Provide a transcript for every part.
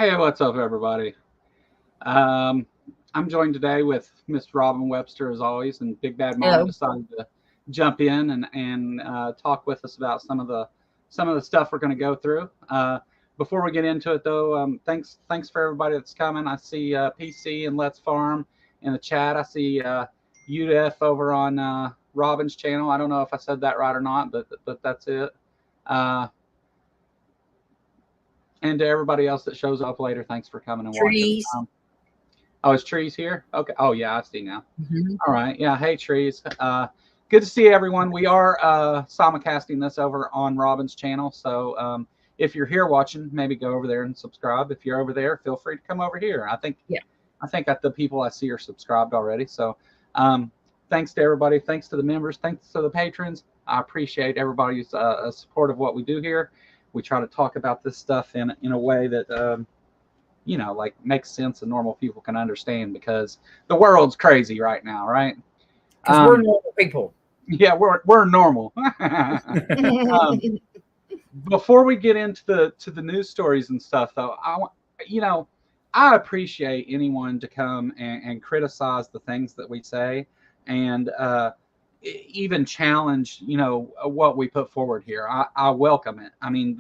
Hey, what's up, everybody? I'm joined today with Miss Robin Webster, as always, and Big Bad Mom Hello. decided to jump in and talk with us about some of the stuff we're going to go through. Before we get into it, though, thanks for everybody that's coming. I see PC and Let's Farm in the chat. I see UDF over on Robin's channel. I don't know if I said that right or not, but that's it. And to everybody else that shows up later, thanks for coming and Trees. watching. Oh, is Trees here? Okay. Oh, yeah, I see now. Mm-hmm. All right. Yeah. Hey, Trees. Good to see everyone. We are simulcasting this over on Robin's channel. So if you're here watching, maybe go over there and subscribe. If you're over there, feel free to come over here. I think that the people I see are subscribed already. So thanks to everybody. Thanks to the members. Thanks to the patrons. I appreciate everybody's support of what we do here. We try to talk about this stuff in a way that like makes sense and normal people can understand, because the world's crazy right now, right? Because we're normal people. Yeah, we're normal. Before we get into the news stories and stuff, though, I appreciate anyone to come and criticize the things that we say, and even challenge what we put forward here. I welcome it. I mean,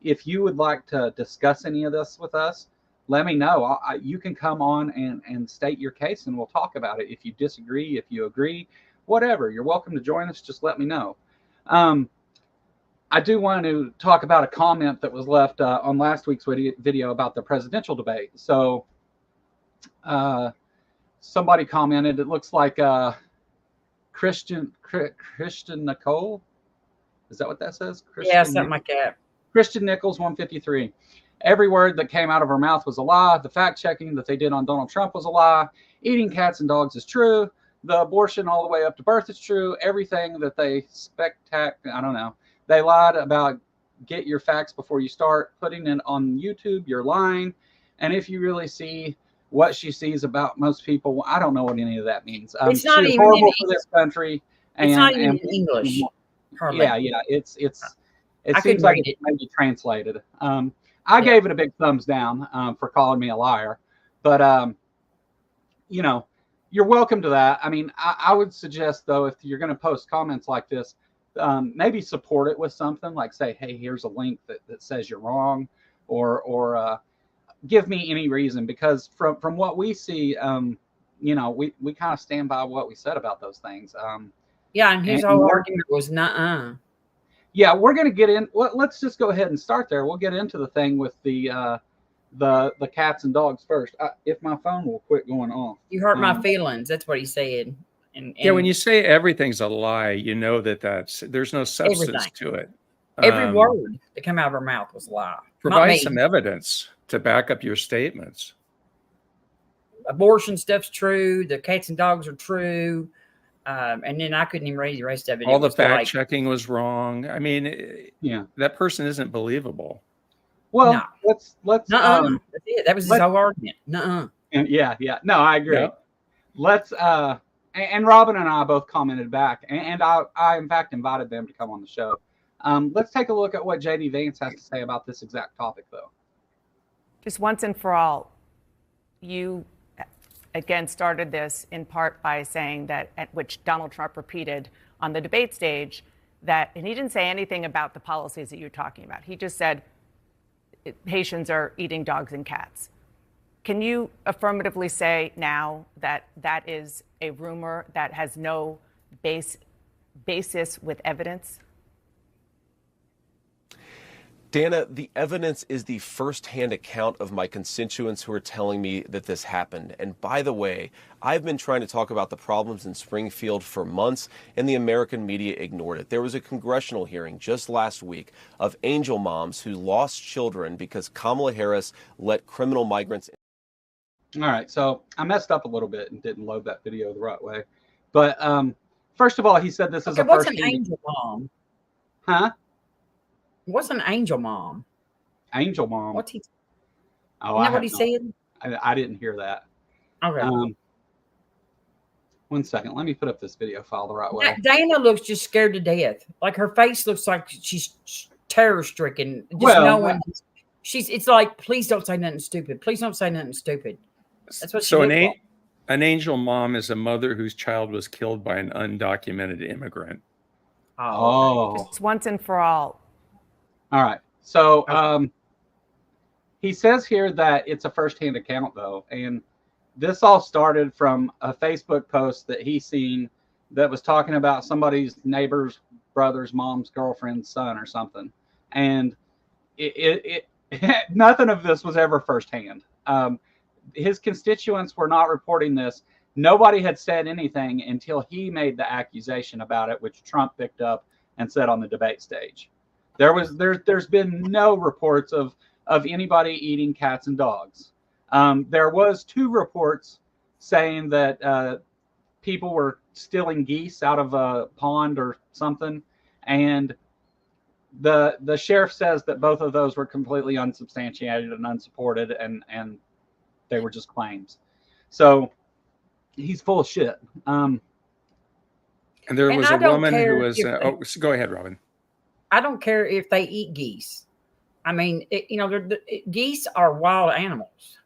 if you would like to discuss any of this with us, let me know. You can come on and state your case, and we'll talk about it. If you disagree, if you agree, whatever, you're welcome to join us. Just let me know. I do want to talk about a comment that was left on last week's video about the presidential debate. So somebody commented, it looks like Christian Nicole. Is that what that says? Yeah, something like that. Christian Nichols, 153. Every word that came out of her mouth was a lie. The fact checking that they did on Donald Trump was a lie. Eating cats and dogs is true. The abortion all the way up to birth is true. Everything that they I don't know. They lied about. Get your facts before you start putting it on YouTube. You're lying. And if you really see what she sees about most people, I don't know what any of that means. It's not even horrible for this country. It's not even in English. Hardly. Yeah. It seems like it's maybe translated. I gave it a big thumbs down for calling me a liar, but you're welcome to that. I mean, I would suggest, though, if you're going to post comments like this, maybe support it with something like, say, hey, here's a link that says you're wrong, or give me any reason, because from what we see, we kind of stand by what we said about those things. And his whole argument was nuh-uh. Yeah, we're going to get in. Let's just go ahead and start there. We'll get into the thing with the cats and dogs first. If my phone will quit going off. You hurt my feelings. That's what he said. And yeah, when you say everything's a lie, you know there's no substance to it. Every word that came out of her mouth was a lie. Provide some evidence to back up your statements. Abortion stuff's true. The cats and dogs are true. And then I couldn't even read the rest of it. All the fact checking was wrong. I mean, yeah, that person isn't believable. Well, no. let's that's it. That was his whole argument. Nuh-uh. Yeah. No, I agree. Yeah. Let's and Robin and I both commented back, and I in fact invited them to come on the show. Let's take a look at what JD Vance has to say about this exact topic, though. Just once and for all, you again started this in part by saying that, at which Donald Trump repeated on the debate stage, that, and he didn't say anything about the policies that you're talking about. He just said Haitians are eating dogs and cats. Can you affirmatively say now that that is a rumor that has no basis with evidence? Dana, the evidence is the first-hand account of my constituents who are telling me that this happened. And by the way, I've been trying to talk about the problems in Springfield for months, and the American media ignored it. There was a congressional hearing just last week of angel moms who lost children because Kamala Harris let criminal migrants. All right, so I messed up a little bit and didn't load that video the right way. But first of all, he said this is a what's first. An angel mom? Huh? What's an angel mom? Angel mom. What's he? Oh, Isn't that what he said? I didn't hear that. Okay. 1 second. Let me put up this video file the right way. Dana looks just scared to death. Like her face looks like she's terror stricken. Just knowing It's like, please don't say nothing stupid. Please don't say nothing stupid. That's what she So looks like. an angel mom is a mother whose child was killed by an undocumented immigrant. Oh. Just once and for all. All right. So he says here that it's a firsthand account, though. And this all started from a Facebook post that he seen that was talking about somebody's neighbor's brother's mom's girlfriend's son or something. And nothing of this was ever firsthand. His constituents were not reporting this. Nobody had said anything until he made the accusation about it, which Trump picked up and said on the debate stage. There's been no reports of anybody eating cats and dogs. There was 2 reports saying that people were stealing geese out of a pond or something, and the sheriff says that both of those were completely unsubstantiated and unsupported, and they were just claims. So he's full of shit. And there was a woman who was. Go ahead, Robin. I don't care if they eat geese. I mean, geese are wild animals.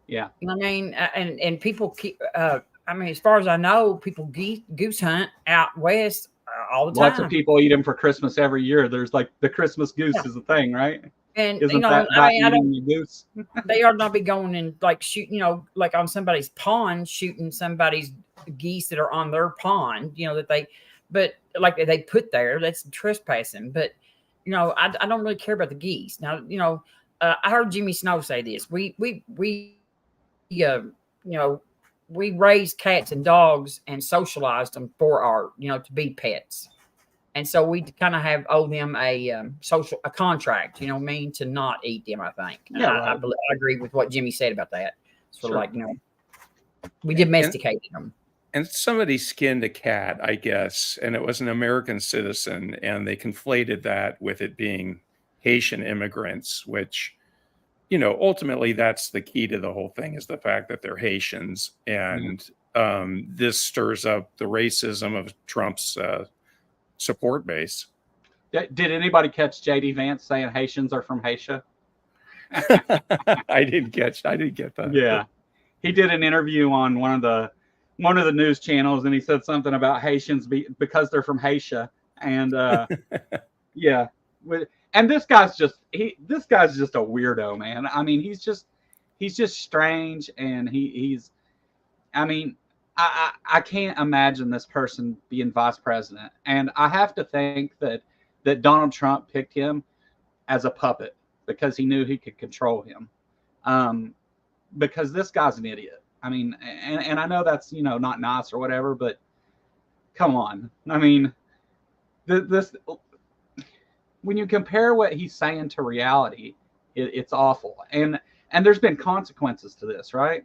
Yeah. You know what I mean? And people keep. I mean, as far as I know, people goose hunt out west all the time. Lots of people eat them for Christmas every year. There's like the Christmas goose is a thing, right? And isn't that eating the goose? They ought not be going and like shoot, like on somebody's pond, shooting somebody's geese that are on their pond. But like they put there, that's trespassing. But I don't really care about the geese. Now, I heard Jimmy Snow say this. We raised cats and dogs and socialized them for our, to be pets. And so we kind of owe them a contract, to not eat them, I think. Yeah, I agree with what Jimmy said about that. So sure. We domesticated them. And somebody skinned a cat, I guess, and it was an American citizen, and they conflated that with it being Haitian immigrants, which, ultimately that's the key to the whole thing, is the fact that they're Haitians. And this stirs up the racism of Trump's support base. Did anybody catch JD Vance saying Haitians are from Haiti? I didn't get that. Yeah. He did an interview on one of the news channels, and he said something about Haitians because they're from Haiti. And yeah. And this guy's just a weirdo, man. I mean, he's just strange, and I can't imagine this person being vice president. And I have to think that Donald Trump picked him as a puppet because he knew he could control him. Because this guy's an idiot. I mean, and I know that's, not nice or whatever, but come on. I mean, this when you compare what he's saying to reality, it's awful. And there's been consequences to this, right?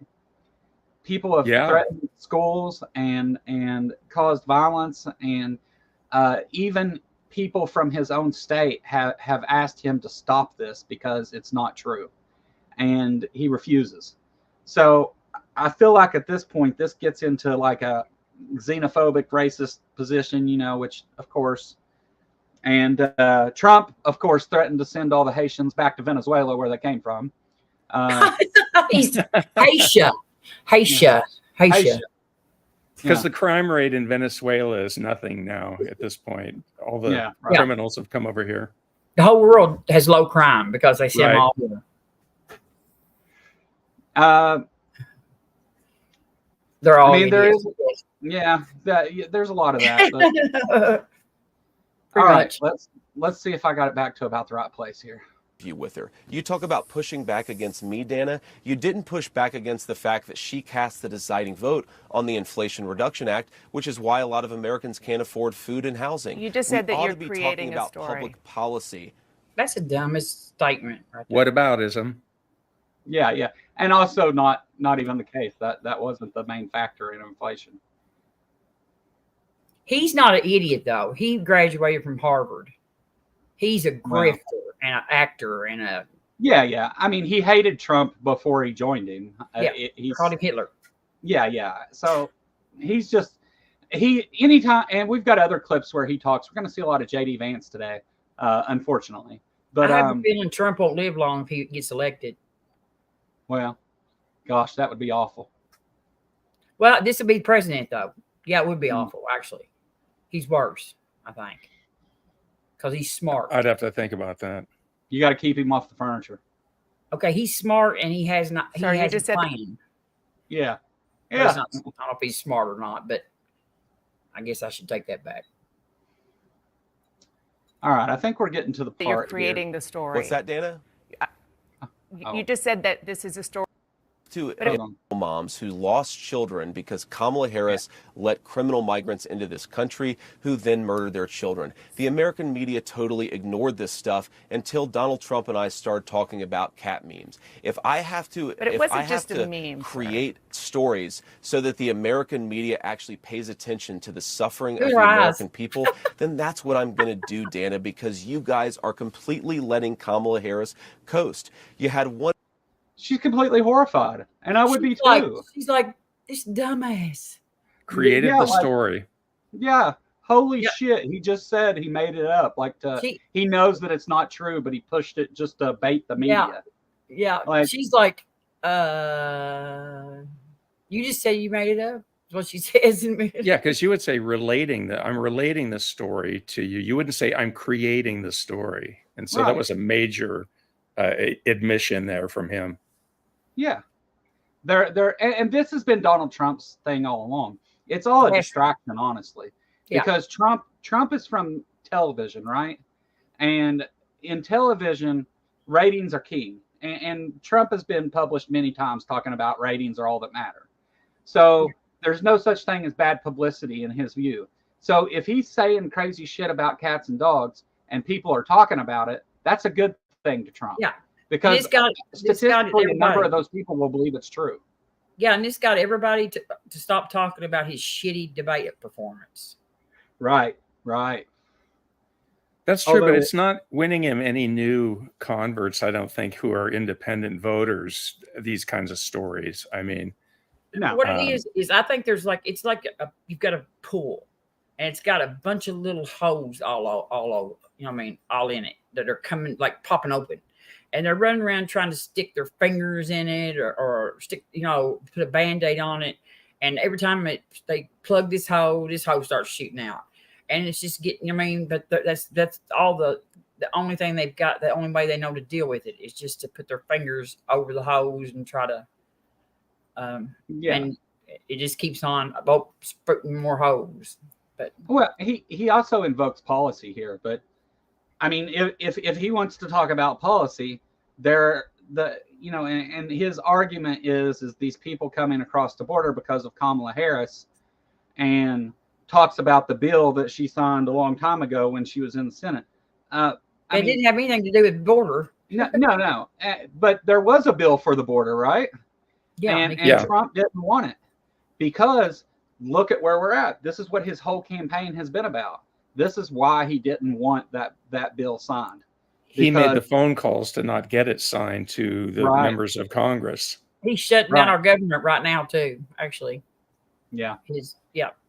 People have threatened schools and caused violence, and even people from his own state have asked him to stop this because it's not true, and he refuses. So I feel like at this point, this gets into like a xenophobic, racist position, which of course, and Trump, of course, threatened to send all the Haitians back to Venezuela where they came from. Haitian. Because the crime rate in Venezuela is nothing now at this point. All the criminals have come over here. The whole world has low crime because they see them all here. They're all. I mean, there's a lot of that. But all right, let's see if I got it back to about the right place here. You with her. You talk about pushing back against me, Dana. You didn't push back against the fact that she cast the deciding vote on the Inflation Reduction Act, which is why a lot of Americans can't afford food and housing. You just said that you're creating a story. Public policy. That's the dumbest statement right there. Whataboutism. Yeah. And also not even the case. That wasn't the main factor in inflation. He's not an idiot, though. He graduated from Harvard. He's a grifter and an actor and a... Yeah. I mean, he hated Trump before he joined him. He called him Hitler. Yeah. So he's just... anytime... And we've got other clips where he talks. We're going to see a lot of JD Vance today, unfortunately. But I have a feeling Trump won't live long if he gets elected. well, gosh, that would be awful. Well, this would be president, though. Yeah, it would be Mm. awful, actually. He's worse, I think, because he's smart. I'd have to think about that. You got to keep him off the furniture. Okay, he's smart, and he has not. He Sorry, you has just a said- plan. Yeah. Well, it's Yeah. not, I don't know if he's smart or not, but I guess I should take that back. All right. I think we're getting to the That you're part creating the story. What's that, Dana? You just said that this is a story. To But it- moms who lost children because Kamala Harris let criminal migrants into this country who then murdered their children. The American media totally ignored this stuff until Donald Trump and I started talking about cat memes. If I have to, But it if wasn't I have just a to meme, sir. create stories so that the American media actually pays attention to the suffering of Good the eyes. American people, then that's what I'm going to do, Dana, because you guys are completely letting Kamala Harris coast. You had one. She's completely horrified, and I would be too. She's like this dumbass. Created Yeah, the like- story. Yeah. Holy Yeah. shit. He just said he made it up. Like he knows that it's not true, but he pushed it just to bait the media. Yeah, Like- she's like, you just say you made it up. Is what she says. Yeah, because you would say I'm relating the story to you. You wouldn't say I'm creating the story. And so Right. that was a major admission there from him. Yeah. And this has been Donald Trump's thing all along. It's all a Yes. distraction, honestly. Yeah. Because Trump is from television, right? And in television, ratings are king. And Trump has been published many times talking about ratings are all that matter. So there's no such thing as bad publicity in his view. So if he's saying crazy shit about cats and dogs and people are talking about it, that's a good thing to Trump. Yeah. Because It's got statistically, a number everybody. of those people will believe it's true. Yeah, and this got everybody to stop talking about his shitty debate performance. Right, right. That's true, but Although- it's not winning him any new converts, I don't think, who are independent voters, these kinds of stories. I mean, No. What it is I think there's like it's like you've got a pool, and it's got a bunch of little holes all over. You know what I mean? All in it that are coming like popping open, and they're running around trying to stick their fingers in it or stick, put a Band-Aid on it. And every time they plug this hole starts shooting out, and it's just getting. But that's all the only thing they've got. The only way they know to deal with it is just to put their fingers over the hose and try to. Yeah. And it just keeps on about sprouting more holes. But Well, he also invokes policy here, but I mean, if he wants to talk about policy, and his argument is these people coming across the border because of Kamala Harris, and talks about the bill that she signed a long time ago when she was in the Senate. it didn't have anything to do with border. No. But there was a bill for the border, right? Yeah, And Yeah. Trump didn't want it because look at where we're at. This is what his whole campaign has been about. This is why he didn't want that bill signed. he made the Because- phone calls to not get it signed to the Right. members of Congress. he's shutting Right. down our government right now too. Actually, Yeah.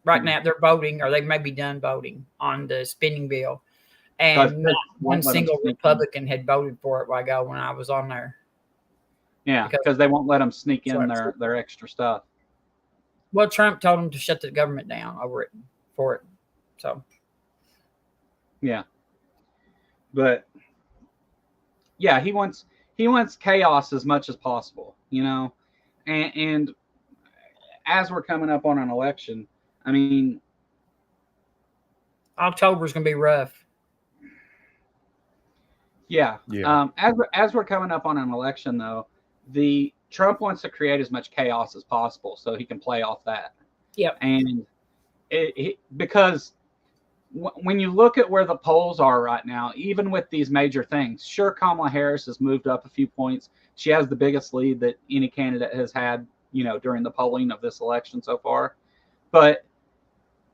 right now they're voting, or they may be done voting on the spending bill, Because and not one won't let 'em single sneak in. Republican had voted for it while ago when I was on there. Yeah, Because- because they won't let them sneak in Right. their extra stuff. Well, Trump told them to shut the government down over it for it. So Yeah. But yeah, he wants chaos as much as possible, and as we're coming up on an election, I mean, October's gonna be rough. yeah. Yeah. As we're coming up on an election, though, the Trump wants to create as much chaos as possible so he can play off that. Yep. And because when you look at where the polls are right now, even with these major things, sure, Kamala Harris has moved up a few points. She has the biggest lead that any candidate has had, during the polling of this election so far. But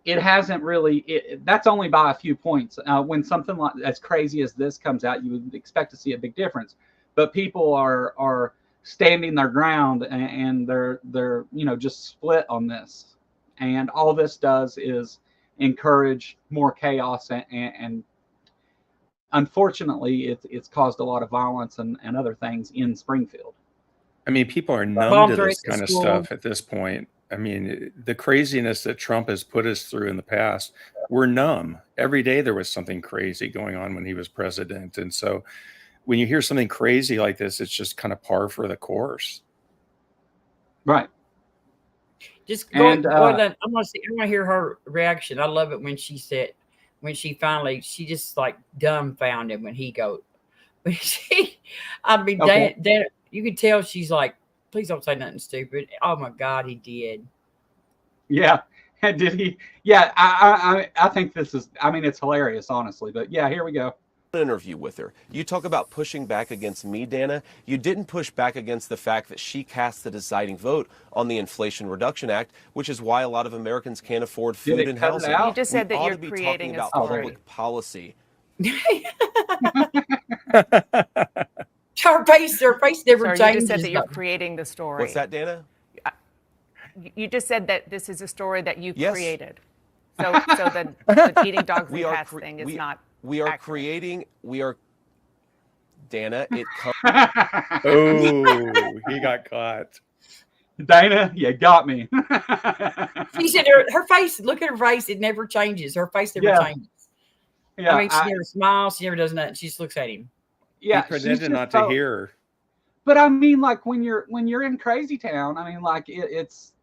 it hasn't really, that's only by a few points. When something like as crazy as this comes out, you would expect to see a big difference. But people are standing their ground, and they're just split on this. And all this does is encourage more chaos and unfortunately, it's caused a lot of violence and other things in Springfield. I mean, people are numb Bomb to this threats at kind of school. stuff at this point. I mean, the craziness that Trump has put us through in the past, we're numb. Every day there was something crazy going on when he was president. And so when you hear something crazy like this, it's just kind of par for the course. Right. Just go. And, I want to hear her reaction. I love it when she said, when she finally, she just like dumbfounded when he goes. When she, I mean, Okay. Dan, you can tell she's like, please don't say nothing stupid. Oh my God, he did. Yeah. Did he? Yeah. I think this is, I mean, it's hilarious, honestly. But yeah, here we go. Interview with her. You talk about pushing back against me, Dana. You didn't push back against the fact that she cast the deciding vote on the Inflation Reduction Act, which is why a lot of Americans can't afford food and cut it housing. out? You just said We that ought you're to be creating talking a about story. public policy. Her face never Sorry, changes. you just said that you're though. creating the story. What's that, Dana? You just said that this is a story that you Yes. created. So the eating dogs and cats thing is not. We are accurate. creating. We are. Dana, it comes. Oh, he got caught. Dana, you got me. She said her face, look at her face, it never changes. Her face never Yeah. changes. Yeah, I mean, she never smiles, she never does nothing. She just looks at him. yeah, He pretended she's not just to hear. But I mean, like when you're in Crazy Town, I mean, like it's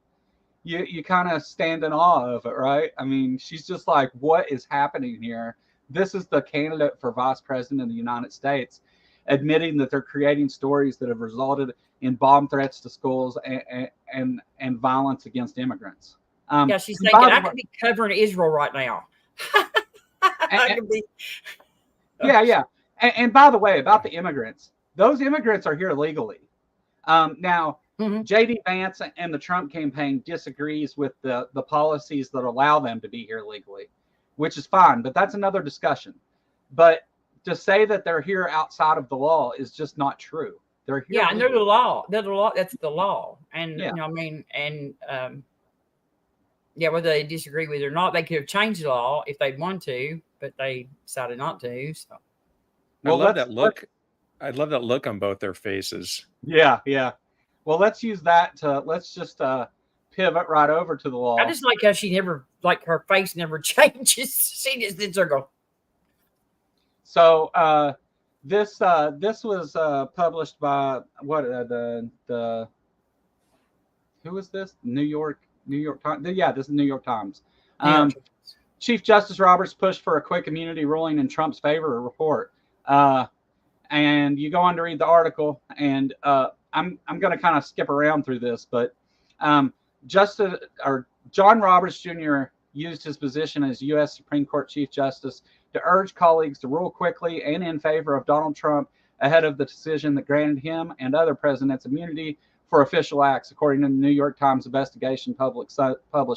you kind of stand in awe of it, right? I mean, she's just like, what is happening here? This is the candidate for vice president of the United States, admitting that they're creating stories that have resulted in bomb threats to schools and violence against immigrants. Yeah, she's and thinking, by the I way- could be covering Israel right now. I could be. Yeah. And by the way, about the immigrants, those immigrants are here legally. Now, Mhm. J.D. Vance and the Trump campaign disagrees with the policies that allow them to be here legally, which is fine, but that's another discussion. But to say that they're here outside of the law is just not true. They're here. Yeah, and they're the legally. law. They're the law. That's the law. And Yeah. you know, I mean, and yeah, whether they disagree with it or not, they could have changed the law if they'd wanted to, but they decided not to. So Well, I love let's- that look. I love that look on both their faces. Yeah. Well, let's use that to let's just pivot right over to the law. I just like how she never, like her face never changes. She just did circle. So this was published by what the who was this? New York Times. Yeah, this is New York Times. Chief Justice Roberts pushed for a quick immunity ruling in Trump's favor. A report, and you go on to read the article, and I'm going to kind of skip around through this, but John Roberts Jr. used his position as U.S. Supreme Court Chief Justice to urge colleagues to rule quickly and in favor of Donald Trump ahead of the decision that granted him and other presidents immunity for official acts, according to the New York Times investigation published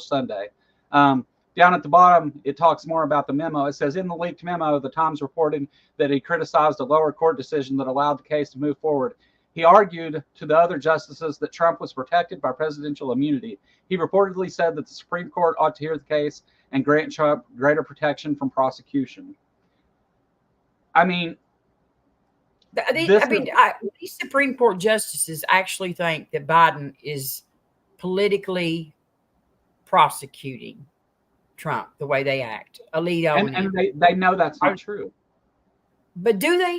Sunday. Down at the bottom, it talks more about the memo. It says, in the leaked memo, the Times reported that he criticized a lower court decision that allowed the case to move forward. He argued to the other justices that Trump was protected by presidential immunity. He reportedly said that the Supreme Court ought to hear the case and grant Trump greater protection from prosecution. I mean, these Supreme Court justices actually think that Biden is politically prosecuting Trump the way they act. Alito and they know that's not true. But do they?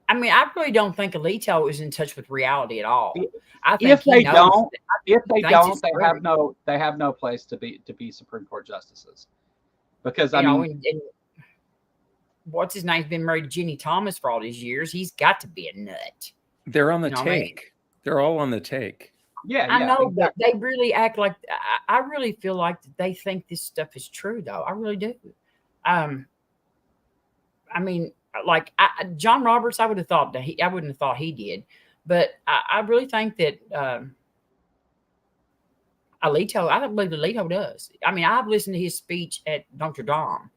I mean, I really don't think Alito is in touch with reality at all. I think If they don't, they it's have no place to be Supreme Court justices, because you know, and what's his name's been married to Jenny Thomas for all these years. He's got to be a nut. They're on the You know what I mean? take. They're all on the take. Yeah, I know, but they really act like. I really feel like they think this stuff is true, though. I really do. I mean, like John Roberts, I would have thought that I wouldn't have thought he did, but I really think that Alito. I don't believe Alito does. I mean, I've listened to his speech at Notre Dame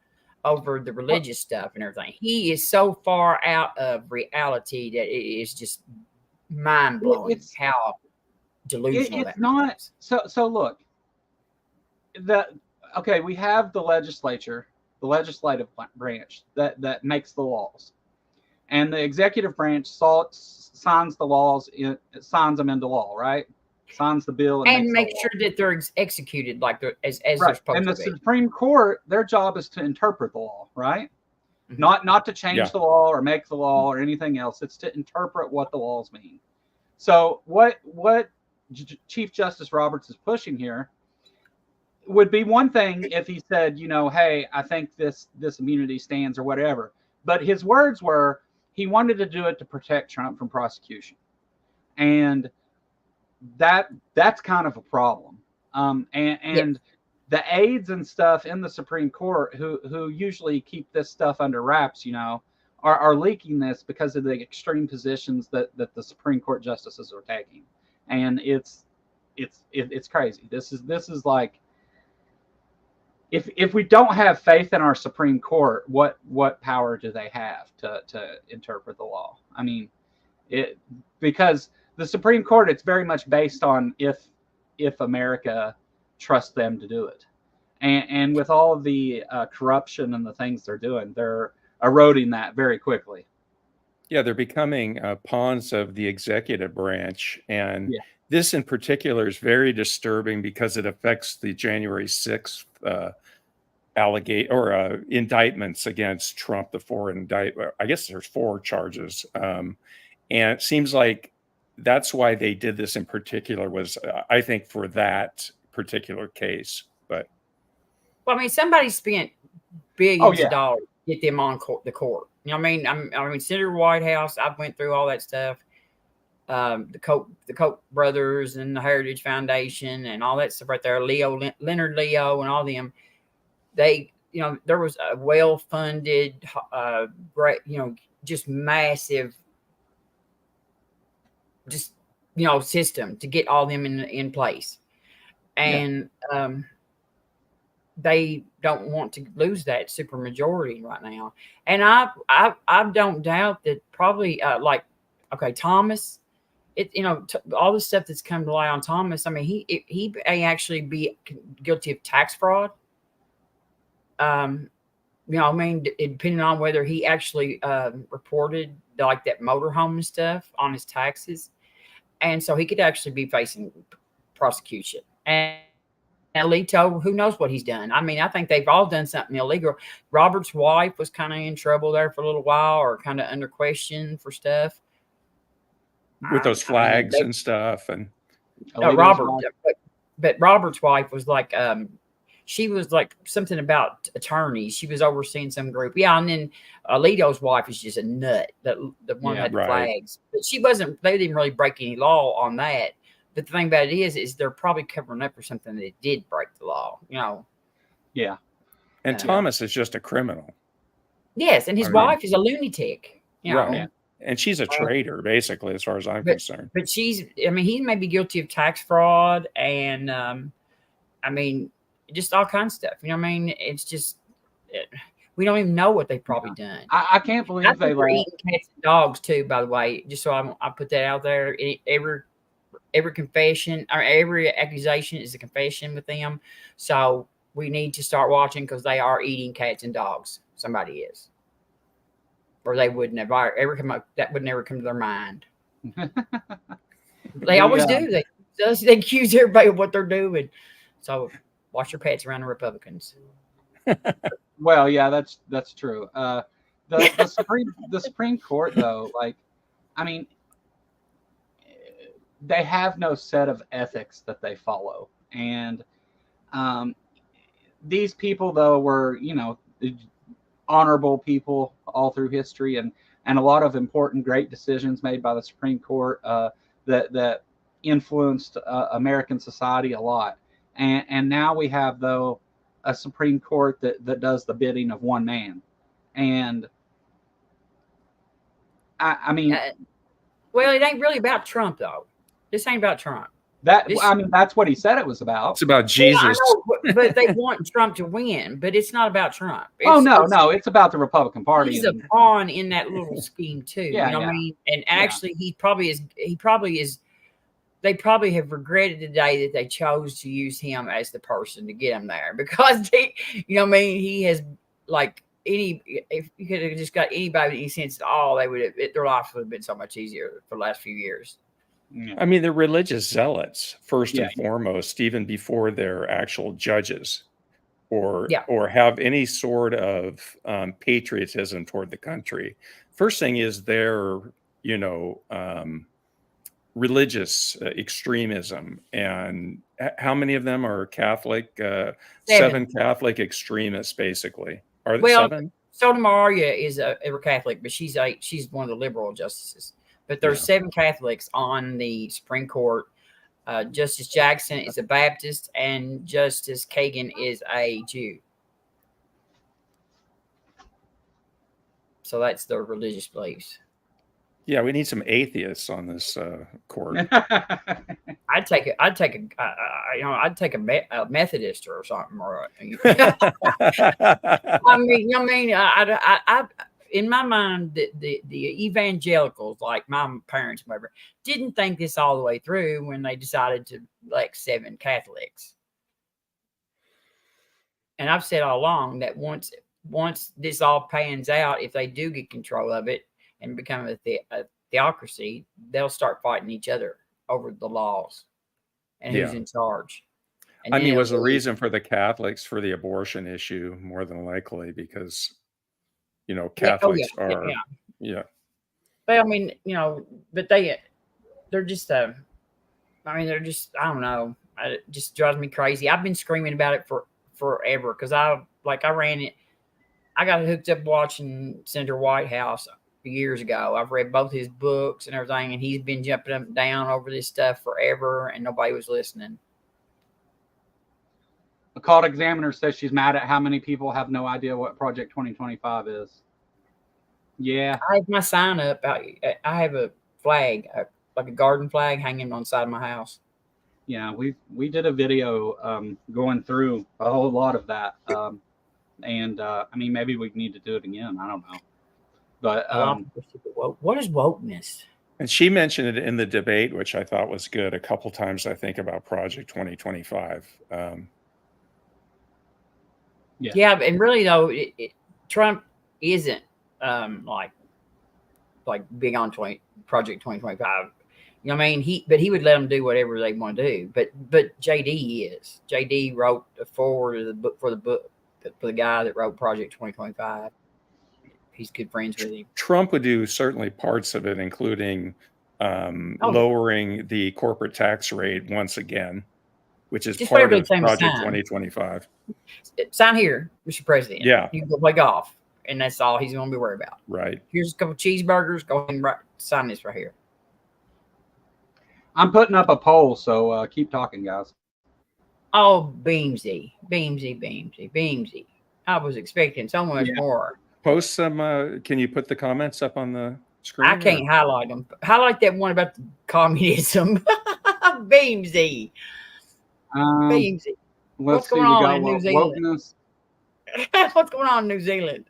over the religious stuff and everything. He is so far out of reality that it is just mind blowing how delusional it's not. So look, we have the legislature. the legislative branch that makes the laws, and the executive branch signs the laws, signs them into law, right? Signs the bill and makes make the law. sure that they're executed like they're as they're Right. supposed And the to be. Supreme Court, their job is to interpret the law, right? Not to change the law or make the law or anything else. It's to interpret what the laws mean. So what Chief Justice Roberts is pushing here would be one thing if he said, hey, I think this immunity stands or whatever. But his words were he wanted to do it to protect Trump from prosecution. And that's kind of a problem. And the aides and stuff in the Supreme Court who usually keep this stuff under wraps, are leaking this because of the extreme positions that the Supreme Court justices are taking. And it's crazy. This is like, if we don't have faith in our Supreme Court, what power do they have to interpret the law? I mean, because the Supreme Court, it's very much based on if America trusts them to do it, and with all of the corruption and the things they're doing, they're eroding that very quickly. Yeah, they're becoming pawns of the executive branch, and this in particular is very disturbing because it affects the January 6th indictments against Trump. I guess there's 4 charges, and it seems like that's why they did this in particular, was I think for that particular case. But well, I mean, somebody spent billions of dollars to get them on the court. You know what I mean? Senator Whitehouse, I went through all that stuff. The Koch brothers and the Heritage Foundation and all that stuff right there. Leonard Leo and all them. They, there was a well-funded, great, just massive, system to get all them in place. And they don't want to lose that supermajority right now. And I don't doubt that probably Thomas, all the stuff that's come to light on Thomas. I mean, he may actually be guilty of tax fraud. Depending on whether he actually reported like that motorhome and stuff on his taxes. And so he could actually be facing prosecution. And Alito, who knows what he's done? I mean, I think they've all done something illegal. Robert's wife was kind of in trouble there for a little while, or kind of under question for stuff. With those flags and stuff. And but Robert's wife was like, she was like something about attorneys. She was overseeing some group. Yeah. And then Alito's wife is just a nut, the one that had the flags. But they didn't really break any law on that. But the thing about it is they're probably covering up for something that did break the law, Yeah. And Thomas is just a criminal. Yes. And his wife is a lunatic, Right. And she's a traitor, basically, as far as I'm concerned. But he may be guilty of tax fraud and, just all kinds of stuff. It's just, we don't even know what they've probably done. I can't believe they were eating cats and dogs too, by the way, just so I put that out there. Every confession or every accusation is a confession with them. So we need to start watching because they are eating cats and dogs. Somebody is. Or they would never ever come up. That would never come to their mind. They always do. They accuse everybody of what they're doing. So wash your pants around the Republicans. Well, yeah, that's true. The Supreme Court, though, they have no set of ethics that they follow, and these people, though, were honorable people all through history, and a lot of important, great decisions made by the Supreme Court that influenced American society a lot. And now we have, though, a Supreme Court that does the bidding of one man. And well, it ain't really about Trump, though. This ain't about Trump. That's what he said it was about. It's about Jesus. Yeah, I know, but they want Trump to win. But it's not about Trump. It's about the Republican Party. He's a pawn in that little scheme too. Yeah, what I mean? And actually, he probably is. They probably have regretted the day that they chose to use him as the person to get him there, because he has like if you could have just got anybody with any sense at all, they would have their life would have been so much easier for the last few years. Yeah. I mean, they're religious zealots first Yeah. and foremost, even before they're actual judges or Yeah. have any sort of patriotism toward the country. First thing is their, you know, religious extremism. And how many of them are Catholic? Seven Catholic extremists, basically. Are there Well, seven? Sotomayor is a Catholic, but she's one of the liberal justices. But there's Yeah. 7 Catholics on the Supreme Court. Justice Jackson is a Baptist, and Justice Kagan is a Jew. So that's their religious beliefs. Yeah, we need some atheists on this court. I'd take a Methodist or something. Or I in my mind, the evangelicals, like my parents, whatever, didn't think this all the way through when they decided to elect 7 Catholics. And I've said all along that once this all pans out, if they do get control of it and become a theocracy, they'll start fighting each other over the laws and who's in charge. And I mean, was the reason for the Catholics for the abortion issue more than likely because, you know, Catholics are, yeah. But I mean, you know, but they're just, I mean, they're just, I don't know. It just drives me crazy. I've been screaming about it for forever because I ran it. I got hooked up watching Senator Whitehouse years ago. I've read both his books and everything, and he's been jumping up and down over this stuff forever, and nobody was listening. The Called Examiner says she's mad at how many people have no idea what Project 2025 is. Yeah. I have my sign up. I have a flag, like a garden flag, hanging on the side of my house. Yeah, we did a video going through a whole lot of that. And I mean, maybe we need to do it again. I don't know. But what is wokeness? And she mentioned it in the debate, which I thought was good a couple times, I think, about Project 2025. Yeah, and really though, Trump isn't like big on Project 2025. You know what I mean? But he would let them do whatever they want to do. But JD is. JD wrote a foreword of the book for the guy that wrote Project 2025. He's good friends with him. Trump would do certainly parts of it, including lowering the corporate tax rate once again, which is part of Project 2025. Sign here, Mr. President. Yeah. You can go play golf, and that's all he's going to be worried about. Right. Here's a couple of cheeseburgers. Go ahead and sign this right here. I'm putting up a poll, so keep talking, guys. Oh, Beamsy. I was expecting so much more. Post some. Can you put the comments up on the screen? I can't highlight them. Highlight that one about the communism. Beamsy. Beamsy. What's going on in New Zealand? What's going on in New Zealand?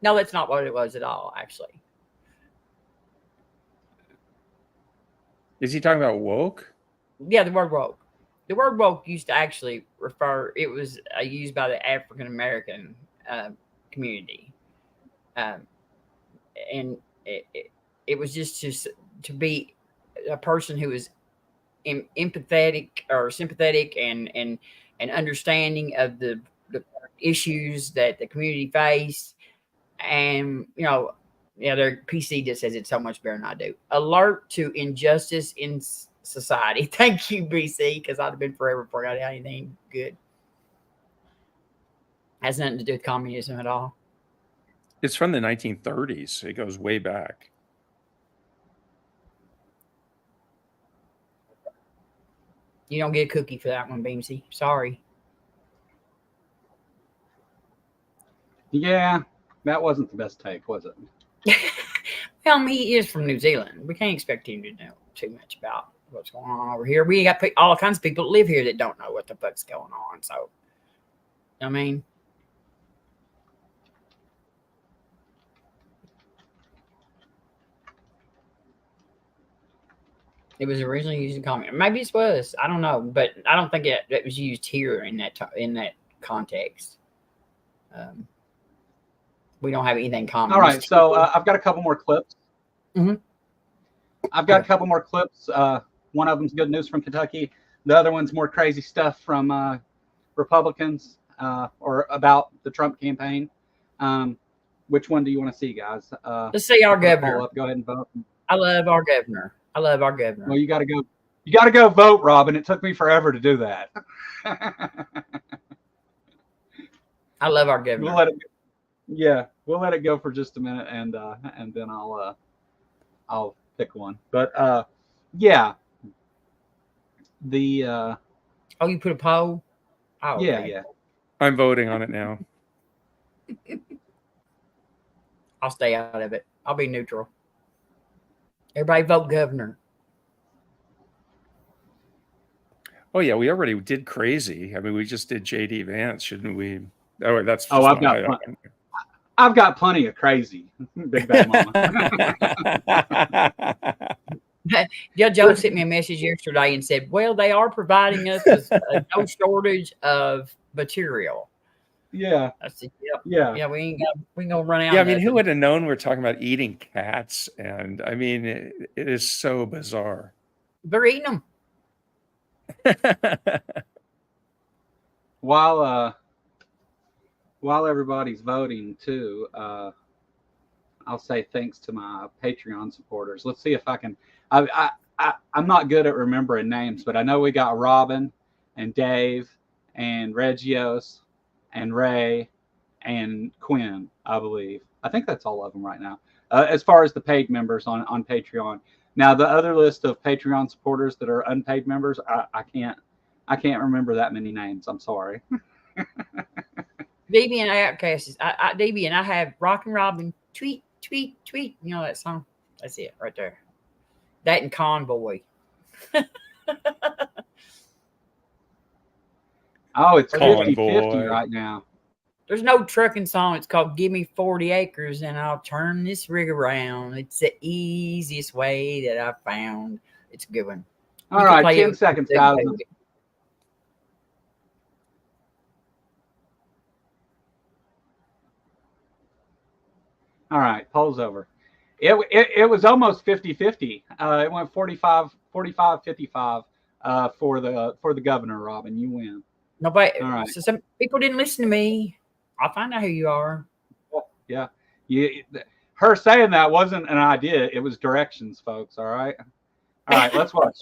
No, that's not what it was at all, actually. Is he talking about woke? Yeah, the word woke. The word woke used to actually refer, it was used by the African American community. And it was just to be a person who was empathetic or sympathetic and understanding of the issues that the community faced. And, you know, their PC just says it so much better than I do. Alert to injustice in society. Thank you, BC, because I'd have been forever before I got anything good. Has nothing to do with communism at all. It's from the 1930s. It goes way back. You don't get a cookie for that one, Beamsy. Sorry. Yeah, that wasn't the best take, was it? Well, I mean, he is from New Zealand. We can't expect him to know too much about what's going on over here. We got all kinds of people that live here that don't know what the fuck's going on. So, I mean, it was originally used in communism. Maybe it was. I don't know, but I don't think it was used here in that context. We don't have anything common. All right, so I've got a couple more clips. Mhm. I've got a couple more clips. One of them's good news from Kentucky. The other one's more crazy stuff from Republicans or about the Trump campaign. Which one do you want to see, guys? Let's see our governor. Go ahead and vote. I love our governor. I love our governor. Well, you got to go. You got to go vote, Robin. It took me forever to do that. I love our governor. We'll let it. Yeah, we'll let it go for just a minute, and then I'll pick one. But yeah, the oh, you put a poll? Oh, yeah, okay. yeah. I'm voting on it now. I'll stay out of it. I'll be neutral. Everybody vote governor. Oh yeah, we already did crazy. I mean, we just did JD Vance, shouldn't we? Oh, that's. Oh, I've got plenty of crazy. Big Bad Mama. Judge Joe sent me a message yesterday and said, well, they are providing us with no shortage of material. Yeah. I said, yep. Yeah. We ain't gonna run out. Yeah, I of mean, nothing. who would have known we're talking about eating cats? And I mean, it is so bizarre. They're eating them. While everybody's voting too, I'll say thanks to my Patreon supporters. Let's see if I can. I'm not good at remembering names, but I know we got Robin and Dave and Regios and Ray and Quinn, I believe. I think that's all of them right now. As far as the paid members on Patreon. Now the other list of Patreon supporters that are unpaid members, I can't remember that many names. I'm sorry. Deviant Outcasts. Deviant, I have Rockin' Robin, tweet, tweet, tweet. You know that song? That's it right there. That and Convoy. Oh, it's Convoy. 50-50 right now. There's no trucking song. It's called Give Me 40 Acres and I'll Turn This Rig Around. It's the easiest way that I've found. It's a good one. All right, 10 seconds, guys. All right, poll's over. It was almost 50-50. It went 45-55 for the governor, Robin. You win. Nobody. All right. So some people didn't listen to me. I'll find out who you are. Yeah. Her saying that wasn't an idea. It was directions, folks. All right. All right, let's watch.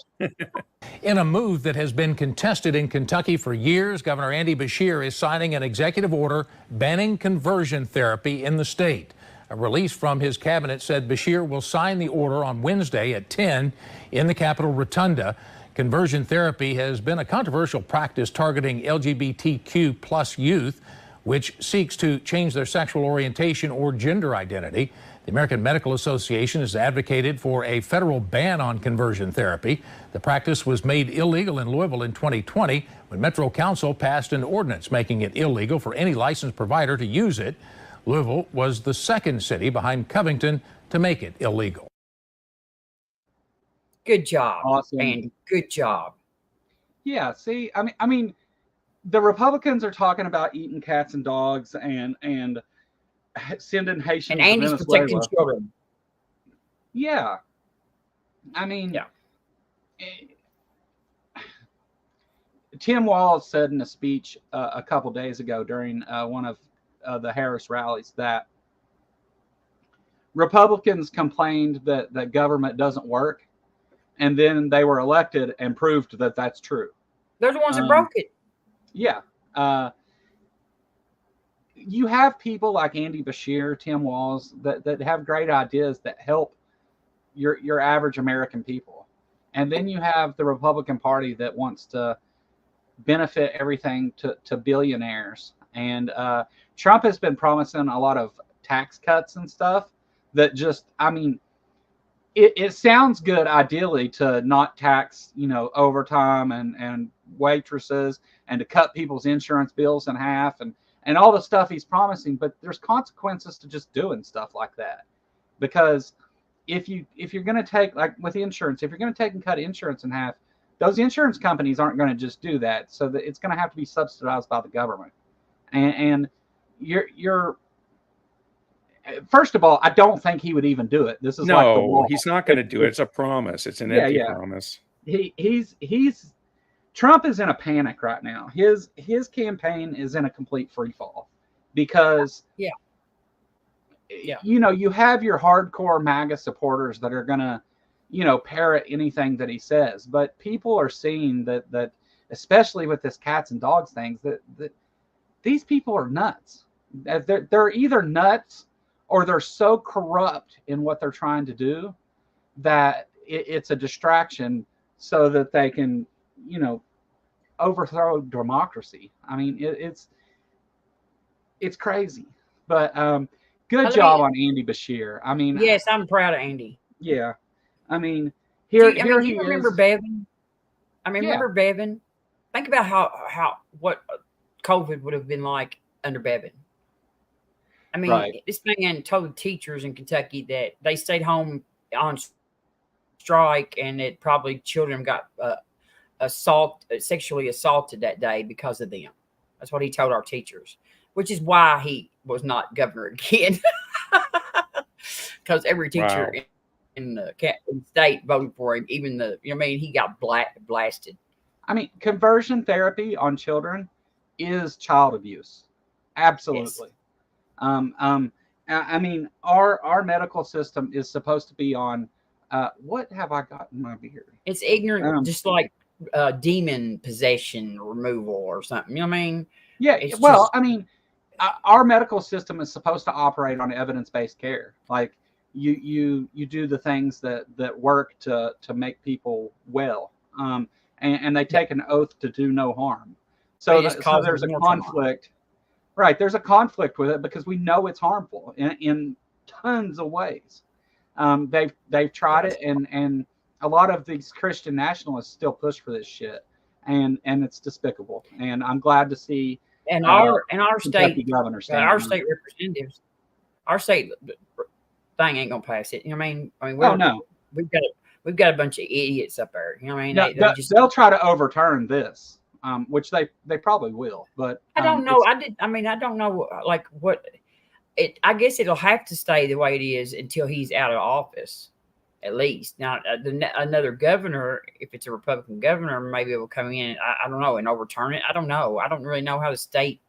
In a move that has been contested in Kentucky for years, Governor Andy Beshear is signing an executive order banning conversion therapy in the state. A release from his cabinet said Beshear will sign the order on Wednesday at 10 in the Capitol Rotunda. Conversion therapy has been a controversial practice targeting LGBTQ plus youth, which seeks to change their sexual orientation or gender identity. The American Medical Association has advocated for a federal ban on conversion therapy. The practice was made illegal in Louisville in 2020 when Metro Council passed an ordinance making it illegal for any licensed provider to use it. Louisville was the second city behind Covington to make it illegal. Good job. Awesome. Andy. Good job. Yeah, see, I mean, the Republicans are talking about eating cats and dogs and sending Haitians And Andy's to Venezuela. protecting children. Yeah. I mean, Yeah. Tim Walz said in a speech a couple days ago during one of the Harris rallies that Republicans complained that government doesn't work, and then they were elected and proved that that's true. They're the ones that broke it. Yeah. You have people like Andy Beshear, Tim Walz, that have great ideas that help your average American people. And then you have the Republican Party that wants to benefit everything to billionaires. And Trump has been promising a lot of tax cuts and stuff that just, I mean, it sounds good ideally to not tax, overtime and waitresses and to cut people's insurance bills in half and all the stuff he's promising, but there's consequences to just doing stuff like that. Because if you're going to take, like with insurance, if you're going to take and cut insurance in half, those insurance companies aren't going to just do that. So that it's going to have to be subsidized by the government. and you're first of all, I don't think he would even do it. This is like the No, wall. he's not going to do it. It's a promise. It's an Yeah, empty yeah. promise. He's Trump is in a panic right now. His campaign is in a complete free fall because Yeah. you know, you have your hardcore MAGA supporters that are gonna, you know, parrot anything that he says, but people are seeing that especially with this cats and dogs things that these people are nuts. They're either nuts or they're so corrupt in what they're trying to do that it's a distraction so that they can, you know, overthrow democracy. I mean, it's crazy, but good job on Andy Bashir. I mean, yes, I'm proud of Andy. Yeah, I mean, here do you remember is. Bevan? I mean, Yeah. remember Bevan? Think about how what COVID would have been like under Bevan. I mean, Right. this man told teachers in Kentucky that they stayed home on strike and that probably children got sexually assaulted that day because of them. That's what he told our teachers, which is why he was not governor again. Because every teacher Wow. in the state voted for him, even he got blasted. I mean, conversion therapy on children is child abuse. Absolutely. I mean, our medical system is supposed to be on. What have I got in my beard? It's ignorant, just like demon possession removal or something. You know what I mean? Yeah. It's Well, just- I mean, our medical system is supposed to operate on evidence-based care. Like you do the things that work to make people well. And they take an oath to do no harm. So, so there's a conflict. Right. There's a conflict with it because we know it's harmful in tons of ways. They've tried it, and a lot of these Christian nationalists still push for this shit, and it's despicable. And I'm glad to see our Kentucky state governor our state representatives, our state thing ain't gonna pass it. You know what I mean? Oh no, we've got a bunch of idiots up there. You know what I mean? Yeah, they'll try to overturn this, which they probably will. But I don't know. I don't know. Like what? I guess it'll have to stay the way it is until he's out of office, at least. Now, another governor, if it's a Republican governor, maybe it will come in. I don't know, and overturn it. I don't know. I don't really know how the state.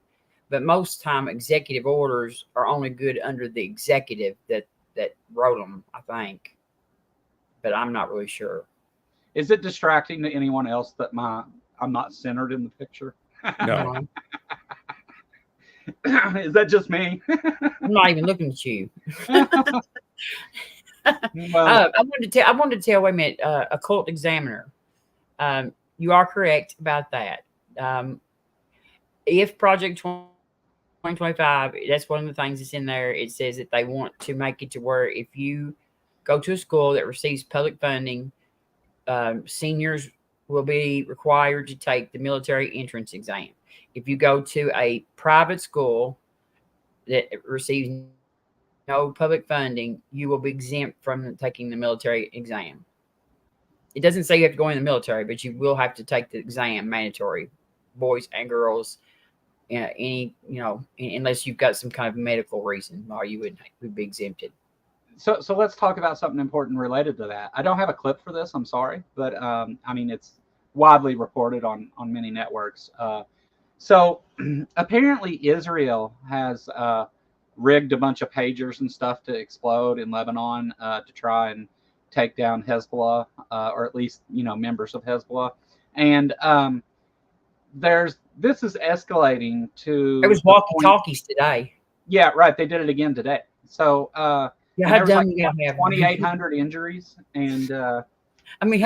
But most time, executive orders are only good under the executive that wrote them, I think. But I'm not really sure. Is it distracting to anyone else that I'm not centered in the picture? No. Is that just me? I'm not even looking at you. Well, I wanted to tell. Wait a minute. Occult Examiner. You are correct about that. If Project 2025, that's one of the things that's in there. It says that they want to make it to where if you go to a school that receives public funding, seniors will be required to take the military entrance exam. If you go to a private school that receives no public funding, you will be exempt from taking the military exam. It doesn't say you have to go in the military, but you will have to take the exam, mandatory, boys and girls. Unless you've got some kind of medical reason why you would be exempted. So let's talk about something important related to that. I don't have a clip for this. I'm sorry, but I mean it's widely reported on many networks. So apparently Israel has rigged a bunch of pagers and stuff to explode in Lebanon to try and take down Hezbollah, or at least members of Hezbollah. And this is escalating to. It was walkie-talkies today. Yeah, right. They did it again today. So how dumb you gotta have 2,800 injuries, and how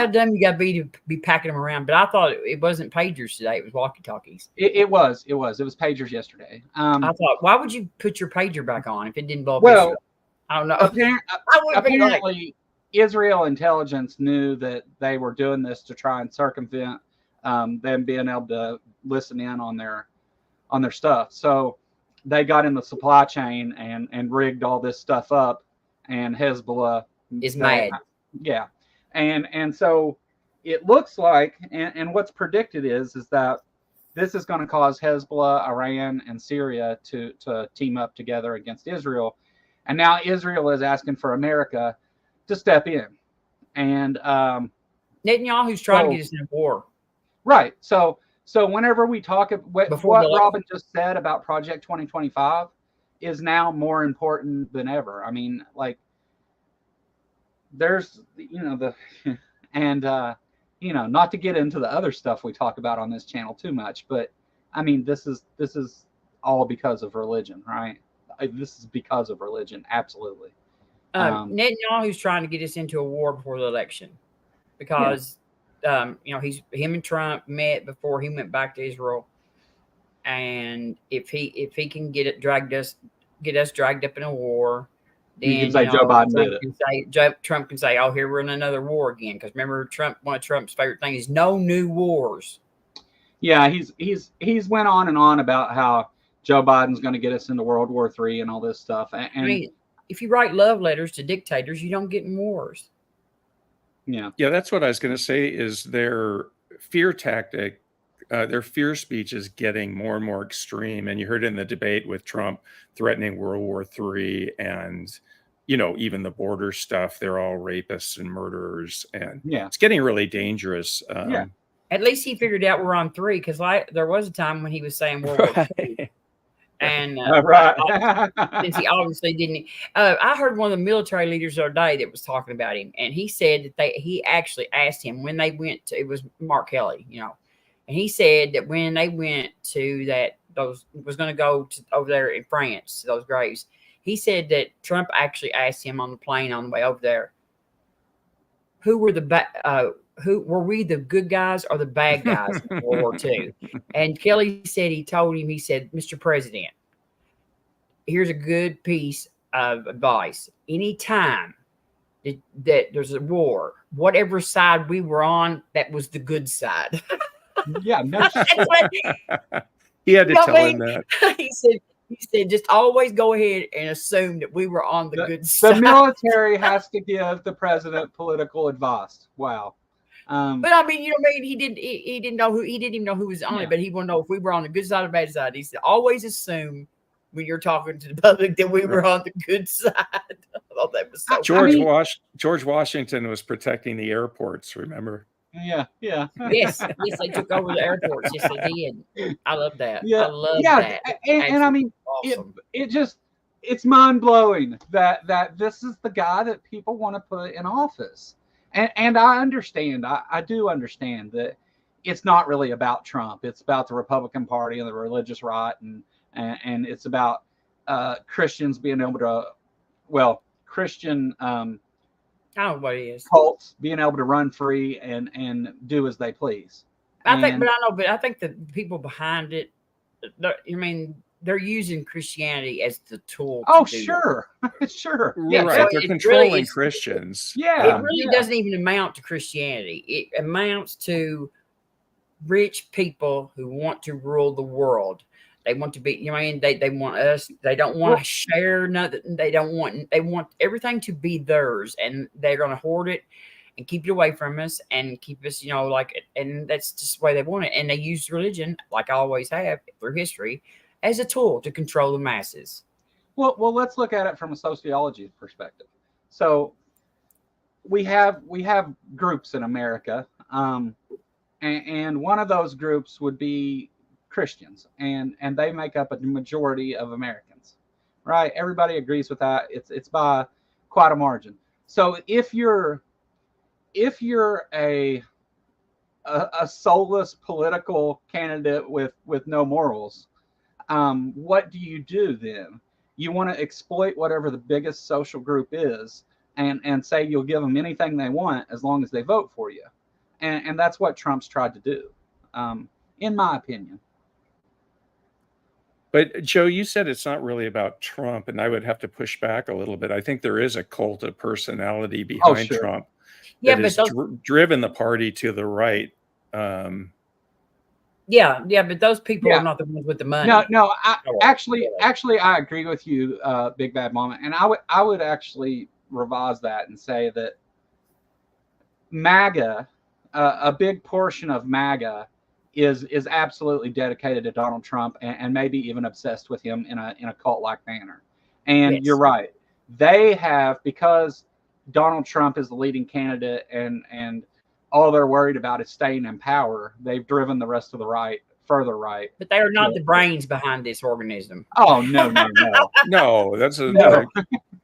dumb you gotta be to be packing them around. But I thought it wasn't pagers today; it was walkie-talkies. It was pagers yesterday. I thought, why would you put your pager back on if it didn't blow up? Well, I don't know. Apparently, Israel intelligence knew that they were doing this to try and circumvent them being able to listen in on their stuff. So they got in the supply chain and rigged all this stuff up, and Hezbollah is mad. Yeah. And so it looks like, and what's predicted is that this is going to cause Hezbollah, Iran, and Syria to team up together against Israel. And now Israel is asking for America to step in. And Netanyahu's trying to get us in a war. Right. So whenever we talk what Robin just said about Project 2025 is now more important than ever. I mean, like, there's, and not to get into the other stuff we talk about on this channel too much, but I mean, this is all because of religion, right? This is because of religion, absolutely. Netanyahu's trying to get us into a war before the election because, him and Trump met before he went back to Israel, and if he can get us dragged up in a war, then you can say Joe Biden did it. Trump can say, "Oh, here we're in another war again." Because remember, one of Trump's favorite things is no new wars. Yeah, he's went on and on about how Joe Biden's going to get us into World War III and all this stuff. And I mean, if you write love letters to dictators, you don't get in wars. Yeah, that's what I was going to say. Is their fear tactic, their fear speech is getting more and more extreme. And you heard in the debate with Trump threatening World War III and, even the border stuff. They're all rapists and murderers. And it's getting really dangerous. At least he figured out we're on 3, because there was a time when he was saying World War II. And since he obviously didn't, I heard one of the military leaders the other day that was talking about him, and he said that he actually asked him when they went to, it was Mark Kelly, and he said that when they went to was going to go over there in France to those graves, he said that Trump actually asked him on the plane on the way over there, who were we, the good guys or the bad guys in World War II? And Kelly said he told him, he said, "Mr. President, here's a good piece of advice. Anytime that there's a war, whatever side we were on, that was the good side." Yeah, no. He had to tell him that. He said, just always go ahead and assume that we were on the good side. The military has to give the president political advice. Wow. But I mean, he didn't know who, he didn't even know who was on it, but he wanted to know if we were on the good side or bad side. He said, always assume when you're talking to the public that we were on the good side. I thought that was so George Washington was protecting the airports, remember? Yeah. Yes, they took over the airports. Yes, they did. I love that. Yeah, I love that. And I mean, awesome. It's mind blowing that this is the guy that people want to put in office. And I understand. I do understand that it's not really about Trump. It's about the Republican Party and the religious right, and it's about Christians being able to, Christian I don't know what it is. Cults being able to run free and do as they please. I think the people behind it, they're using Christianity as the tool. Oh, sure. Sure. Yeah, right. They're controlling Christians. Yeah. It really doesn't even amount to Christianity. It amounts to rich people who want to rule the world. They want to be, they want us. They don't want to share nothing. They want everything to be theirs, and they're going to hoard it and keep it away from us and keep us, and that's just the way they want it. And they use religion, like I always have through history, as a tool to control the masses. Well, let's look at it from a sociology perspective. So we have groups in America, and one of those groups would be Christians, and they make up a majority of Americans, right? Everybody agrees with that. It's by quite a margin. So if you're a soulless political candidate with no morals, what do you do then? You want to exploit whatever the biggest social group is and say you'll give them anything they want as long as they vote for you. And that's what Trump's tried to do, in my opinion. But Joe, you said it's not really about Trump, and I would have to push back a little bit. I think there is a cult of personality behind Trump that has driven the party to the right. But those people are not the ones with the money. No. Actually, I agree with you, Big Bad Mama, and I would actually revise that and say that MAGA, a big portion of MAGA, is absolutely dedicated to Donald Trump and maybe even obsessed with him in a cult-like manner. And Yes. you're right. They have, because Donald Trump is the leading candidate and all they're worried about is staying in power, they've driven the rest of the right further right. But they are not the brains behind this organism. Oh, no. No, that's a No.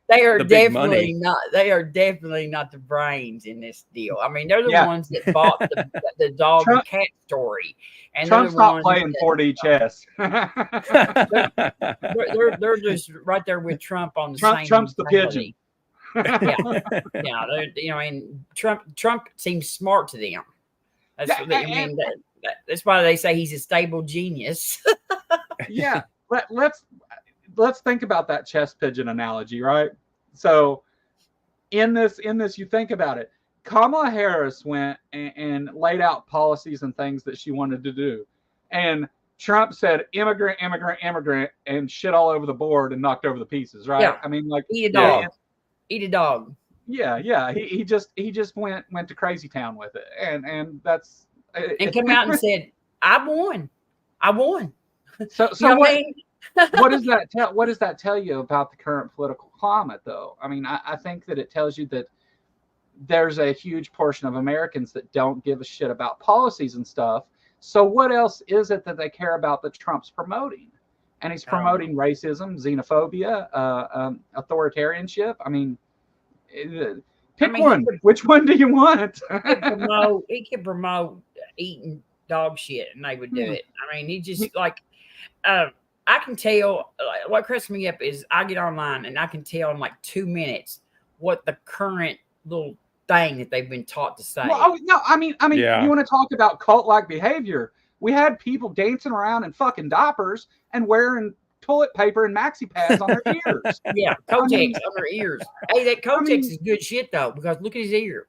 They are The big definitely money. not. They are definitely not the brains in this deal. I mean, they're the Yeah. ones that bought the dog Trump- and cat story, and Trump's they're the not ones playing that- 4D chess. They're just right there with Trump on the same. Trump's the mentality. pigeon. Yeah, and Trump seems smart to them. That's Yeah, I mean, that's why they say he's a stable genius. Yeah. Let's think about that chess pigeon analogy, right? So in this, you think about it. Kamala Harris went and laid out policies and things that she wanted to do, and Trump said immigrant, and shit all over the board and knocked over the pieces, right? Yeah. I mean, like, Eat a dog. Eat a dog. Yeah. He just went to crazy town with it, and that's And came out and said, "I won. So You know what? I mean? What does that tell? What does that tell you about the current political climate, though? I mean, I think that it tells you that there's a huge portion of Americans that don't give a shit about policies and stuff. So what else is it that they care about that Trump's promoting? And he's promoting racism, xenophobia, authoritarianship. I mean, pick one. Which one do you want? He could promote eating dog shit, and they would do it. I mean, he just like. I can tell, like, what cracks me up is I get online and I can tell in like 2 minutes what the current little thing that they've been taught to say. Well, no, I mean, Yeah. You want to talk about cult-like behavior? We had people dancing around in fucking diapers and wearing toilet paper and maxi pads on their ears. Yeah, Kotex on their ears. Hey, that Kotex is good shit though, because look at his ear.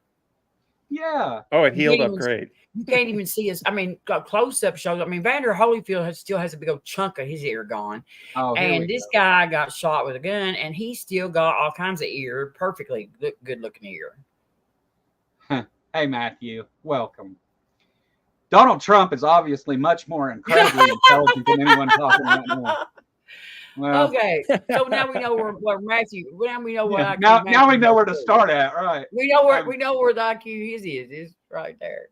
Yeah. Oh, it healed up great. You can't even see his. I mean, close up shows. I mean, Vander Holyfield still has a big old chunk of his ear gone. Oh, and this guy got shot with a gun, and he still got all kinds of ear, perfectly good looking ear. Hey, Matthew, welcome. Donald Trump is obviously much more incredibly intelligent than anyone talking right now. Well, Okay, so now we know where Matthew. Now we know where yeah, now we know where to start at, right? We know where the IQ is right there.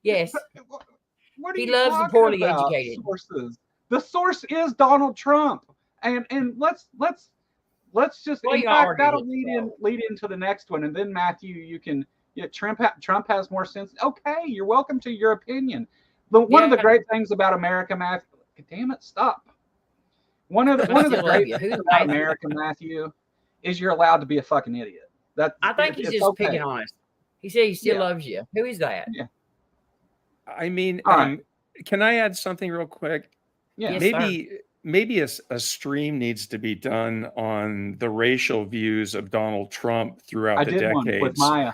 Yes. What are He you loves the talking poorly about? educated. Sources. The source is Donald Trump, and let's just. Well, in you fact, already that'll did, lead into the next one, and then Matthew, you can. Yeah, Trump has more sense. Okay, you're welcome to your opinion. But one of the great things about America, Matthew. Damn it, stop. One of the great things about America, Matthew, is you're allowed to be a fucking idiot. I think he's just picking on us. He said he still loves you. Who is that? Yeah. I mean, right. Can I add something real quick? Yeah. Yes, maybe a stream needs to be done on the racial views of Donald Trump throughout the decades. One with Maya.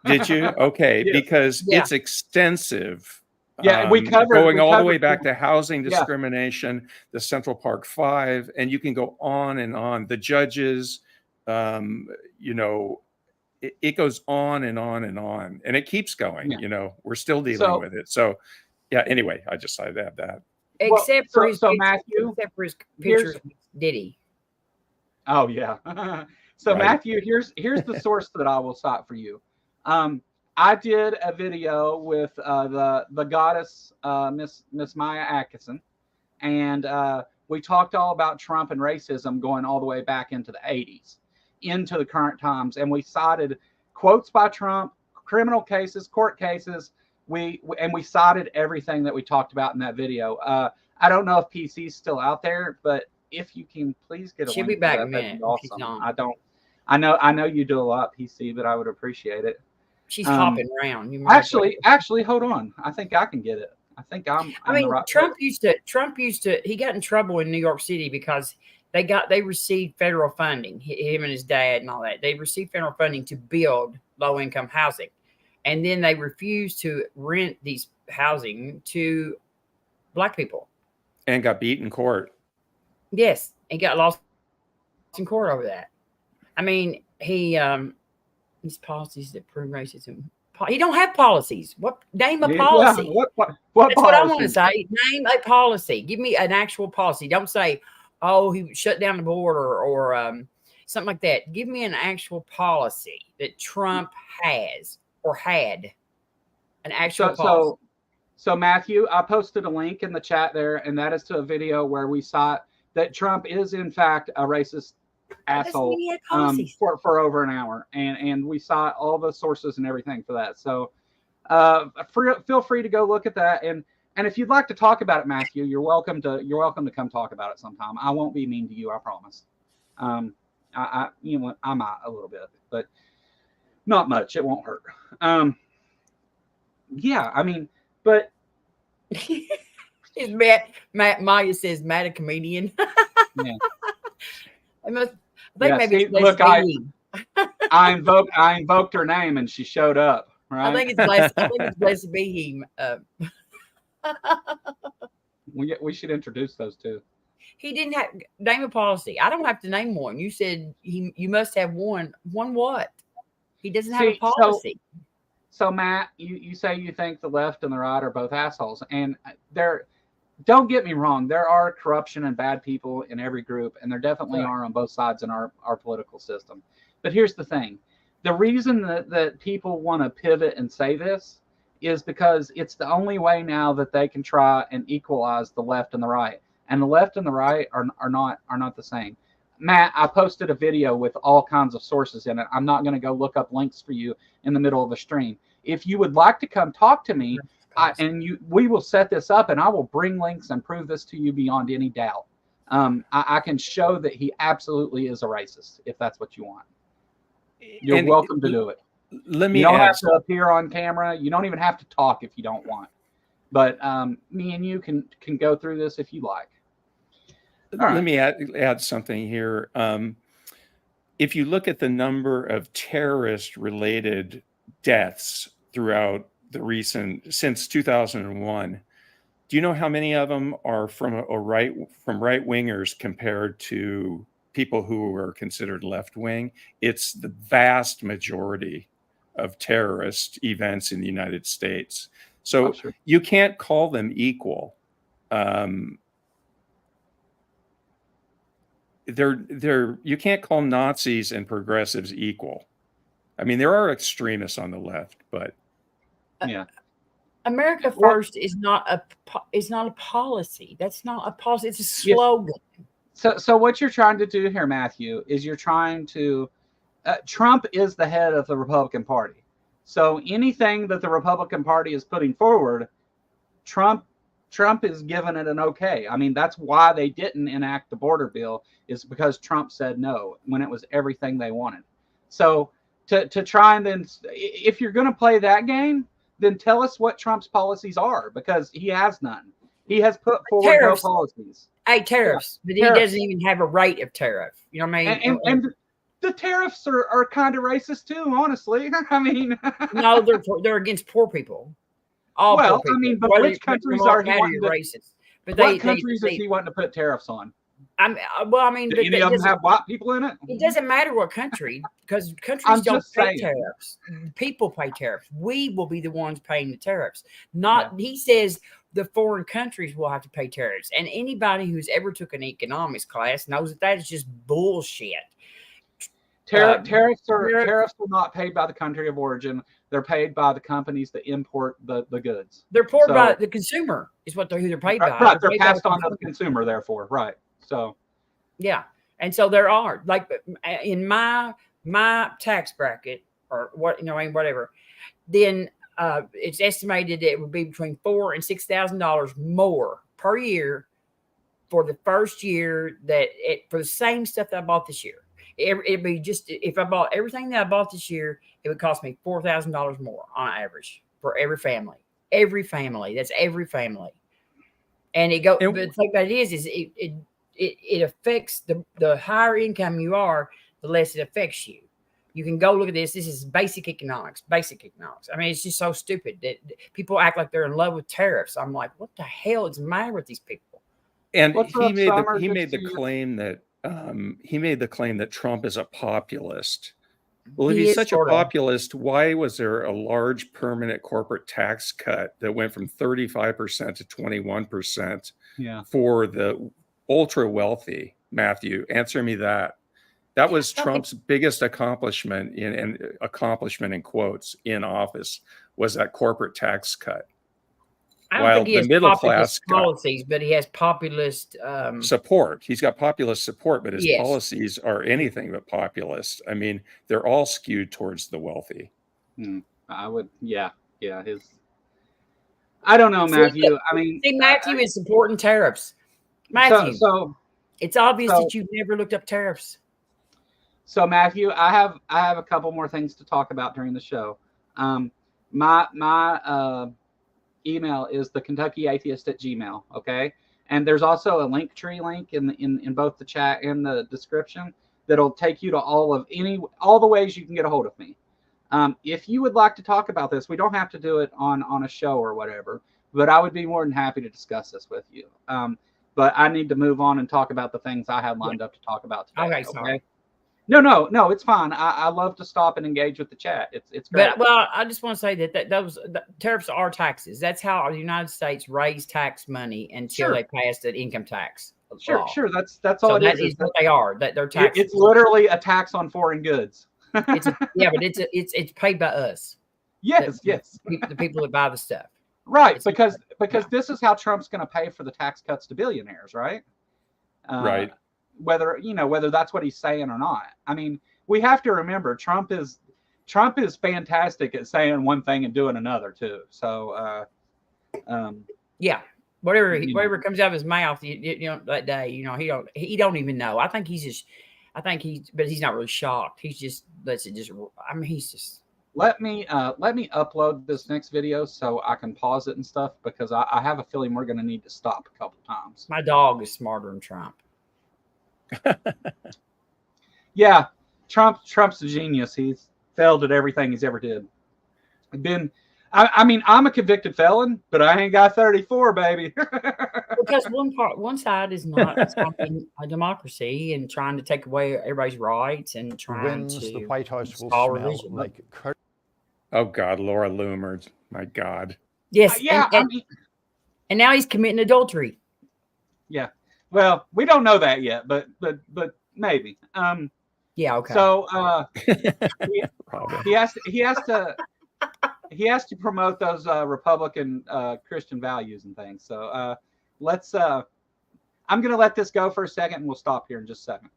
Did you? Okay, Yes. because it's extensive. Yeah, we covered going all the way back to housing discrimination, the Central Park Five, and you can go on and on. The judges, you know, it goes on and on and on, and it keeps going. Yeah. You know, we're still dealing with it. So, yeah. Anyway, I just decided to add that. Except for his Matthew, except for his pictures with Diddy. Oh yeah. So Right. Matthew, here's the source that I will cite for you. I did a video with the goddess Miss Maya Atkinson, and we talked all about Trump and racism going all the way back into the 80s, into the current times, and we cited quotes by Trump, criminal cases, court cases. We cited everything that we talked about in that video. I don't know if PC's still out there, but if you can, please get a She'll link be back to in a that. minute. That'd be awesome. I know you do a lot, PC, but I would appreciate it. She's hopping around. You Actually, hold on. I think I can get it. I think I'm I mean, the right Trump used to. He got in trouble in New York City because they received federal funding. Him and his dad and all that. They received federal funding to build low income housing, and then they refused to rent these housing to black people. And got beat in court. Yes, and got lost in court over that. I mean, these policies that prove racism. He don't have policies. What name a Yeah, policy? what That's what I want to policies? say. Name a policy. Give me an actual policy. Don't say, oh, he shut down the border or something like that. Give me an actual policy that Trump has or had. An actual policy. So Matthew, I posted a link in the chat there, and that is to a video where we saw that Trump is in fact a racist asshole for over an hour, and we saw all the sources and everything for that. So feel free to go look at that, and if you'd like to talk about it, Matthew, you're welcome to come talk about it sometime. I won't be mean to you, I promise. I you know, I might a little bit, but not much. It won't hurt. Yeah, I mean, but Is Matt Maya says Matt a comedian? yeah. I think maybe see, it's look, him. I invoked her name and she showed up. Right? I think it's blessed to be him. We should introduce those two. He didn't have name a policy. I don't have to name one. You said you must have one. One what? He doesn't have a policy. So Matt, you say you think the left and the right are both assholes, and don't get me wrong, there are corruption and bad people in every group, and there definitely are on both sides in our political system. But here's the thing. The reason that people want to pivot and say this is because it's the only way now that they can try and equalize the left and the right. And the left and the right are not the same. Matt, I posted a video with all kinds of sources in it. I'm not going to go look up links for you in the middle of a stream. If you would like to come talk to me, we will set this up, and I will bring links and prove this to you beyond any doubt. I can show that he absolutely is a racist if that's what you want. You're welcome to do it. Let me. You don't have to appear on camera. You don't even have to talk if you don't want. But me and you can go through this if you like. Let me add something here. If you look at the number of terrorist-related deaths throughout since 2001, do you know how many of them are from right-wingers compared to people who are considered left-wing? It's the vast majority of terrorist events in the United States. So you can't call them equal. You can't call Nazis and progressives equal. I mean, there are extremists on the left, but yeah. America First is not a policy. That's not a policy. It's a slogan. So what you're trying to do here, Matthew, is you're trying to Trump is the head of the Republican Party. So anything that the Republican Party is putting forward, Trump is giving it an okay. I mean, that's why they didn't enact the border bill, is because Trump said no when it was everything they wanted. So to try and then, if you're going to play that game, then tell us what Trump's policies are, because he has none. He has put forward no policies. Hey, tariffs, but he doesn't even have a rate of tariff. You know what I mean? And the tariffs are kind of racist too, honestly. I mean, no, they're against poor people. All poor people. I mean, but which countries are he wanting to, racist? But what countries is he wanting to put tariffs on? I mean, do any of them have white people in it? It doesn't matter what country, because countries don't pay tariffs. People pay tariffs. We will be the ones paying the tariffs. He says the foreign countries will have to pay tariffs. And anybody who's ever took an economics class knows that is just bullshit. Tariffs are not paid by the country of origin. They're paid by the companies that import the goods. They're paid by the consumer, is who they're paid by. Right, they're passed on to the consumer, therefore, right. So, yeah, and so there are, like, in my tax bracket, or whatever, then it's estimated that it would be between $4,000 and $6,000 more per year for the first year for the same stuff that I bought this year. It'd be just, if I bought everything that I bought this year, it would cost me $4,000 more on average for every family. Every family. That's every family. And but the thing about it is it affects the higher income you are, the less it affects you. You can go look at this. This is basic economics. Basic economics. I mean, it's just so stupid that people act like they're in love with tariffs. I'm like, what the hell is the matter with these people? And he made the claim that Trump is a populist. Well, if He he's is such a sorta. populist, why was there a large permanent corporate tax cut that went from 35% to 21% Yeah. for the ultra wealthy? Matthew, answer me that. That was Trump's biggest accomplishment in quotes in office, was that corporate tax cut. I don't While think he the has middle populist class got policies, but he has populist. support. He's got populist support, but his Yes. policies are anything but populist. I mean, they're all skewed towards the wealthy. I would, yeah. I don't know, Matthew. I mean, See, Matthew is supporting tariffs. Matthew, so it's obvious so- that you've never looked up tariffs. So Matthew, I have a couple more things to talk about during the show. My email is the Kentucky Atheist at Gmail. Okay, and there's also a LinkTree link in both the chat and the description that'll take you to all the ways you can get a hold of me. If you would like to talk about this, we don't have to do it on a show or whatever, but I would be more than happy to discuss this with you. But I need to move on and talk about the things I had lined up to talk about today. Okay, sorry. No, it's fine. I love to stop and engage with the chat. It's great. But well, I just want to say that those tariffs are taxes. That's how the United States raised tax money until they passed an income tax. law. Sure. That's So all that it is. is what they are. That they're taxes. It's literally a tax on foreign goods. Yeah, but it's paid by us. Yes. The people that buy the stuff. Right, because this is how Trump's going to pay for the tax cuts to billionaires, right? Right. Whether that's what he's saying or not. I mean, we have to remember Trump is fantastic at saying one thing and doing another too. So, Yeah, whatever comes out of his mouth, you know, that day, you know, he don't even know. But he's not really shocked. He's just he's just. Let me upload this next video so I can pause it and stuff, because I have a feeling we're going to need to stop a couple times. My dog is smarter than Trump. Yeah, Trump's a genius. He's failed at everything he's ever did. I mean, I'm a convicted felon, but I ain't got 34, baby. Because one side is not a democracy and trying to take away everybody's rights and trying to. The White House will install smell revision. like Oh God, Laura Loomer. My God. Yes, Yeah, and now he's committing adultery. Yeah. Well, we don't know that yet, but maybe. Yeah. Okay. So he has to promote those Republican Christian values and things. So let's. I'm going to let this go for a second, and we'll stop here in just a second.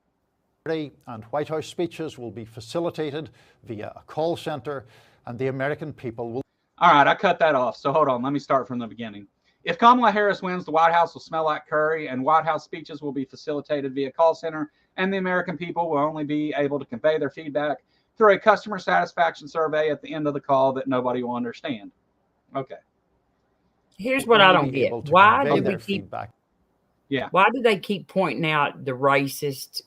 and White House speeches will be facilitated via a call center, and the American people will. All right, I cut that off. So hold on. Let me start from the beginning. If Kamala Harris wins, the White House will smell like curry, and White House speeches will be facilitated via call center, and the American people will only be able to convey their feedback through a customer satisfaction survey at the end of the call that nobody will understand. Okay. Here's what I don't get. Why do we keep? Feedback. Yeah. Why do they keep pointing out the racist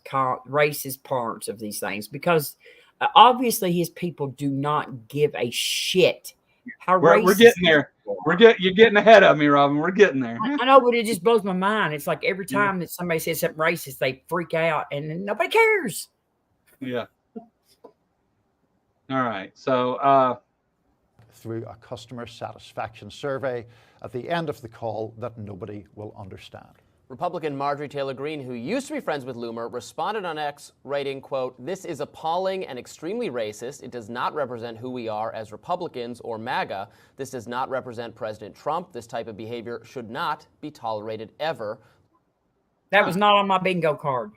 parts of these things? Because obviously his people do not give a shit. How we're getting there. You're getting ahead of me, Robin. We're getting there. I know, but it just blows my mind. It's like every time that somebody says something racist, they freak out, and then nobody cares. Yeah. All right. So through a customer satisfaction survey at the end of the call that nobody will understand. Republican Marjorie Taylor Greene, who used to be friends with Loomer, responded on X, writing, quote, "This is appalling and extremely racist. It does not represent who we are as Republicans or MAGA. This does not represent President Trump. This type of behavior should not be tolerated ever." That was not on my bingo card.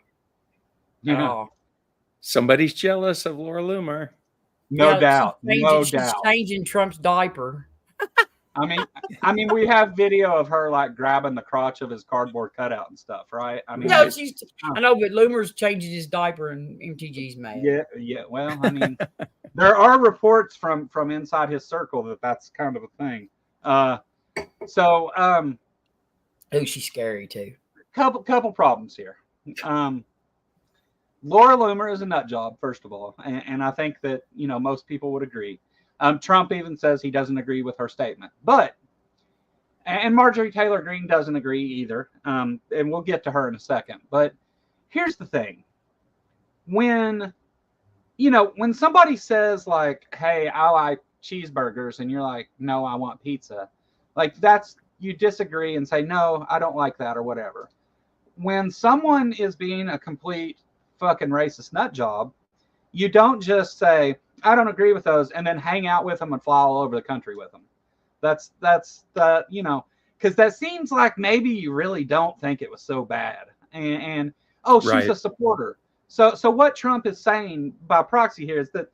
Yeah. Somebody's jealous of Laura Loomer. No doubt. She's changing Trump's diaper. I mean, we have video of her like grabbing the crotch of his cardboard cutout and stuff, right? I mean, no, I know, but Loomer's changing his diaper and MTG's mad. Yeah. Well, I mean, there are reports from inside his circle that that's kind of a thing. Oh, she's scary too. Couple problems here. Laura Loomer is a nut job, first of all, and I think that most people would agree. Trump even says he doesn't agree with her statement, and Marjorie Taylor Greene doesn't agree either. And we'll get to her in a second. But here's the thing: when you know, when somebody says like, "Hey, I like cheeseburgers," and you're like, "No, I want pizza," like that's you disagree and say, "No, I don't like that," or whatever. When someone is being a complete fucking racist nut job, you don't just say, "I don't agree with those," and then hang out with them and fly all over the country with them. That's the, you know, because that seems like maybe you really don't think it was so bad, and oh, she's Right. a supporter. So what Trump is saying by proxy here is that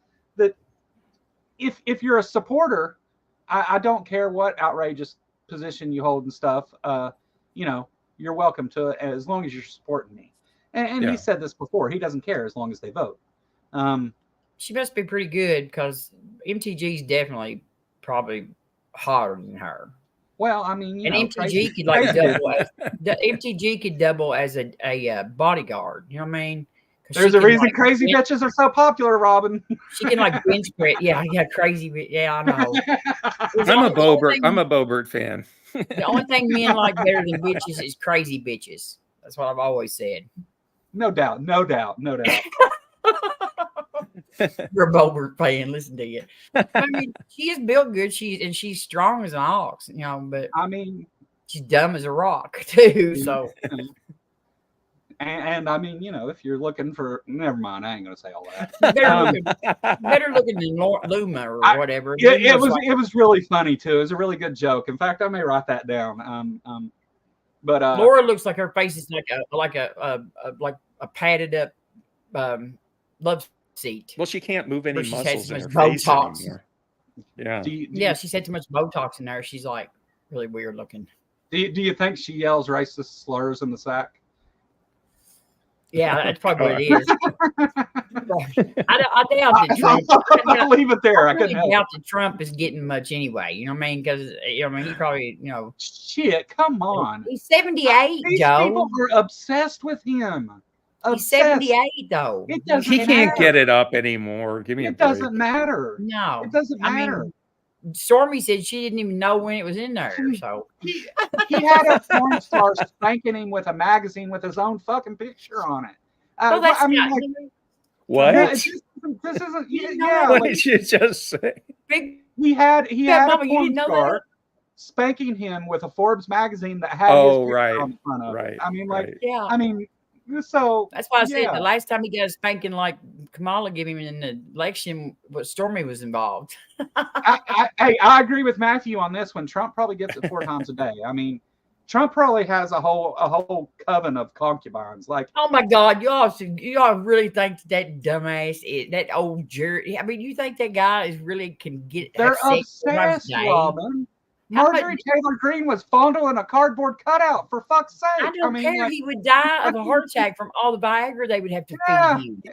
if you're a supporter, I don't care what outrageous position you hold and stuff. You know, you're welcome to it as long as you're supporting me. And Yeah. he said this before. He doesn't care as long as they vote. She must be pretty good because MTG's definitely probably hotter than her. Well, I mean, you And know, MTG could like double as the MTG could double as a bodyguard. You know what I mean? 'Cause there's she a can, reason like, crazy bench- bitches are so popular, Robin. She can like bench press. Yeah, crazy. Yeah, I know. I'm a Bobert fan. The only thing men like better than bitches is crazy bitches. That's what I've always said. No doubt, no doubt, no doubt. You're a Bobert fan. Listen to you. I mean, she is built good. She's strong as an ox, you know, but I mean, she's dumb as a rock too. So and I mean, you know, if you're looking for, never mind, I ain't gonna say all that. better looking than Luma or whatever. It was really funny too. It was a really good joke. In fact, I may write that down. But Laura looks like her face is like a padded up love seat. Well, she can't move any She's had muscles so in her much face Botox. anymore. Yeah. Yeah, she's had too much Botox in there. She's like really weird looking. Do you think she yells racist slurs in the sack? Yeah, that's probably what it is. I doubt that Trump. I'll leave it there. I really couldn't doubt that Trump is getting much anyway. You know what I mean? Because I mean, he probably, you know, shit. Come on. He's 78, These Joe. people are obsessed with him. He's 78 though. It doesn't He can't matter. get it up anymore. Give me a It break. doesn't matter. No, It doesn't matter. I mean, Stormy said she didn't even know when it was in there. So he had a porn star spanking him with a magazine with his own fucking picture on it. well, that's I mean, not, like, What? no, this isn't. Yeah, What like, did you just say? big. he had Mama, a you porn didn't know star that? spanking him with a Forbes magazine that had his picture on the front of it. I mean, like, right. Yeah, I mean, so that's why I said yeah. the last time he got a spanking like Kamala gave him in the election, Stormy was involved. I agree with Matthew on this one. Trump probably gets it 4 times a day. I mean, Trump probably has a whole coven of concubines. Like, Oh my God, y'all really think that dumbass that old jerk? I mean, you think that guy is really can get? they're have sex 4 times obsessed, a day? Robin. How much- Marjorie Taylor Greene was fondling a cardboard cutout, for fuck's sake. I don't mean, care. like, He would die of a heart attack from all the Viagra they would have to yeah, feed you.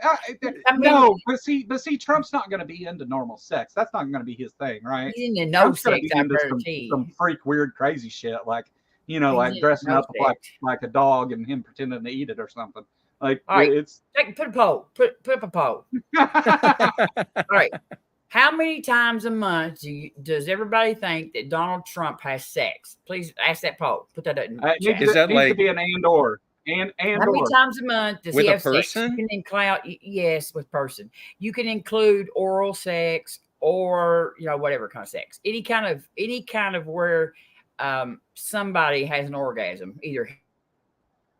I mean- no, but see, Trump's not going to be into normal sex. That's not going to be his thing, right? He's into no Trump's gonna sex, be I into guarantee. some freak, weird, crazy shit, like, you know, He's like into dressing no up like a dog and him pretending to eat it or something. Like, All right. it's Put a poll. Put up a poll. All right. How many times a month does everybody think that Donald Trump has sex? Please ask that poll. Put that in. it chat. needs, Is that needs to like- be an and/or. And How many or. times a month does With he a have sex? person? You can include yes, with person. You can include oral sex or whatever kind of sex. Any kind of where somebody has an orgasm, either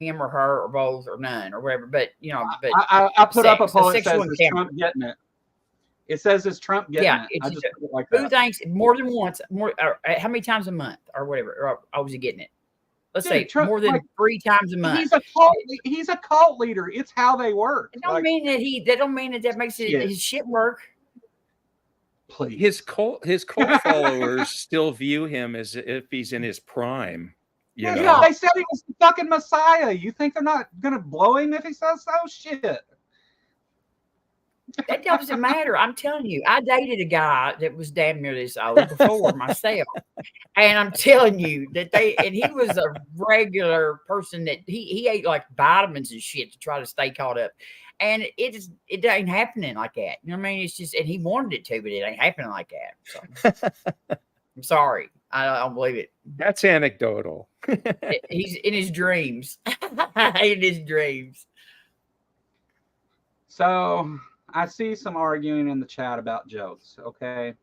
him or her or both or none or whatever. But but I put up a sex, poll a that sexual says, "Is encounter." Trump getting it?" It says, "Is Trump getting Yeah, it?" it's I just just put it like Who that. thinks more than once? How many times a month or whatever? Or was he getting it? Let's Dude, say Trump, more than like, 3 times a month. He's a cult leader. It's how they work. That don't Like, mean that don't mean that makes Shit. his shit work. please. His cult followers still view him as if he's in his prime. You know? Yeah, they said he was the fucking Messiah. You think they're not gonna blow him if he says so? Shit. That doesn't matter. I'm telling you, I dated a guy that was damn near this old before myself. And I'm telling you that he was a regular person that he ate like vitamins and shit to try to stay caught up. And it ain't happening like that. You know what I mean? It's just, and he wanted it to, but it ain't happening like that. So I'm sorry. I don't believe it. That's anecdotal. He's in his dreams. In his dreams. So I see some arguing in the chat about jokes. Okay.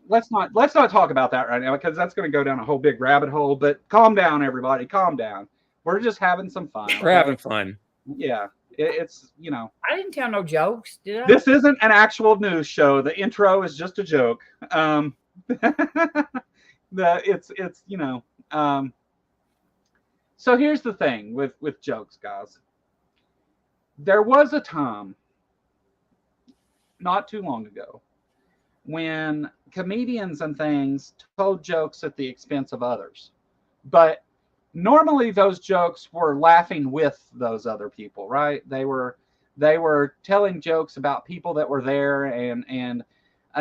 Let's not talk about that right now, because that's going to go down a whole big rabbit hole. But calm down, everybody. Calm down. We're just having some fun. Okay? We're having fun. Yeah. It's, you know. I didn't tell no jokes, did I? This isn't an actual news show. The intro is just a joke. It's you know. So here's the thing with jokes, guys. There was a time not too long ago when comedians and things told jokes at the expense of others. But normally those jokes were laughing with those other people, right? They were telling jokes about people that were there and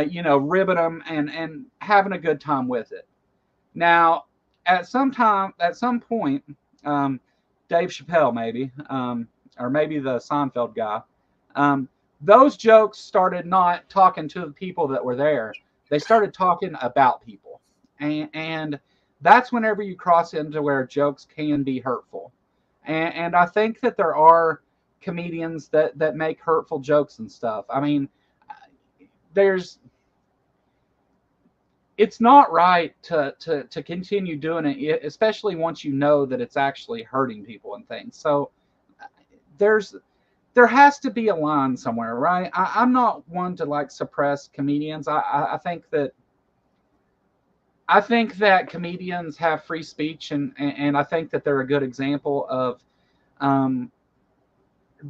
you know, ribbing them and having a good time with it. Now, at some point, Dave Chappelle maybe, or maybe the Seinfeld guy, those jokes started not talking to the people that were there. They started talking about people. And that's whenever you cross into where jokes can be hurtful. And I think that there are comedians that make hurtful jokes and stuff. I mean, it's not right to continue doing it, especially once you know that it's actually hurting people and things. So there has to be a line somewhere, right? I'm not one to like suppress comedians. I think that comedians have free speech, and I think that they're a good example of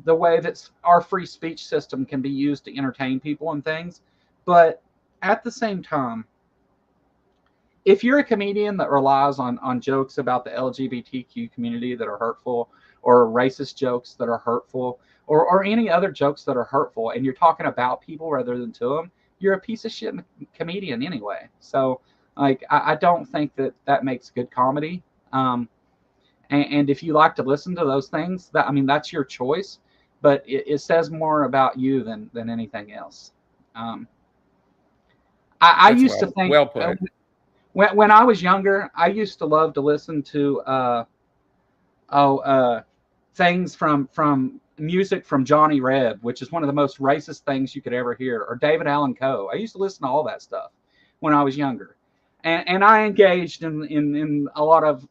the way that our free speech system can be used to entertain people and things. But at the same time, if you're a comedian that relies on jokes about the LGBTQ community that are hurtful, or racist jokes that are hurtful, or any other jokes that are hurtful, and you're talking about people rather than to them, you're a piece of shit comedian anyway. So, like, I don't think that makes good comedy. And if you like to listen to those things, that's your choice. But it says more about you than anything else. I used to think, well put. When I was younger, I used to love to listen to things from music from Johnny Reb, which is one of the most racist things you could ever hear, or David Allan Coe. I used to listen to all that stuff when I was younger, and I engaged in a lot of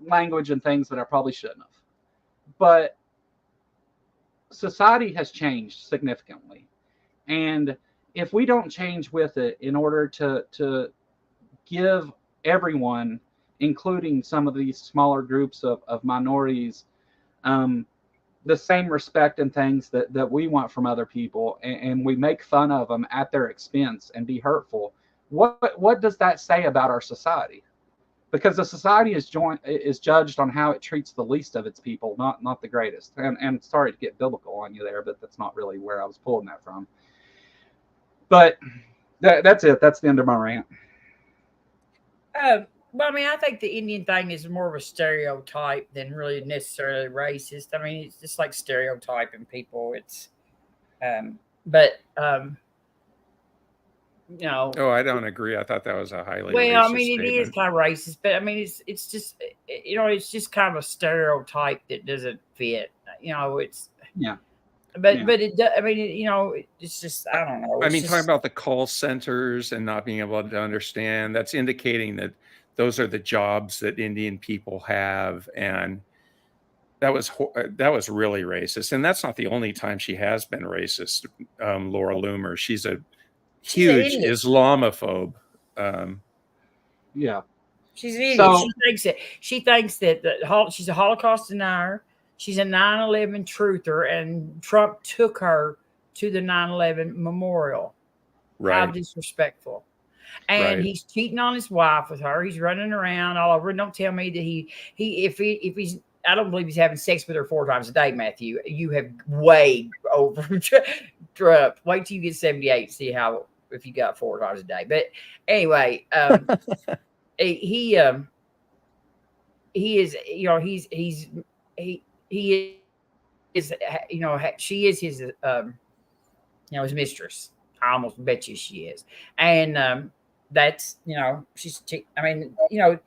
language and things that I probably shouldn't have. But society has changed significantly, and if we don't change with it in order to give everyone, including some of these smaller groups of minorities, the same respect and things that we want from other people, and we make fun of them at their expense and be hurtful, what does that say about our society? Because the society is judged on how it treats the least of its people, not the greatest. And sorry to get biblical on you there, but that's not really where I was pulling that from. But that's it. That's the end of my rant. Well, I mean, I think the Indian thing is more of a stereotype than really necessarily racist. I mean, it's just like stereotyping people. It's, you know. Oh, I don't agree. I thought that was a highly well. racist I mean, it statement. is kind of racist, but I mean, it's just, you know, it's just kind of a stereotype that doesn't fit. You know, it's yeah. But it does. I mean, you know, it's just, I don't know. I mean, talking about the call centers and not being able to understand, that's indicating that those are the jobs that Indian people have, and that was really racist. And that's not the only time she has been racist. Laura Loomer, she's a huge Islamophobe. Yeah, she's an idiot. So, she thinks that she's a Holocaust denier. She's a 9/11 truther, and Trump took her to the 9/11 memorial. Right. How disrespectful. And he's cheating on his wife with her. He's running around all over. Don't tell me that if he's, I don't believe he's having sex with her 4 times a day, Matthew. You have way over. Wait till you get 78, see how, if you got 4 times a day. But anyway, he is, you know, he is, you know, she is his, you know, his mistress. I almost bet you she is. And that's, you know, I mean, you know,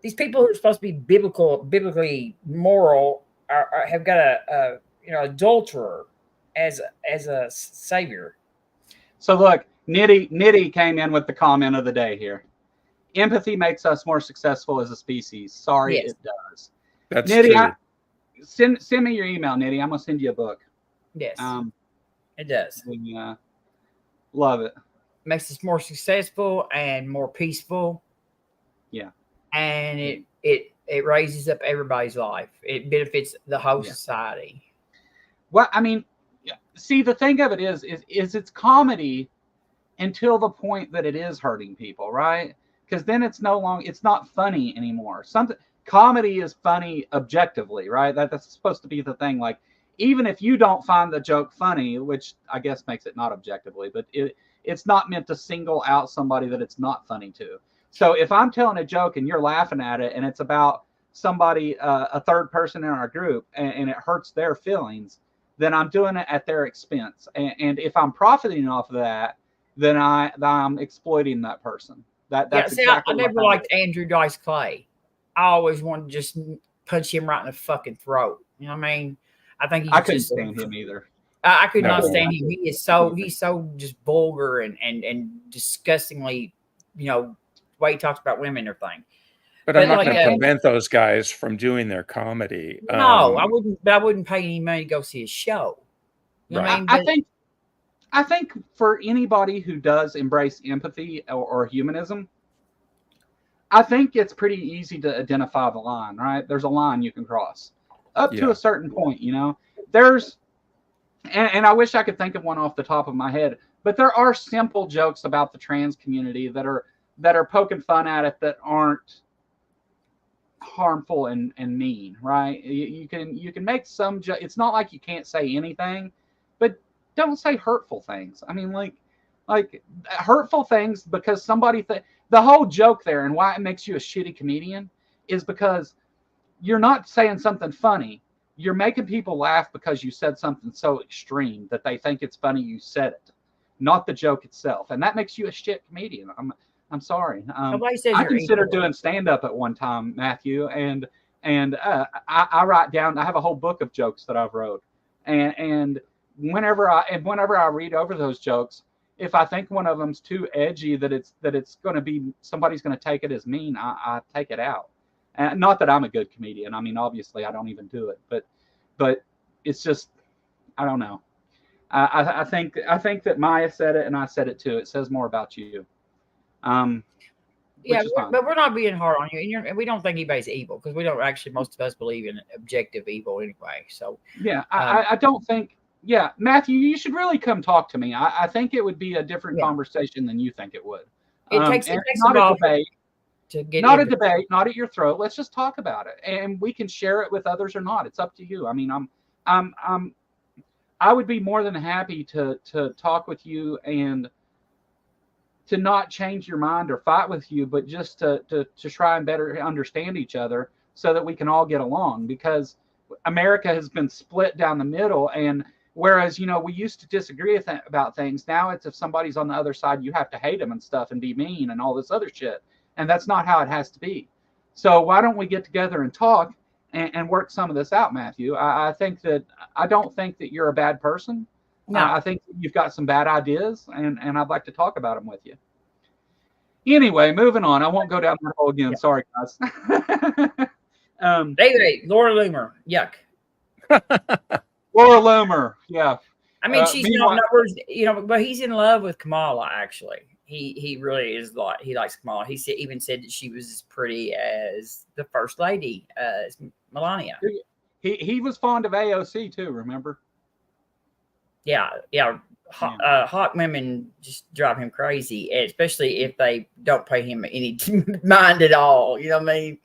these people who are supposed to be biblically moral have got a adulterer as a savior. So look, Nitty came in with the comment of the day here. Empathy makes us more successful as a species. Sorry, Yes. it does. That's Nitty, true. send me your email, Nitty. I'm gonna send you a book. Yes, it does. Love it. Makes us more successful and more peaceful. Yeah. And it raises up everybody's life. It benefits the whole society. Well, I mean, see, the thing of it is it's comedy until the point that it is hurting people, right? Because then it's not funny anymore. Comedy is funny objectively, right? That's supposed to be the thing. Like, even if you don't find the joke funny, which I guess makes it not objectively, but it's not meant to single out somebody that it's not funny to. So if I'm telling a joke and you're laughing at it and it's about somebody, a third person in our group, and it hurts their feelings, then I'm doing it at their expense. And if I'm profiting off of that, then I'm exploiting that person. That's exactly I never liked Andrew Dice Clay. I always wanted to just punch him right in the fucking throat. You know what I mean? I couldn't stand him either. I could not stand him. He's so just vulgar and disgustingly, the way he talks about women and everything. But I'm not going to prevent those guys from doing their comedy. No, I wouldn't. But I wouldn't pay any money to go see his show. You know what I mean? I think for anybody who does embrace empathy or humanism, I think it's pretty easy to identify the line, right? There's a line you can cross up to a certain point, There's, and I wish I could think of one off the top of my head, but there are simple jokes about the trans community that are poking fun at it that aren't harmful and mean, right? You can make some it's not like you can't say anything, but don't say hurtful things. I mean, like hurtful things because somebody the whole joke there and why it makes you a shitty comedian is because you're not saying something funny. You're making people laugh because you said something so extreme that they think it's funny you said it, not the joke itself. And that makes you a shit comedian. I'm sorry. I considered doing stand-up at one time, Matthew, and I write down. I have a whole book of jokes that I've wrote, and whenever I read over those jokes, if I think one of them's too edgy that it's going to be somebody's going to take it as mean, I take it out. And not that I'm a good comedian. I mean, obviously, I don't even do it, but it's just I don't know. I think that Maya said it and I said it too. It says more about you. Yeah, but we're not being hard on you, and we don't think anybody's evil because we don't actually. Most of us believe in objective evil anyway. So yeah, I don't think. Yeah, Matthew, you should really come talk to me. I think it would be a different conversation than you think it would. It takes not a debate. To get not a debate, not at your throat. Let's just talk about it, and we can share it with others or not. It's up to you. I mean, I would be more than happy to talk with you and to not change your mind or fight with you, but just to try and better understand each other so that we can all get along. Because America has been split down the middle, and whereas we used to disagree about things, now it's if somebody's on the other side, you have to hate them and stuff and be mean and all this other shit. And that's not how it has to be. So why don't we get together and talk and work some of this out, Matthew? I don't think that you're a bad person. No. I think you've got some bad ideas, and I'd like to talk about them with you. Anyway, moving on. I won't go down that hole again. Yeah. Sorry, guys. Laura Loomer. Yuck. Laura Loomer. Yeah. I mean, she's but he's in love with Kamala, actually. He really is he likes Kamala. He even said that she was as pretty as the first lady, Melania. He was fond of AOC too, remember? Yeah. Hot women just drive him crazy, especially if they don't pay him any mind at all. You know what I mean?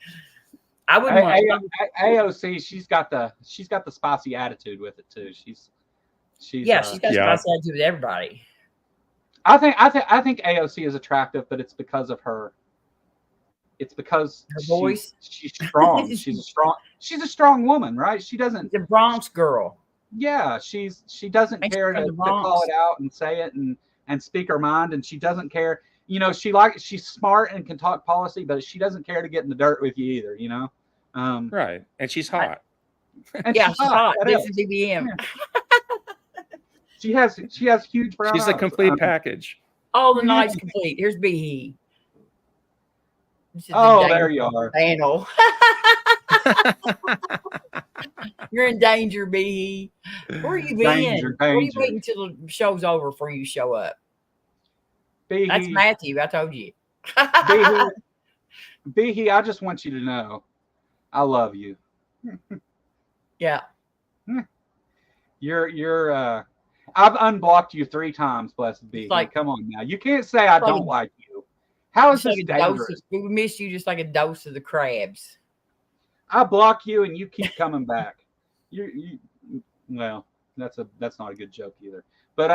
I wouldn't want AOC. She's got the spicy attitude with it too. She's got spicy attitude with everybody. I think AOC is attractive, but it's because of her. It's because her voice. She's strong. She's a strong woman, right? She doesn't. The Bronx girl. Yeah, she doesn't care to call it out and say it and speak her mind, and she doesn't care. She's smart and can talk policy, but she doesn't care to get in the dirt with you either. Right, and she's hot. And Yeah, she's she's hot. hot. What This else? is BBM. She has huge brown She's the eyes. complete package. All the nights complete. Here's Behe. This is the Oh, there you danger are. panel. You're in danger, Behe. Where are you being? Danger, Where are you danger. waiting until the show's over before you show up? That's Behe, Matthew. I told you. Behe, I just want you to know, I love you. Yeah. You're I've unblocked you 3 times, blessed be. Like- Come on now. You can't say I don't like you. How is Just this like a dose dangerous? we miss you just like a dose of the crabs. I block you and you keep coming back. Well, that's not a good joke either. But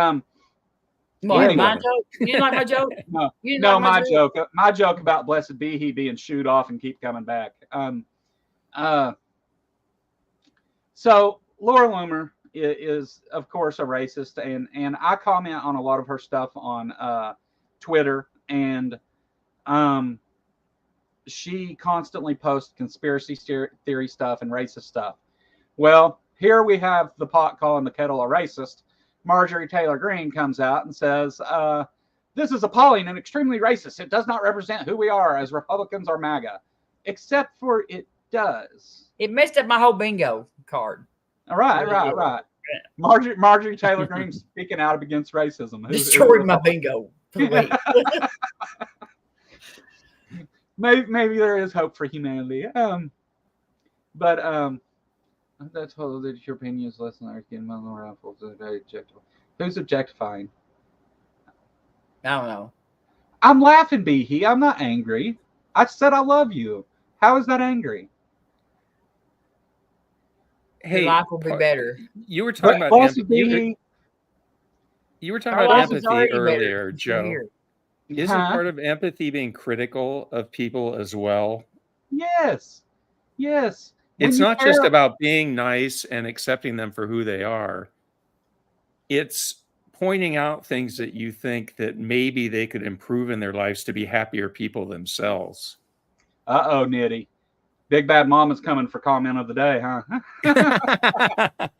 What, anyway. my joke? You didn't like my joke? no, You didn't no, like my joke about blessed be he being shooed off and keep coming back. So Laura Loomer is of course a racist, and I comment on a lot of her stuff on Twitter, and she constantly posts conspiracy theory stuff and racist stuff. Well, here we have the pot calling the kettle a racist. Marjorie Taylor Greene comes out and says, this is appalling and extremely racist. It does not represent who we are as Republicans or MAGA, except for it does. It messed up my whole bingo card. All right, right. Marjorie Taylor Greene speaking out against racism. Destroyed my bingo for the week. Maybe there is hope for humanity. But that's all that your opinion is less than ours. Getting more awful. Very objective. Who's objectifying? I don't know. I'm laughing, Behe. I'm not angry. I said I love you. How is that angry? Hey, life will be better. You were talking about empathy. You were talking about empathy earlier, Joe. Isn't part of empathy being critical of people as well? Yes. It's not just about being nice and accepting them for who they are. It's pointing out things that you think that maybe they could improve in their lives to be happier people themselves. Uh-oh, Nitty. Big Bad Mama's coming for comment of the day, huh?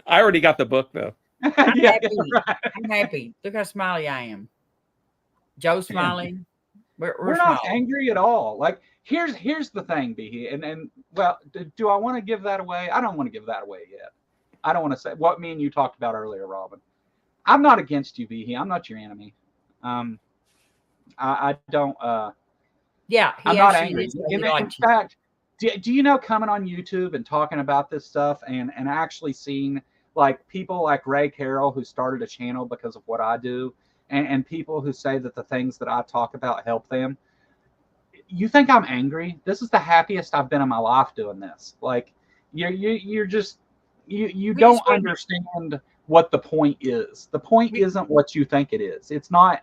I already got the book, though. I'm happy. Right. I'm happy. Look how smiley I am. Joe's smiling. We're not angry at all. Like, here's the thing, Behe, and well, do I want to give that away? I don't want to give that away yet. I don't want to say what me and you talked about earlier, Robin. I'm not against you, Behe. I'm not your enemy. I don't. Yeah, I'm not angry. In fact, do you know, coming on YouTube and talking about this stuff and actually seeing like people like Ray Carroll, who started a channel because of what I do, and people who say that the things that I talk about help them. You think I'm angry? This is the happiest I've been in my life doing this. Like, you're just you don't understand what the point is. The point isn't what you think it is. It's not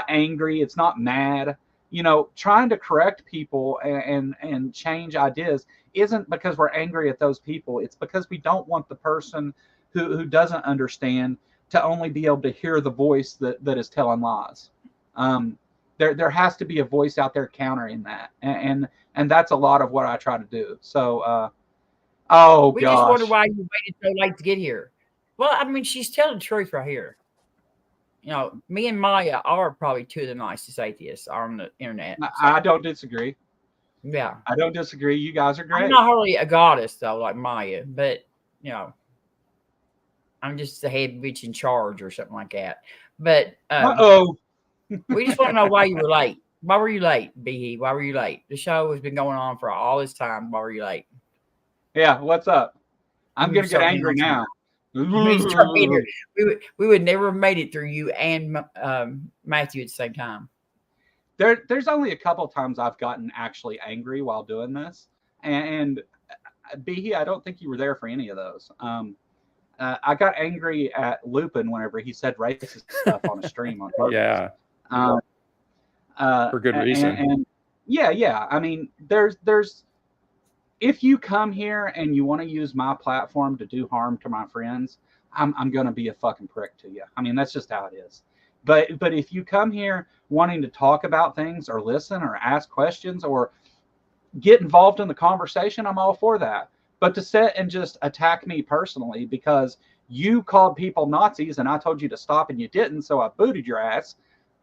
angry. It's not mad. You know, trying to correct people and change ideas isn't because we're angry at those people. It's because we don't want the person who doesn't understand to only be able to hear the voice that is telling lies. There has to be a voice out there countering that, and that's a lot of what I try to do. So, we just wonder why you waited so late to get here. Well, I mean, she's telling the truth right here. You know, me and Maya are probably two of the nicest atheists on the internet. So. I don't disagree. Yeah, I don't disagree. You guys are great. I'm not hardly a goddess though, like Maya, but you know, I'm just the head bitch in charge or something like that. But we just want to know why you were late. Why were you late, Behe? Why were you late? The show has been going on for all this time. Why were you late? Yeah, what's up? I'm gonna get angry now. We would never have made it through you and Matthew at the same time. There's only a couple times I've gotten actually angry while doing this, and Behe, I don't think you were there for any of those. I got angry at Lupin whenever he said racist stuff on a stream on purpose. Yeah. For good reason. And yeah. I mean, there's if you come here and you want to use my platform to do harm to my friends, I'm gonna be a fucking prick to you. I mean, that's just how it is. But if you come here wanting to talk about things or listen or ask questions or get involved in the conversation, I'm all for that. But to sit and just attack me personally because you called people Nazis and I told you to stop and you didn't, so I booted your ass.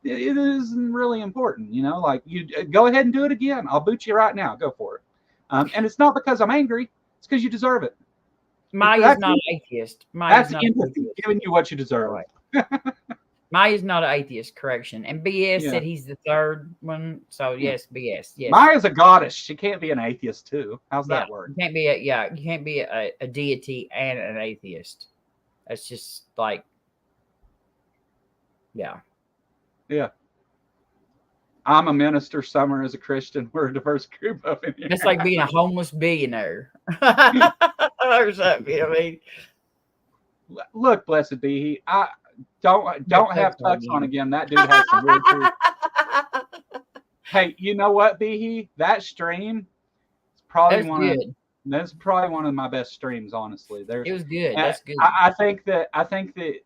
It isn't really important, you know. Like, you go ahead and do it again. I'll boot you right now. Go for it. And it's not because I'm angry. It's because you deserve it. Maya's not an atheist. That's empathy, giving you what you deserve. Right. Maya's not an atheist, correction. And BS Yeah. said he's the third one. So yes, BS. Yes. Maya's a goddess. She can't be an atheist too. How's that work? You can't be you can't be a deity and an atheist. That's just like, yeah. Yeah. I'm a minister. Summer is a Christian. We're a diverse group of it. It's like being a homeless billionaire. Or something, you know what I mean? Look, blessed be he. I don't have tux on again. That dude has some weird too. Hey, you know what, Behe? That stream is probably that's probably one of my best streams, honestly. It was good. That's good. I think that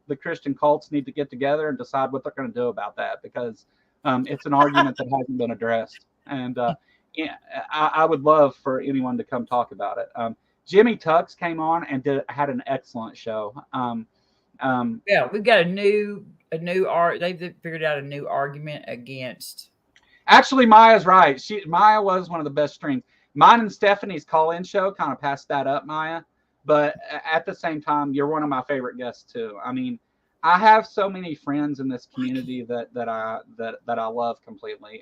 the Christian cults need to get together and decide what they're going to do about that, because it's an argument that hasn't been addressed. And yeah, I would love for anyone to come talk about it. Jimmy Tux came on and had an excellent show. Yeah, we've got a new art. They've figured out a new argument against. Actually, Maya's right. Maya was one of the best streams. Mine and Stephanie's call-in show kind of passed that up, Maya. But at the same time, you're one of my favorite guests too. I mean, I have so many friends in this community that I love completely,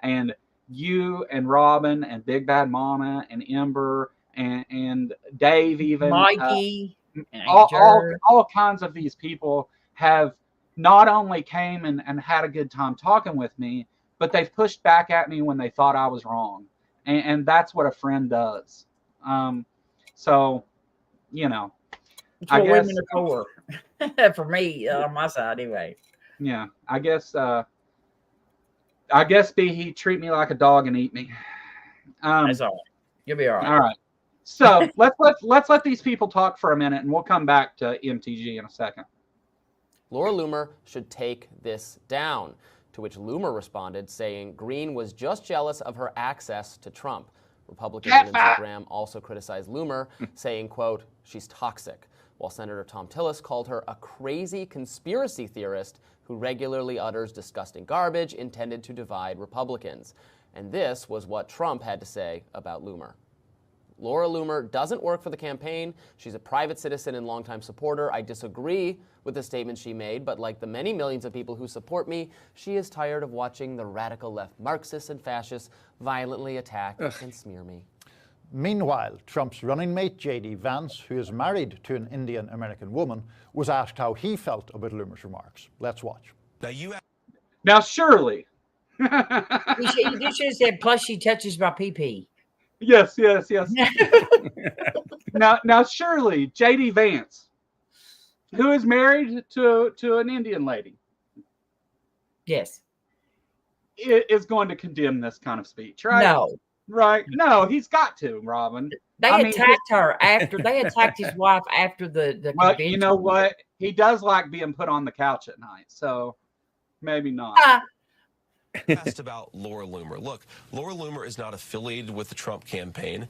and you and Robin and Big Bad Mama and Ember and Dave, even Mikey, and all kinds of these people have not only came and had a good time talking with me, but they've pushed back at me when they thought I was wrong. And that's what a friend does. So, you know, that's what women are for. For me, on my side, anyway. Yeah, I guess he treat me like a dog and eat me. That's all right. You'll be all right. All right. So let's let these people talk for a minute, and we'll come back to MTG in a second. Laura Loomer should take this down, to which Loomer responded, saying Green was just jealous of her access to Trump. Republican Lindsey Graham also criticized Loomer, saying, quote, she's toxic, while Senator Tom Tillis called her a crazy conspiracy theorist who regularly utters disgusting garbage intended to divide Republicans. And this was what Trump had to say about Loomer. Laura Loomer doesn't work for the campaign. She's a private citizen and longtime supporter. I disagree with the statement she made, but like the many millions of people who support me, she is tired of watching the radical left Marxists and fascists violently attack and smear me. Meanwhile, Trump's running mate, J.D. Vance, who is married to an Indian-American woman, was asked how he felt about Loomer's remarks. Let's watch. Now, surely. You should have said, plus she touches my pee-pee. Yes. Now, surely, J.D. Vance, who is married to an Indian lady, yes, is going to condemn this kind of speech, right? No. Right? No, he's got to, Robin. They attacked her after they attacked his wife after the well, convention. you know what? He does like being put on the couch at night, so maybe not. Asked about Laura Loomer. Look, Laura Loomer is not affiliated with the Trump campaign.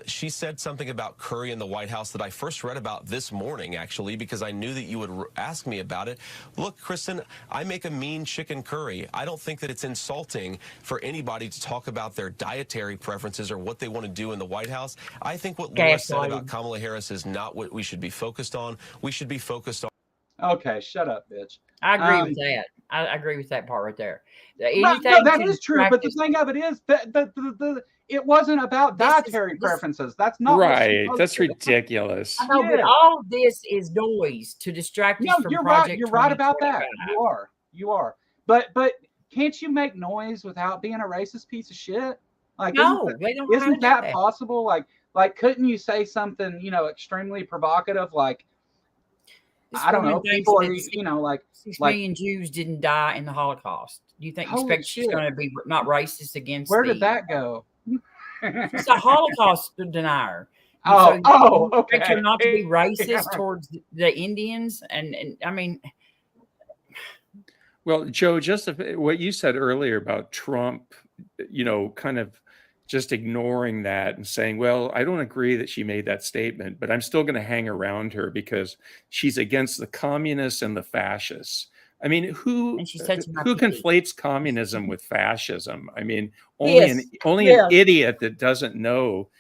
She said something about curry in the White House that I first read about this morning, actually, because I knew that you would ask me about it. Look, Kristen, I make a mean chicken curry. I don't think that it's insulting for anybody to talk about their dietary preferences or what they want to do in the White House. I think what Laura said about Kamala Harris is not what we should be focused on. We should be focused on. Okay, shut up, bitch. I agree with that. I agree with that part right there. No, that is true, but the thing of it is that it wasn't about dietary preferences. That's not right. That's ridiculous. I know, but all of this is noise to distract us from Project. You're right about that. You are. But can't you make noise without being a racist piece of shit? Like, no, they don't. Isn't that possible? Like, couldn't you say something, extremely provocative, like? I don't know. People are, like 6 million Jews didn't die in the Holocaust. Do you think she's going to be not racist against? Where did that go? She's a Holocaust denier. Okay. Expect her not to be racist towards the Indians, and I mean. Well, Joe, just what you said earlier about Trump, kind of just ignoring that and saying, well, I don't agree that she made that statement, but I'm still going to hang around her because she's against the communists and the fascists. I mean, who And she's touching my who titty. conflates communism with fascism? I mean, Yes, only yes. an idiot that doesn't know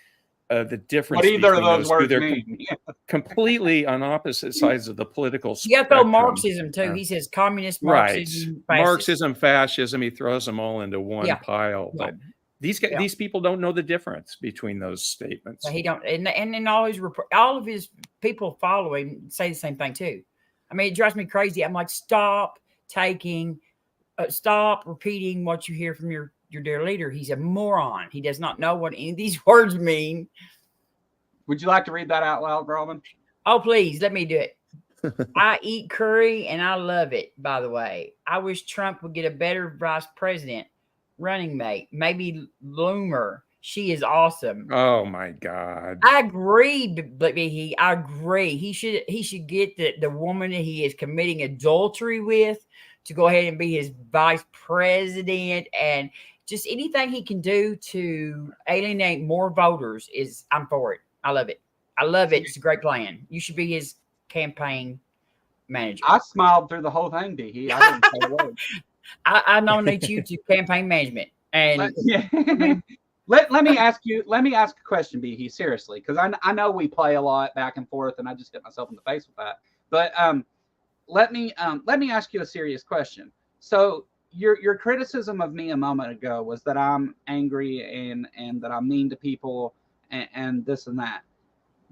the difference What either of between those those two. words They're mean. completely on opposite sides of the political You got to throw spectrum. Marxism too. He says communist, Right. Marxism, fascist. Marxism, fascism, he throws them all into one Yeah. pile. Yeah. But these people don't know the difference between those statements. He don't, and then all of his people following say the same thing too. I mean, it drives me crazy. I'm like, stop repeating what you hear from your dear leader. He's a moron. He does not know what any of these words mean. Would you like to read that out loud, Robin? Oh, please let me do it. I eat curry and I love it, by the way. I wish Trump would get a better vice president running mate. Maybe Loomer. She is awesome. Oh my God. I agree, but I agree. He should get the woman that he is committing adultery with to go ahead and be his vice president, and just anything he can do to alienate more voters I'm for it. I love it. I love it. It's a great plan. You should be his campaign manager. I smiled through the whole thing, Behe. I didn't say a word. I nominate you to campaign management. And Let me ask a question, Behe, seriously, because I know we play a lot back and forth, and I just hit myself in the face with that. But let me ask you a serious question. So your criticism of me a moment ago was that I'm angry and that I'm mean to people and this and that.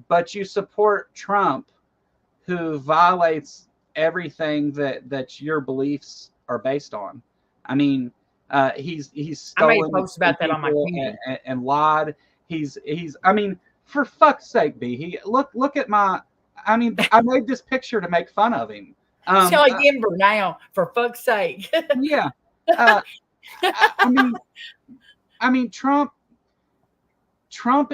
But you support Trump, who violates everything that your beliefs are based on. I mean, he's stolen. I made posts about that on my feed and lied. He's. I mean, for fuck's sake, Behe, look at my. I mean, I made this picture to make fun of him. Tell Denver now, for fuck's sake. Yeah. I mean, Trump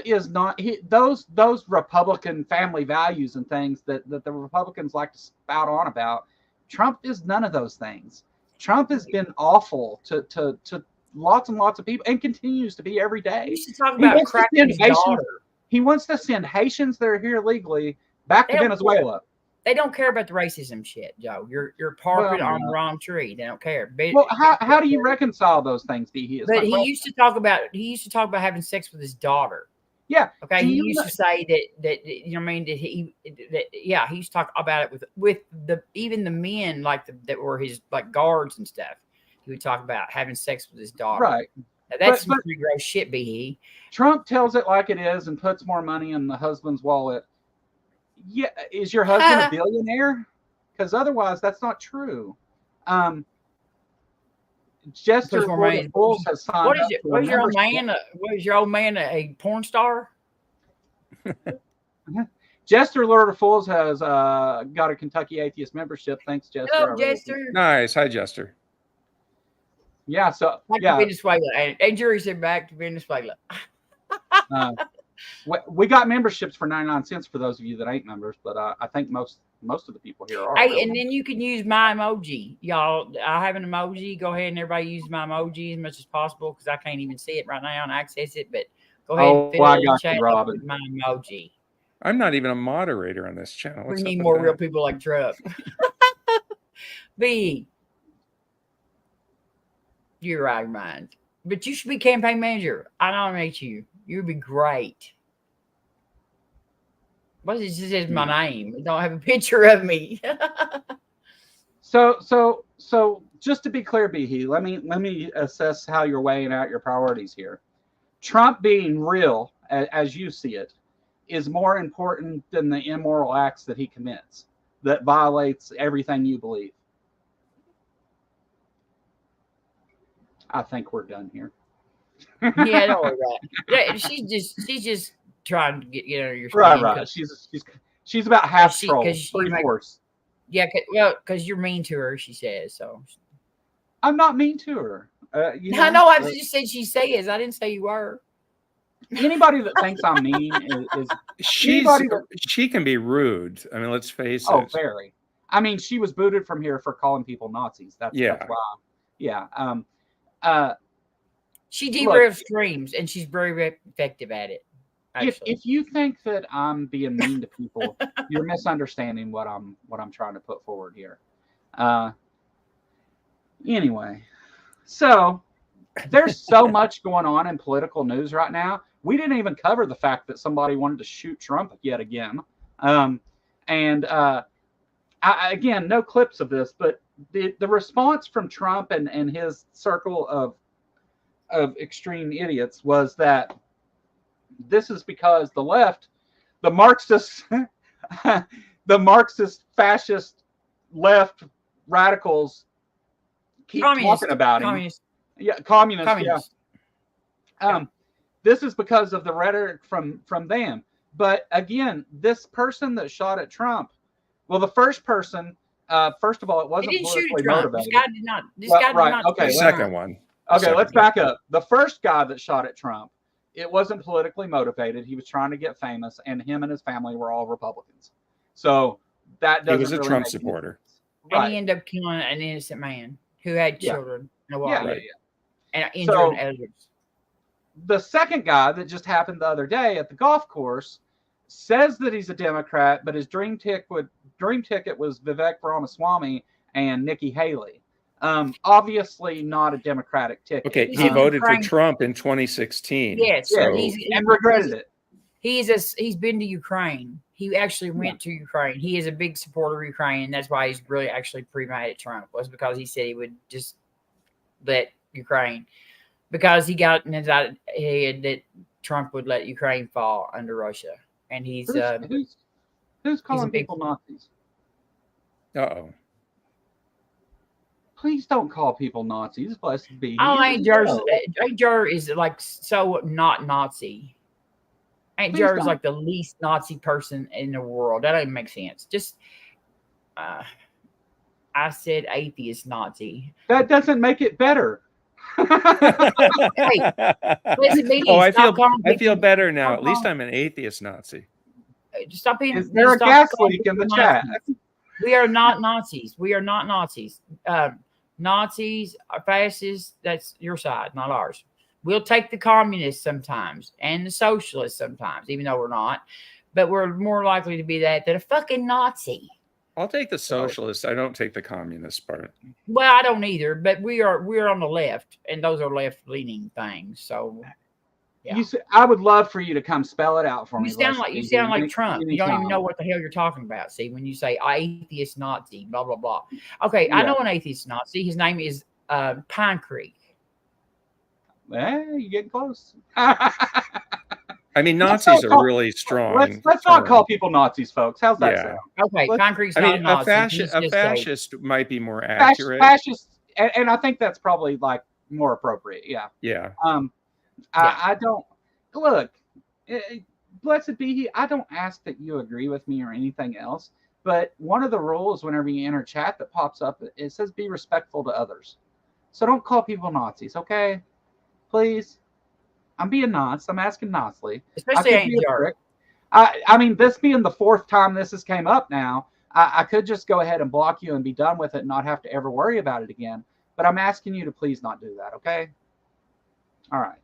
is not those Republican family values and things that the Republicans like to spout on about. Trump is none of those things. Trump has been awful to lots and lots of people and continues to be every day. You should talk about cracking his daughter. He wants to send Haitians that are here illegally back to Venezuela. They don't care about the racism shit, Joe. You're parking on the wrong tree. They don't care. But, well, how do you reconcile those things, Behe? But he used to talk about having sex with his daughter. Yeah. Okay. He used to say that you know what I mean, he used to talk about it with even the men that were his like guards and stuff. He would talk about having sex with his daughter. Right. Now, that's some pretty gross shit, Behe. Trump tells it like it is and puts more money in the husband's wallet. Yeah, is your husband a billionaire? Because otherwise, that's not true. Jester Florida Bulls has signed what is up it? for Was your old man a porn star? Jester Lord of Fools has got a Kentucky Atheist membership. Thanks, Jester. Hello, Jester. Nice. Hi, Jester. Yeah, so back to Venezuela. And Jury said back to Venezuela. We got memberships for 99 cents for those of you that ain't members, but I think most of the people here are. Hey, and then you can use my emoji, y'all. I have an emoji. Go ahead and everybody use my emoji as much as possible because I can't even see it right now and access it. But go ahead and fill the chat up with my emoji. I'm not even a moderator on this channel. We need more real people like Trump. B, you're out of your mind. But you should be campaign manager. I nominate you. You'd be great. What is this? Is my name? It don't have a picture of me. So just to be clear, Behe, let me assess how you're weighing out your priorities here. Trump being real, as you see it, is more important than the immoral acts that he commits that violates everything you believe. I think we're done here. Yeah, don't worry about it. She's just trying to get under your skin. Right. She's about half troll, 3/4. Yeah, well, because you're mean to her, she says. So I'm not mean to her. I know. I just said she says. I didn't say you were. Anybody that thinks I'm mean is she can be rude. I mean, let's face it. Oh, very. I mean, she was booted from here for calling people Nazis. That's why. Yeah. She derails streams, and she's very effective at it. If you think that I'm being mean to people, you're misunderstanding what I'm trying to put forward here. Anyway, so there's so much going on in political news right now. We didn't even cover the fact that somebody wanted to shoot Trump yet again. Again, no clips of this, but the response from Trump and his circle of extreme idiots was that this is because the left, the Marxist, the Marxist fascist left radicals keep talking about him. Yeah, communists. Yeah. This is because of the rhetoric from them. But again, this person that shot at Trump, well, the first person, first of all, it wasn't politically motivated. This guy did not. This guy did not. Okay, second one. Okay, let's back up. The first guy that shot at Trump, it wasn't politically motivated. He was trying to get famous, and him and his family were all Republicans. So that doesn't. He was a really Trump supporter. And he ended up killing an innocent man who had children. Yeah. And injuring others. The second guy that just happened the other day at the golf course says that he's a Democrat, but his dream ticket was Vivek Ramaswamy and Nikki Haley. Obviously not a Democratic ticket. Okay, he voted for Trump in 2016. Yes, so and regretted it. He's been to Ukraine. He actually went to Ukraine. He is a big supporter of Ukraine, and that's why he's really actually pretty mad at Trump, was because he said he would just let Ukraine, because he got in his head that Trump would let Ukraine fall under Russia. And he's who's calling people Nazis? Uh-oh. Please don't call people Nazis. Blessed be. Oh, Aunt Jer is like so not Nazi. Aunt Jer is like the least Nazi person in the world. That doesn't make sense. Just, I said atheist Nazi. That doesn't make it better. Hey, I feel better now. At least I'm an atheist Nazi. Stop being. Is there a gas leak in the chat? We are not Nazis. We are not Nazis. Nazis are fascists. That's your side, not ours. We'll take the communists sometimes and the socialists sometimes, even though we're not. But we're more likely to be that than a fucking Nazi. I'll take the socialist. I don't take the communist part. Well, I don't either. But we're on the left, and those are left-leaning things. So, yeah. I would love for you to come spell it out for me. You sound like Trump. You don't even know what the hell you're talking about. See, when you say atheist Nazi, blah blah blah. Okay, yeah. I know an atheist Nazi. His name is Pine Creek. You're getting close. I mean, Nazis are really strong. Let's not call people Nazis, folks. How's that sound? Okay, Concrete's not a Nazi. A fascist might be more accurate. Fascist, and I think that's probably like more appropriate. Yeah. Yeah. I don't look. Blessed be he. I don't ask that you agree with me or anything else. But one of the rules whenever you enter chat that pops up, it says be respectful to others. So don't call people Nazis, okay? Please. I'm being nice. I'm asking nicely. Especially Aunt Jer. I mean, this being the fourth time this has came up now, I could just go ahead and block you and be done with it and not have to ever worry about it again. But I'm asking you to please not do that, okay? All right.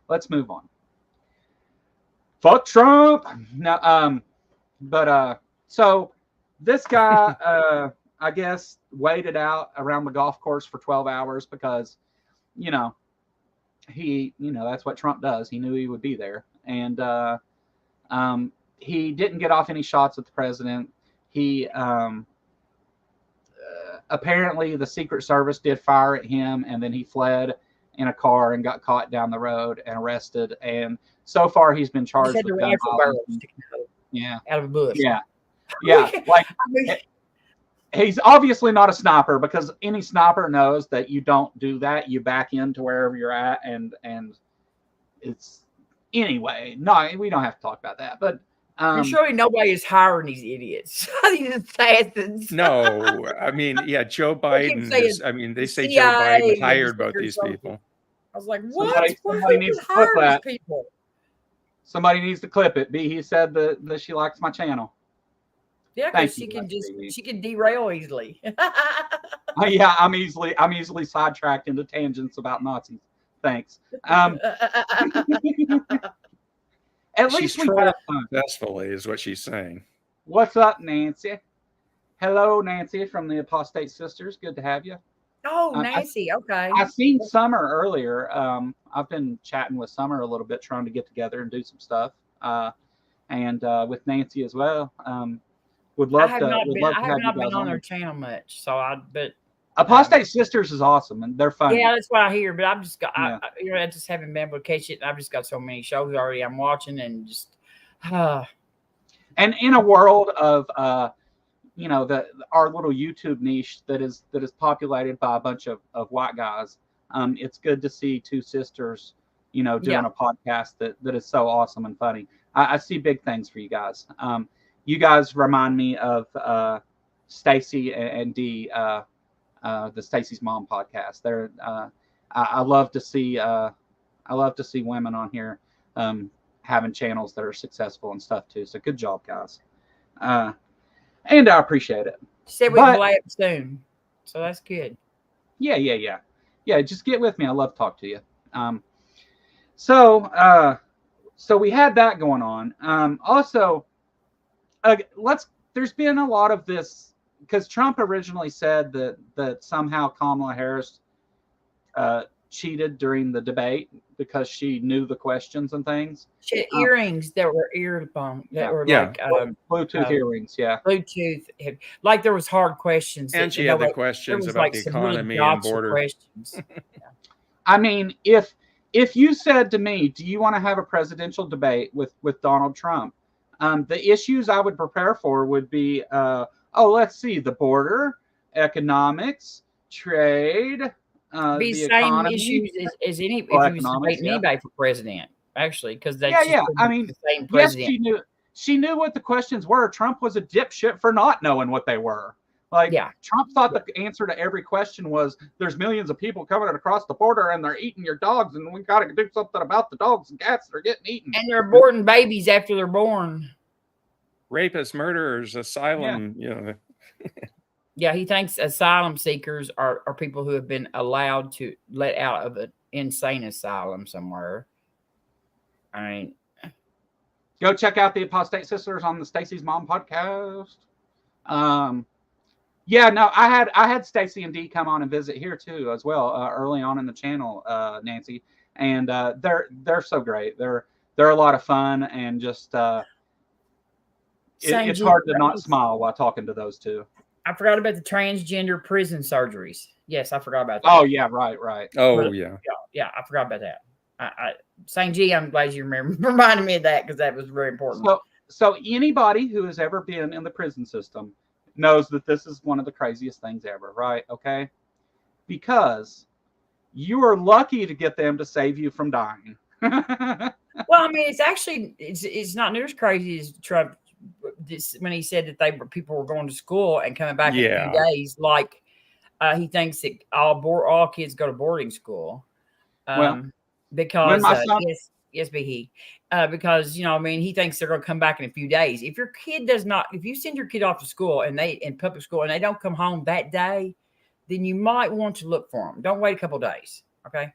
Let's move on. Fuck Trump. No, so this guy, I guess, waited out around the golf course for 12 hours because, that's what Trump does. He knew he would be there. And he didn't get off any shots at the president. He apparently the Secret Service did fire at him, and then he fled in a car and got caught down the road and arrested. And so far he's been charged with gun violence. Out of a bush. Yeah. Like, he's obviously not a sniper, because any sniper knows that you don't do that. You back into wherever you're at, and it's anyway. No, we don't have to talk about that. But I'm sure nobody is hiring these idiots. These assassins. No, I mean, yeah, Joe Biden. They say Joe Biden hired both these people. I was like, what? Somebody needs to clip that. Somebody needs to clip it. He said that she likes my channel. Yeah, because she can derail easily. Yeah, I'm easily sidetracked into tangents about Nazis. Thanks. At She's least we tried have fun. successfully, is what she's saying. What's up, Nancy? Hello, Nancy from the Apostate Sisters. Good to have you. Oh, Nancy. Okay. I seen Summer earlier. I've been chatting with Summer a little bit, trying to get together and do some stuff, and with Nancy as well. Would love I have to. not Would been. love I to have have not you guys been on on. their channel much, so but Apostate Sisters is awesome, and they're funny. yeah, that's what I hear. But I've just got, Yeah. I just haven't been able to catch it. I've just got so many shows already I'm watching, and just And in a world of our little YouTube niche that is populated by a bunch of white guys, it's good to see two sisters, doing a podcast that is so awesome and funny. I see big things for you guys. You guys remind me of Stacy and Dee, the Stacy's Mom podcast. They're I love to see women on here having channels that are successful and stuff too. So good job, guys. And I appreciate it. she said we can play it soon, so that's good. Yeah. Just get with me. I love to talk to you. So we had that going on. Also, there's been a lot of this because Trump originally said that somehow Kamala Harris cheated during the debate because she knew the questions and things. She had earrings that were earphone were like Bluetooth earrings. Yeah, Bluetooth. Like there was hard questions, And she had the questions about the economy and border. Questions. I mean, if you said to me, "Do you want to have a presidential debate with Donald Trump?" The issues I would prepare for would be, let's see, the border, economics, trade. Be the same economy. issues as any if Well, he was debating anybody for president, actually, because they I mean, the same president. Yes, she knew what the questions were. Trump was a dipshit for not knowing what they were. Like, Trump thought the answer to every question was, "There's millions of people coming across the border and they're eating your dogs, and we got to do something about the dogs and cats that are getting eaten." And they're aborting babies after they're born. Rapists, murderers, asylum, Yeah, he thinks asylum seekers are people who have been allowed to let out of an insane asylum somewhere. I mean, go check out the Apostate Sisters on the Stacy's Mom podcast. I had Stacy and Dee come on and visit here too as well early on in the channel, Nancy, and they're so great. They're a lot of fun, and just it's hard to not smile while talking to those two. I forgot about the transgender prison surgeries. Yes, I forgot about that. Oh yeah, right. Oh yeah, I forgot about that. St. G, I'm glad you reminded me of that because that was very important. So anybody who has ever been in the prison system knows that this is one of the craziest things ever, right? Okay, because you are lucky to get them to save you from dying. Well, I mean, it's not near as crazy as Trump. When he said that people were going to school and coming back in a few days, like he thinks that all kids go to boarding school. Because yes, be he. Because he thinks they're going to come back in a few days. If you send your kid off to school and they in public school and they don't come home that day, then you might want to look for them. Don't wait a couple of days. Okay.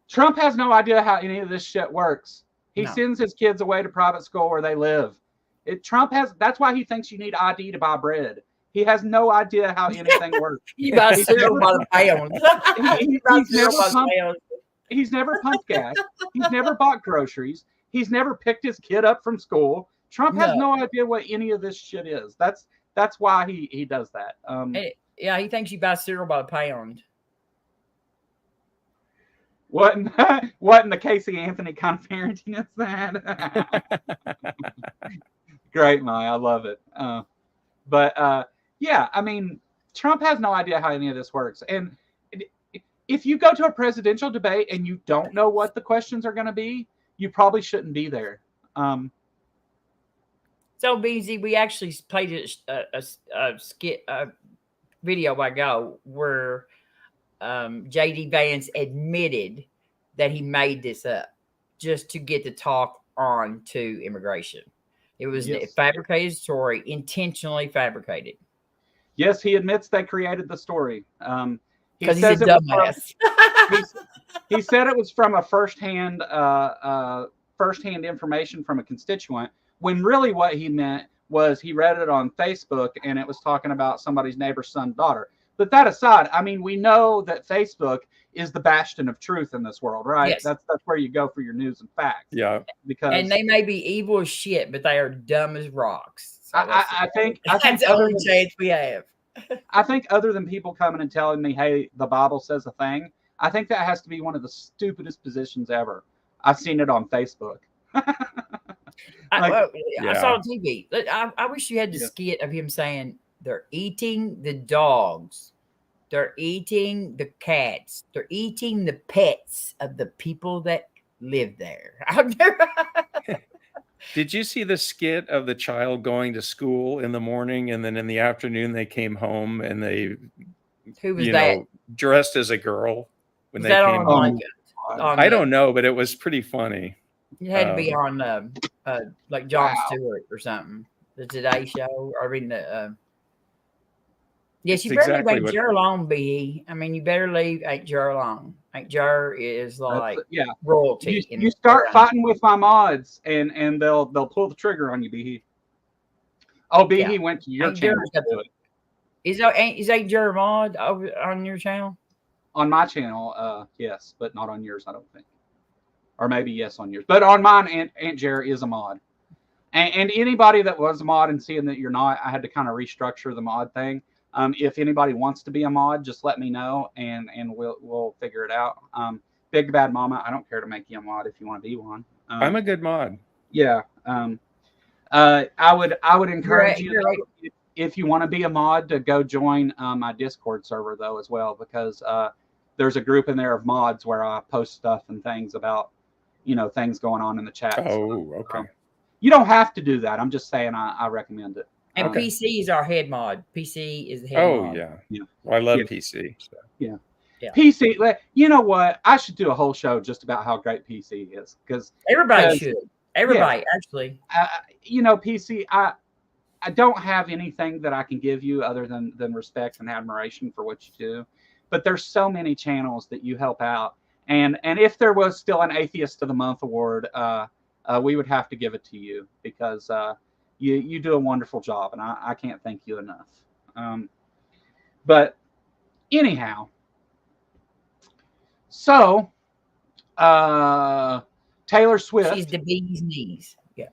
Trump has no idea how any of this shit works. He sends his kids away to private school where they live. That's why he thinks you need ID to buy bread. He has no idea how anything works. You buy cereal by the pound. He's never pumped gas. He's never bought groceries. He's never picked his kid up from school. Trump has no idea what any of this shit is. That's why he does that. He thinks you buy cereal by the pound. What in the Casey Anthony kind of parenting is that? Great, Maya. I love it. I mean, Trump has no idea how any of this works. And if you go to a presidential debate and you don't know what the questions are going to be, you probably shouldn't be there. So, BZ, we actually played a skit, video ago where J.D. Vance admitted that he made this up just to get the talk on to immigration. It was a fabricated story, intentionally fabricated. Yes, he admits they created the story. Because he's a dumbass. He said it was from a firsthand information from a constituent, when really what he meant was he read it on Facebook and it was talking about somebody's neighbor's son, daughter. But that aside, I mean, we know that Facebook is the bastion of truth in this world, right? Yes. That's where you go for your news and facts. Yeah. Because And they may be evil as shit, but they are dumb as rocks. So I think that's the only chance we have. I think other than people coming and telling me, hey, the Bible says a thing, I think that has to be one of the stupidest positions ever. I've seen it on Facebook. I saw on TV. I wish you had the skit of him saying, they're eating the dogs. They're eating the cats. They're eating the pets of the people that live there. Did you see the skit of the child going to school in the morning and then in the afternoon they came home and they, Who was that? Dressed as a girl when Was they that came on home? I don't know, but it was pretty funny. It had to be on like Jon Stewart or something. The Today Show. I mean, yes, you better leave Aunt Jer alone, B. I mean, you better leave Aunt Jer alone. Aunt Jer is like royalty. You start fighting with my mods, and they'll pull the trigger on you, B. Oh, B. He went to your channel. Is Aunt Jer mod over on your channel? On my channel, yes, but not on yours, I don't think. Or maybe yes on yours, but on mine, Aunt Jer is a mod. And anybody that was a mod and seeing that you're not, I had to kind of restructure the mod thing. If anybody wants to be a mod, just let me know, and we'll figure it out. Big Bad Mama, I don't care to make you a mod if you want to be one. I'm a good mod. Yeah. I would encourage you, if you want to be a mod, to go join my Discord server though as well, because there's a group in there of mods where I post stuff and things about things going on in the chat. Oh, okay. You don't have to do that. I'm just saying I recommend it. And PC is our head mod. PC is the head mod. Oh, yeah. Well, I love PC. So. Yeah. PC, you know what? I should do a whole show just about how great PC is, because everybody should. Everybody, actually. PC, I don't have anything that I can give you other than respect and admiration for what you do. But there's so many channels that you help out. And if there was still an Atheist of the Month award, we would have to give it to you, because you do a wonderful job, and I can't thank you enough. But anyhow, so Taylor Swift. She's the bee's knees. Yeah.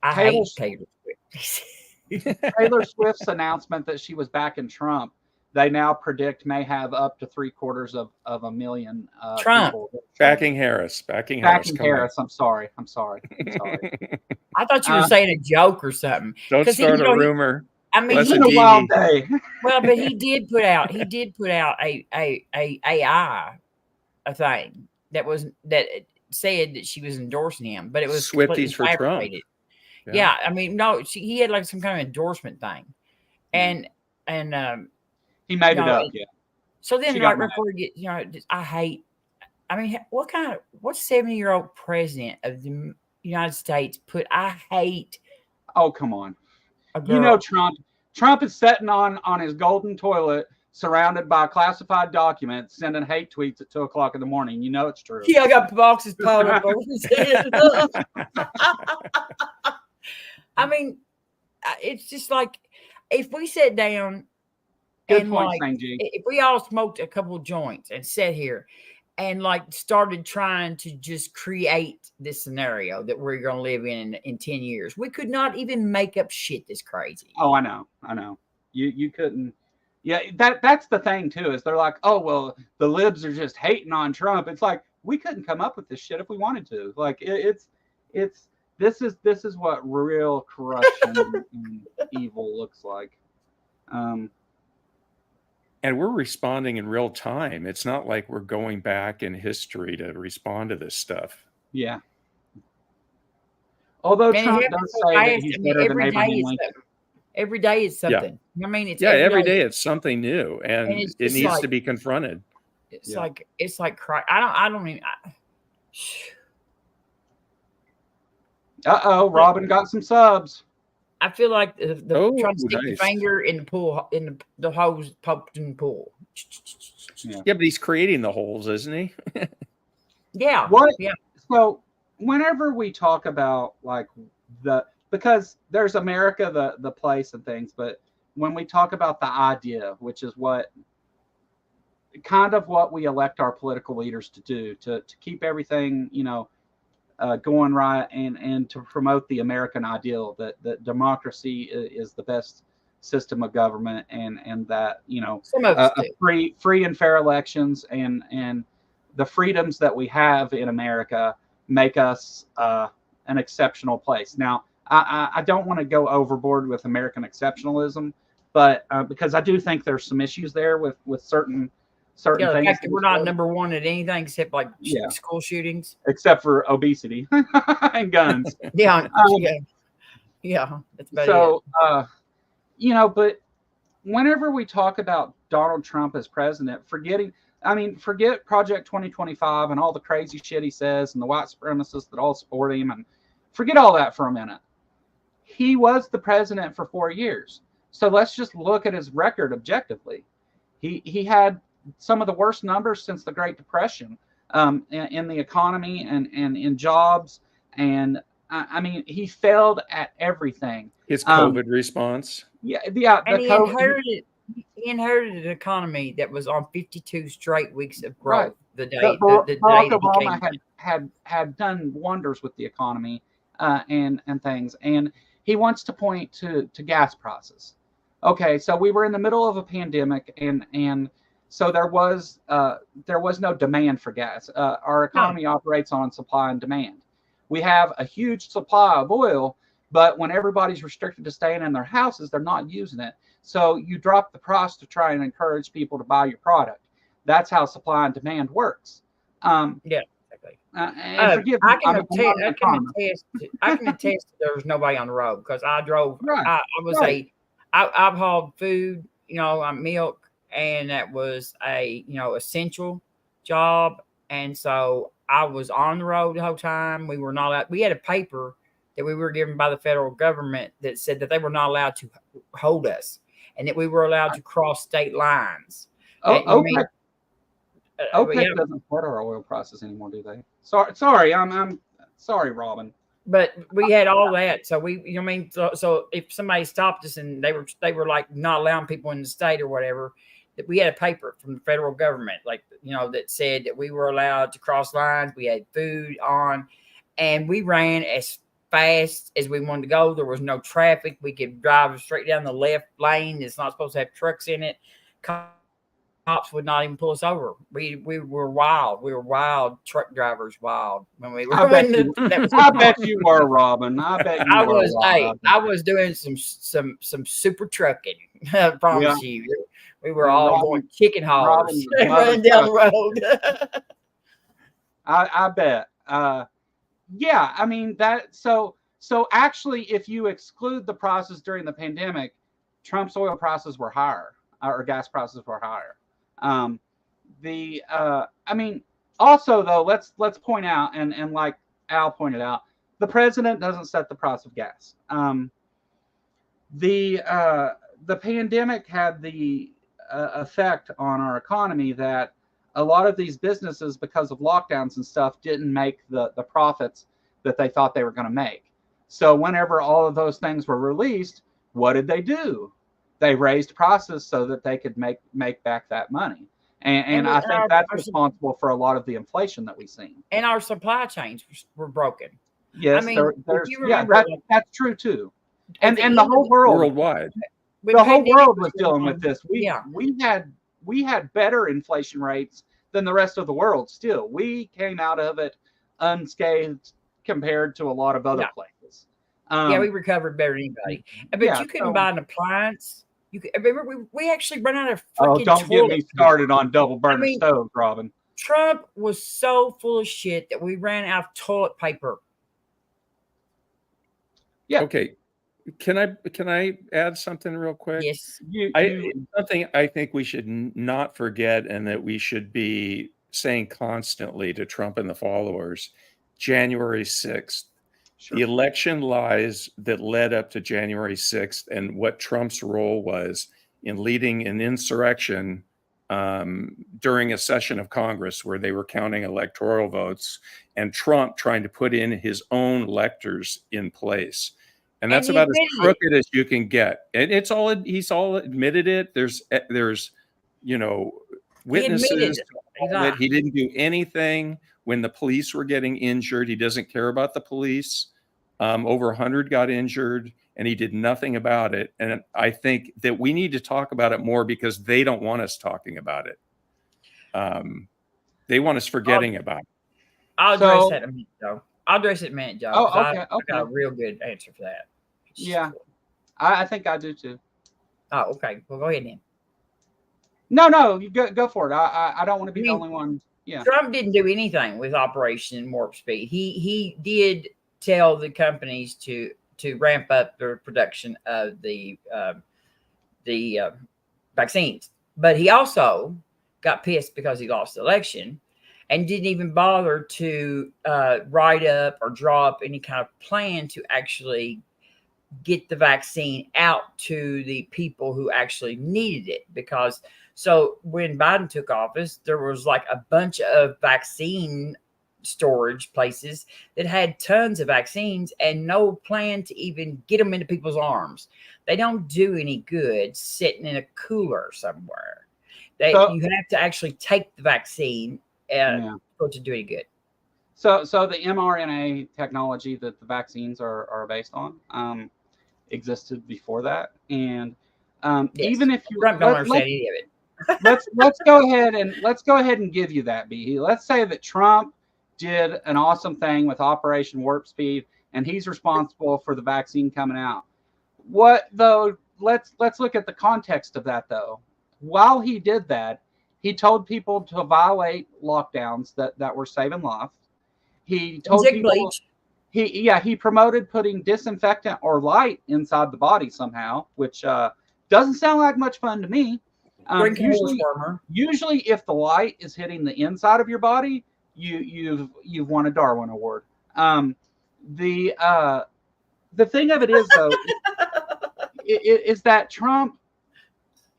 I hate Taylor Swift. Taylor Swift's announcement that she was backing Trump, they now predict may have up to 750,000 Trump people. Backing Harris. Backing Harris. I'm sorry. I thought you were saying a joke or something. Don't start a rumor. I mean, it's been a wild day. Well, but he did put out a AI thing that said that she was endorsing him, but it was Swifties for Trump. Yeah, I mean, no, he had like some kind of endorsement thing, and he made it up. Yeah. So then, right before I hate. I mean, what 70-year-old president of the United States put "I hate"? Oh, come on. Trump is sitting on his golden toilet, surrounded by classified documents, sending hate tweets at 2:00 in the morning. You know it's true. Yeah, I got boxes piled up over his head. I mean, it's just like if we sat down if we all smoked a couple of joints and sat here and started trying to just create this scenario that we're going to live in 10 years, we could not even make up shit this crazy. Oh, I know. You couldn't. Yeah, that's the thing too, is they're like, oh, well, the libs are just hating on Trump. It's like, we couldn't come up with this shit if we wanted to. Like this is what real corruption and evil looks like. And we're responding in real time. It's not like we're going back in history to respond to this stuff. Yeah. Although Trump does say that he's better than Abraham Lincoln. Every day is something. Yeah. I mean, it's every day it's something new, and it needs to be confronted. It's like I don't even. Robin got some subs. I feel like the trying to stick the nice. finger in the pool in the hose poked in the pool. Yeah, but he's creating the holes, isn't he? Yeah. What? Yeah. So whenever we talk about like because there's America, the place and things, but when we talk about the idea, which is what kind of what we elect our political leaders to do, to keep everything, going right and to promote the American ideal that democracy is the best system of government and that, Some of us do. free and fair elections and the freedoms that we have in America make us an exceptional place. Now, I don't want to go overboard with American exceptionalism, but because I do think there's some issues there with certain Yeah, the things. fact that we're not number one at anything except like school shootings. Except for obesity and guns. Yeah, yeah. That's about So, but whenever we talk about Donald Trump as president, forget Project 2025 and all the crazy shit he says and the white supremacists that all support him, and forget all that for a minute. He was the president for 4 years. So let's just look at his record objectively. He had some of the worst numbers since the Great Depression in the economy and in jobs. And he failed at everything. His COVID response. Yeah. And he inherited an economy that was on 52 straight weeks of growth. Right. The day Barack that he Obama had done wonders with the economy and things. And he wants to point to gas prices. Okay, so we were in the middle of a pandemic, and so there was no demand for gas. Our economy operates on supply and demand. We have a huge supply of oil, but when everybody's restricted to staying in their houses, they're not using it. So you drop the price to try and encourage people to buy your product. That's how supply and demand works. Yeah, exactly. And forgive me, I can attest there was nobody on the road because I drove. Right. I've hauled food, milk, and that was a essential job, and so I was on the road the whole time. We were not allowed. We had a paper that we were given by the federal government that said that they were not allowed to hold us, and that we were allowed to cross state lines. OPEC doesn't support our oil prices anymore, do they? Sorry, I'm sorry, Robin. But we had all that, so so if somebody stopped us and they were like not allowing people in the state or whatever, that we had a paper from the federal government, that said that we were allowed to cross lines. We had food on, and we ran as fast as we wanted to go. There was no traffic. We could drive straight down the left lane. It's not supposed to have trucks in it. Cops would not even pull us over. We were wild. We were wild truck drivers. Wild when we were. I bet you were, Robin. I bet you were. I was doing some super trucking. I promise you. We were all going chicken hogs running down the road. I bet. So actually, if you exclude the prices during the pandemic, Trump's oil prices were higher, or gas prices were higher. Also though, let's point out, and like Al pointed out, the president doesn't set the price of gas. The pandemic had the effect on our economy that a lot of these businesses, because of lockdowns and stuff, didn't make the profits that they thought they were going to make. So whenever all of those things were released, what did they do? They raised prices so that they could make back that money. And I think that's responsible for a lot of the inflation that we've seen. And our supply chains were broken. Yes, that's true too. And the whole world worldwide. The whole world was dealing with this. We had better inflation rates than the rest of the world. Still, we came out of it unscathed compared to a lot of other places. We recovered better than anybody. But you couldn't buy an appliance. Remember, we actually ran out of freaking don't get me started on double burner stoves, Robin. Trump was so full of shit that we ran out of toilet paper. Yeah. Okay. Can I add something real quick? Yes. Something I think we should not forget, and that we should be saying constantly to Trump and the followers. January 6th, the election lies that led up to January 6th and what Trump's role was in leading an insurrection during a session of Congress where they were counting electoral votes, and Trump trying to put in his own electors in place. And that's about as crooked as you can get. And he's all admitted it. There's witnesses that he didn't do anything when the police were getting injured. He doesn't care about the police. Over 100 got injured, and he did nothing about it. And I think that we need to talk about it more because they don't want us talking about it. They want us forgetting about it. I'll address that in a minute, Joe. I'll address it in a minute, Joe. Oh, okay. I got a real good answer for that. Yeah, I think I do too. Oh, okay. Well, go ahead then. No, you go for it. I don't want to be the only one. Yeah. Trump didn't do anything with Operation Warp Speed. He did tell the companies to ramp up their production of the vaccines, but he also got pissed because he lost the election and didn't even bother to write up or draw up any kind of plan to actually get the vaccine out to the people who actually needed it. Because so when Biden took office, there was like a bunch of vaccine storage places that had tons of vaccines and no plan to even get them into people's arms. They don't do any good sitting in a cooler somewhere. You have to actually take the vaccine for it to do any good. So the mRNA technology that the vaccines are based on existed before that, and even if you Trump don't understand any of it. let's go ahead and give you that, B. Let's say that Trump did an awesome thing with Operation Warp Speed, and he's responsible for the vaccine coming out. What though? Let's look at the context of that though. While he did that, he told people to violate lockdowns that were saving lives. He told people bleach. He promoted putting disinfectant or light inside the body somehow, which doesn't sound like much fun to me. Usually, if the light is hitting the inside of your body, you've won a Darwin Award. The thing of it is though, is that Trump,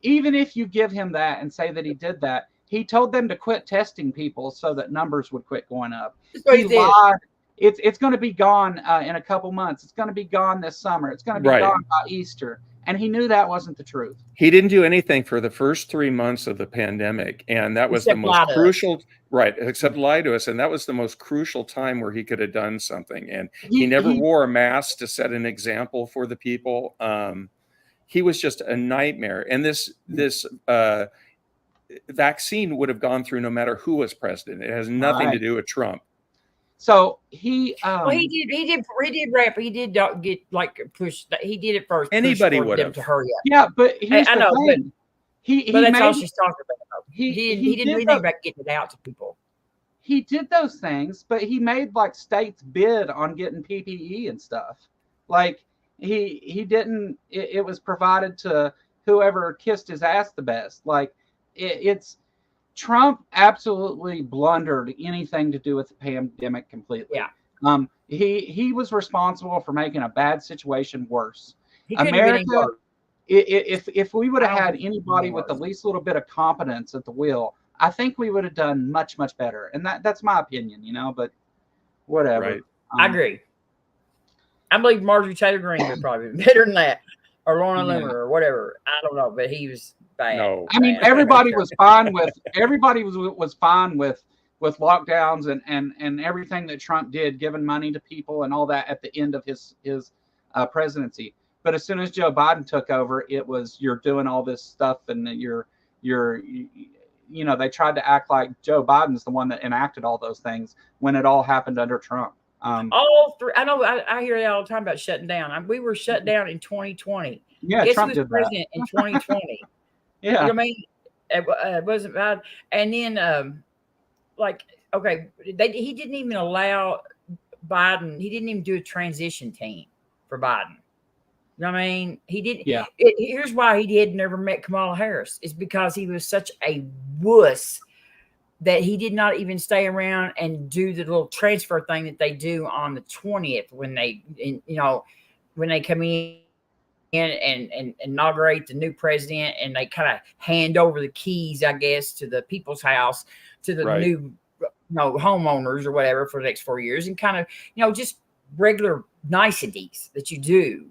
even if you give him that and say that he did that, he told them to quit testing people so that numbers would quit going up. He lied. It's going to be gone in a couple months. It's going to be gone this summer. It's going to be gone by Easter. And he knew that wasn't the truth. He didn't do anything for the first 3 months of the pandemic. And that was the most crucial, except lie to us. And that was the most crucial time where he could have done something. And he never wore a mask to set an example for the people. He was just a nightmare. And this vaccine would have gone through no matter who was president. It has nothing to do with Trump. So he did rap. He did get like pushed. He did it first. Anybody would have to hurry up. Yeah, but here's the thing. But that's all she's talking about. He didn't do anything about getting it out to people. He did those things, but he made like states bid on getting PPE and stuff. Like he didn't. It was provided to whoever kissed his ass the best. Like it's. Trump absolutely blundered anything to do with the pandemic completely. Yeah. He was responsible for making a bad situation worse. America, if we would have had anybody with the least little bit of competence at the wheel, I think we would have done much, much better. And that's my opinion, but whatever. Right. I agree. I believe Marjorie Taylor Greene would probably be better than that, or Lorna Loomer, or whatever. I don't know, but he was bad. No. I mean, everybody was fine with lockdowns and everything that Trump did, giving money to people and all that at the end of his presidency. But as soon as Joe Biden took over, it was you're doing all this stuff and they tried to act like Joe Biden's the one that enacted all those things when it all happened under Trump. All three. I know. I hear that all the time about shutting down. We were shut down in 2020. Yeah, Guess Trump who was president in 2020? Yeah, you know what I mean, it wasn't bad. And then, he didn't even allow Biden. He didn't even do a transition team for Biden. You know what I mean? He didn't. Yeah. Here's why he had never met Kamala Harris. Is because he was such a wuss that he did not even stay around and do the little transfer thing that they do on the 20th when they, when they come in and inaugurate the new president, and they kind of hand over the keys, I guess, to the people's house, to the new homeowners or whatever for the next 4 years, and kind of, just regular niceties that you do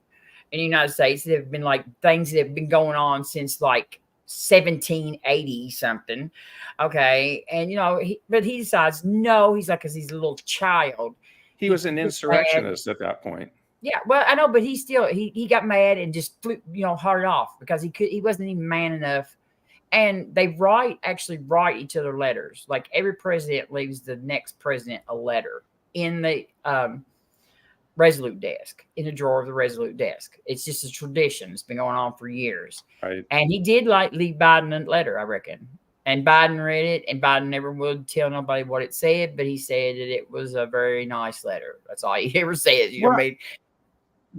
in the United States that have been like things that have been going on since like 1780 something. Okay. And, but he decides, no, he's like, because he's a little child. He was an insurrectionist at that point. Yeah, well, I know, but he still he got mad and just flew, hard off because he wasn't even man enough. And they actually write each other letters. Like every president leaves the next president a letter in the Resolute desk, in the drawer of the Resolute desk. It's just a tradition. It's been going on for years. Right. And he did leave Biden a letter, I reckon. And Biden read it, and Biden never would tell nobody what it said, but he said that it was a very nice letter. That's all he ever said. You know what I mean?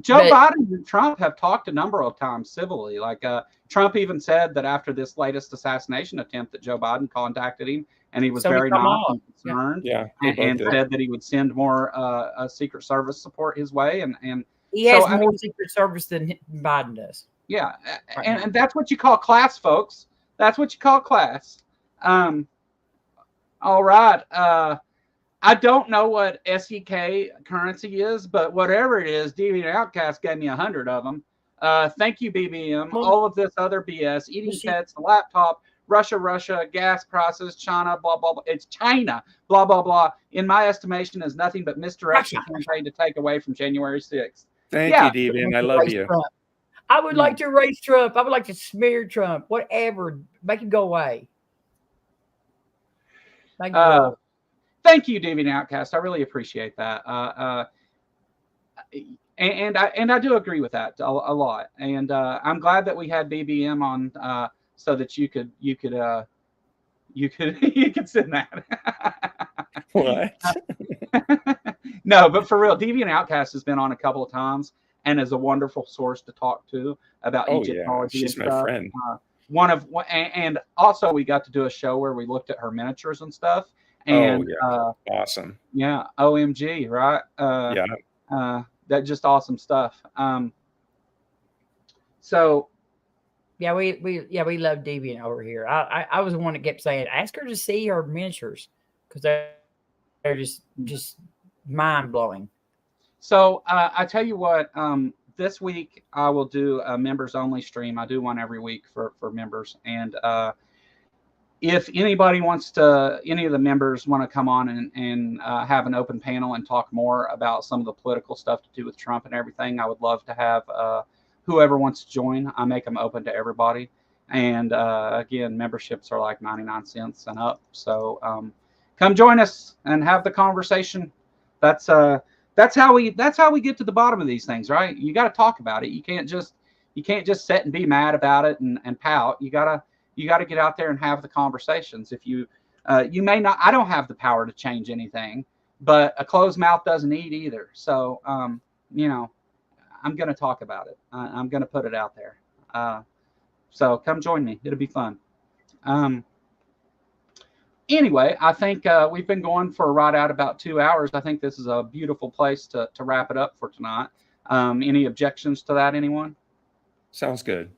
Joe Biden and Trump have talked a number of times civilly. Like Trump even said that after this latest assassination attempt that Joe Biden contacted him, and he was very nice and concerned, and said that he would send more Secret Service support his way. And he has more Secret Service than Biden does. Yeah, and that's what you call class, folks. That's what you call class. All right. I don't know what SEK currency is, but whatever it is, Deviant Outcast gave me 100 of them. Thank you, BBM. All of this other BS, eating pets, the laptop, Russia, gas prices, China, blah, blah, blah. It's China, blah, blah, blah. In my estimation, is nothing but misdirection campaign to take away from January 6th. Thank you, Deviant. I love you. Trump. I would like to erase Trump. I would like to smear Trump. Whatever. Make him go away. Thank you, Deviant Outcast. I really appreciate that. And I do agree with that a lot. And I'm glad that we had BBM on so that you could send that. What? No, but for real, Deviant Outcast has been on a couple of times and is a wonderful source to talk to about Egyptology. She's my friend. And also we got to do a show where we looked at her miniatures and stuff. And awesome. Yeah, OMG, right? That just awesome stuff. So we love Deviant over here. I was the one that kept saying, ask her to see her miniatures because they're just mind blowing. So I tell you what, this week I will do a members only stream. I do one every week for members, and if anybody wants to, any of the members want to come on and have an open panel and talk more about some of the political stuff to do with Trump and everything, I would love to have whoever wants to join. I make them open to everybody. And again, memberships are like 99 cents and up. So come join us and have the conversation. That's how we get to the bottom of these things, right? You got to talk about it. You can't just sit and be mad about it and pout. You got to get out there and have the conversations. If you may not, I don't have the power to change anything, but a closed mouth doesn't eat either. So, I'm going to talk about it. I'm going to put it out there. So come join me. It'll be fun. Anyway, I think we've been going for right out about 2 hours. I think this is a beautiful place to wrap it up for tonight. Any objections to that, anyone? Sounds good.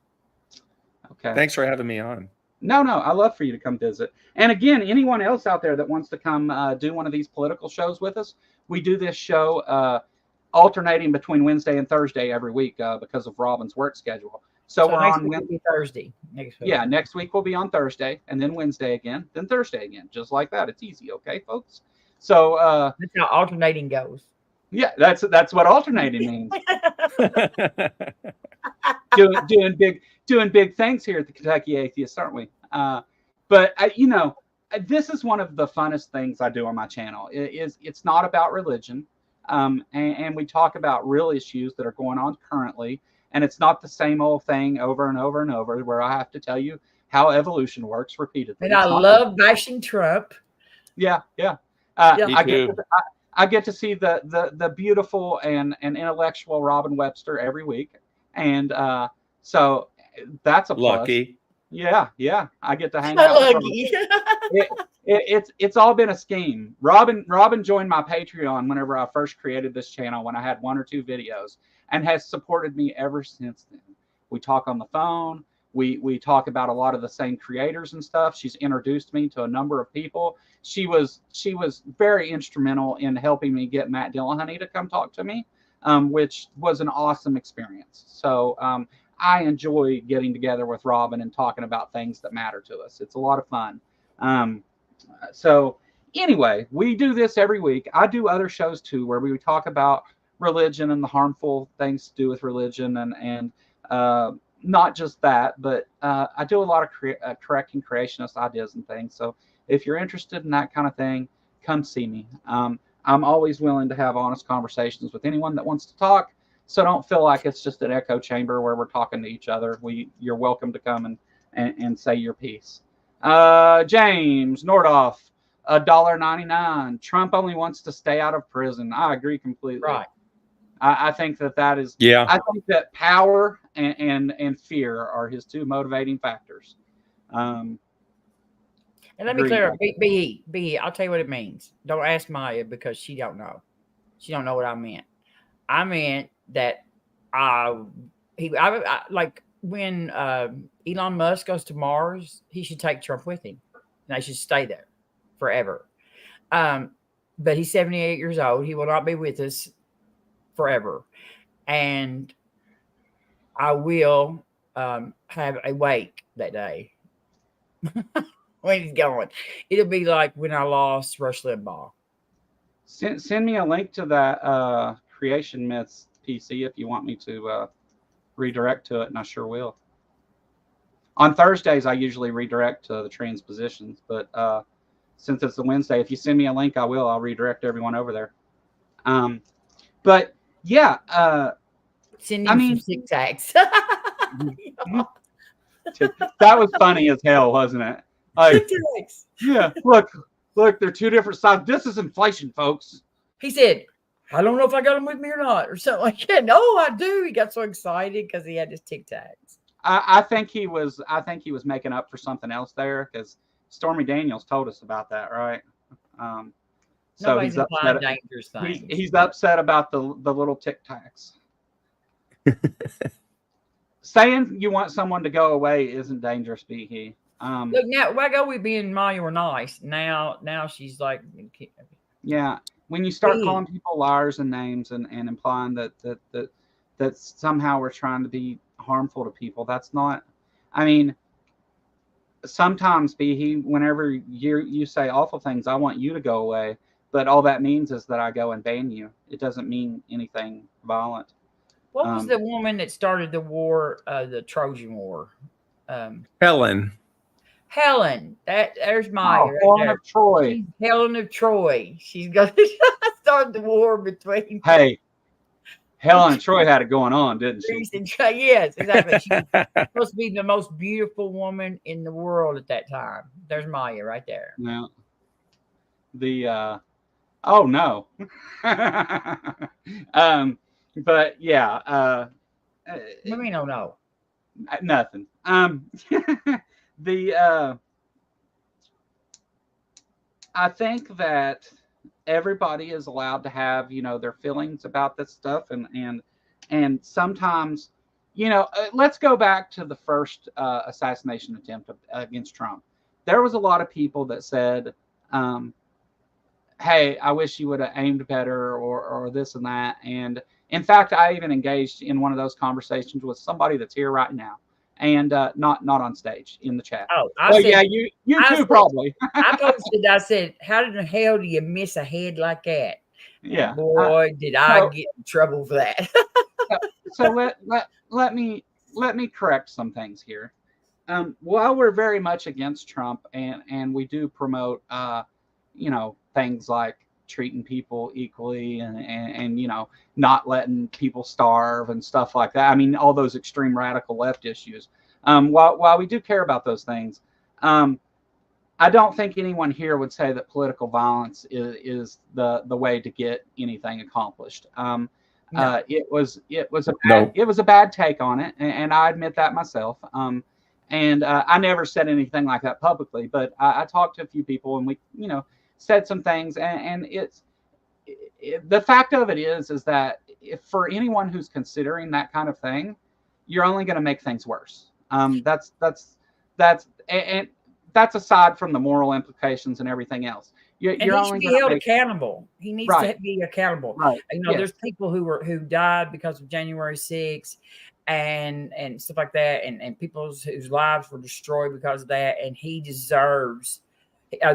Okay. Thanks for having me on. No, I love for you to come visit. And again, anyone else out there that wants to come do one of these political shows with us, we do this show alternating between Wednesday and Thursday every week because of Robin's work schedule. So we're on Thursday. Next week. Yeah, next week we'll be on Thursday, and then Wednesday again, then Thursday again, just like that. It's easy, okay, folks? So that's how alternating goes. Yeah, that's what alternating means. doing big things here at the Kentucky Atheists, aren't we? But this is one of the funnest things I do on my channel. It's not about religion, and we talk about real issues that are going on currently, and it's not the same old thing over and over and over where I have to tell you how evolution works repeatedly. And I love bashing Trump. Yeah. I get to see the beautiful and intellectual Robin Webster every week, and so that's a plus. Lucky. Yeah. I get to hang out. Lucky. It's all been a scheme. Robin joined my Patreon whenever I first created this channel, when I had 1 or 2 videos, and has supported me ever since then. We talk on the phone. We talk about a lot of the same creators and stuff. She's introduced me to a number of people. She was very instrumental in helping me get Matt Dillahunty to come talk to me, which was an awesome experience. So I enjoy getting together with Robin and talking about things that matter to us. It's a lot of fun. So anyway, we do this every week. I do other shows too, where we talk about religion and the harmful things to do with religion, and not just that, but I do a lot of correcting creationist ideas and things. So if you're interested in that kind of thing, come see me. I'm always willing to have honest conversations with anyone that wants to talk. So don't feel like it's just an echo chamber where we're talking to each other. You're welcome to come and say your piece. James Nordoff, $1.99. Trump only wants to stay out of prison. I agree completely. Right. I think that is. Yeah. I think that power and fear are his 2 motivating factors. And let me clear up. Be. I'll tell you what it means. Don't ask Maya, because she don't know. She don't know what I meant. I meant that like when Elon Musk goes to Mars, he should take Trump with him, and they should stay there forever. But he's 78 years old. He will not be with us forever, and I will have a wake that day when he's gone. It'll be like when I lost Rush Limbaugh. Send me a link to that Creation Myths PC if you want me to redirect to it, and I sure will. On Thursdays, I usually redirect to the transpositions, but since it's a Wednesday, if you send me a link, I will. I'll redirect everyone over there. But yeah, send him some Tic Tacs. That was funny as hell, wasn't it? Like, yeah, look, they're 2 different sides. This is inflation, folks. He said, I don't know if I got them with me or not, or something like that. No, I do. He got so excited because he had his Tic Tacs. I think he was making up for something else there, because Stormy Daniels told us about that, right? So nobody's implying dangerous things. He's upset about the little Tic Tacs. Saying you want someone to go away isn't dangerous, be he. Look, now, why go we being Maya were nice? Now she's like, yeah. When you start calling people liars and names and implying that somehow we're trying to be harmful to people, that's not. I mean, sometimes whenever you say awful things, I want you to go away, but all that means is that I go and ban you. It doesn't mean anything violent. What was the woman that started the war, the Trojan War? Helen. There's Maya. Right Helen there. of Troy. She's Helen of Troy. She's going to start the war between. Hey, Helen of Troy had it going on, didn't she? Yes, exactly. She's supposed to be the most beautiful woman in the world at that time. There's Maya right there. Yeah. Oh no. But yeah. What do you mean, oh no? Nothing. I think that everybody is allowed to have, their feelings about this stuff, and sometimes, let's go back to the first assassination attempt against Trump. There was a lot of people that said, hey, I wish you would have aimed better, or this and that. And in fact, I even engaged in one of those conversations with somebody that's here right now, and not on stage, in the chat. Oh, yeah, you too, probably. I posted. I said, "How in the hell do you miss a head like that?" Yeah, boy, did I get in trouble for that. So let me correct some things here. While we're very much against Trump, and we do promote, things like treating people equally and not letting people starve and stuff like that. I mean, all those extreme radical left issues. While we do care about those things, I don't think anyone here would say that political violence is the way to get anything accomplished. No. It was a bad take on it, and I admit that myself. And I never said anything like that publicly, but I talked to a few people, and we, said some things. And the fact of it is that if for anyone who's considering that kind of thing, you're only going to make things worse. That's aside from the moral implications and everything else. You're he only should be going to held make accountable. He needs to be accountable. Right. There's people who died because of January 6th and stuff like that, and people whose lives were destroyed because of that. And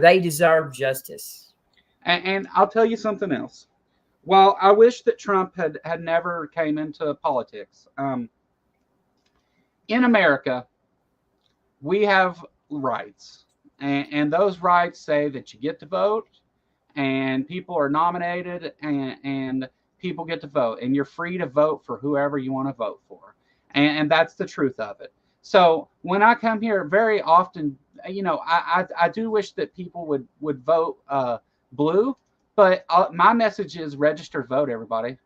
they deserve justice. And I'll tell you something else. While I wish that Trump had never came into politics, in America, we have rights. And those rights say that you get to vote, and people are nominated, and people get to vote. And you're free to vote for whoever you want to vote for. And that's the truth of it. So when I come here, very often, I do wish that people would vote blue. But my message is register to vote, everybody.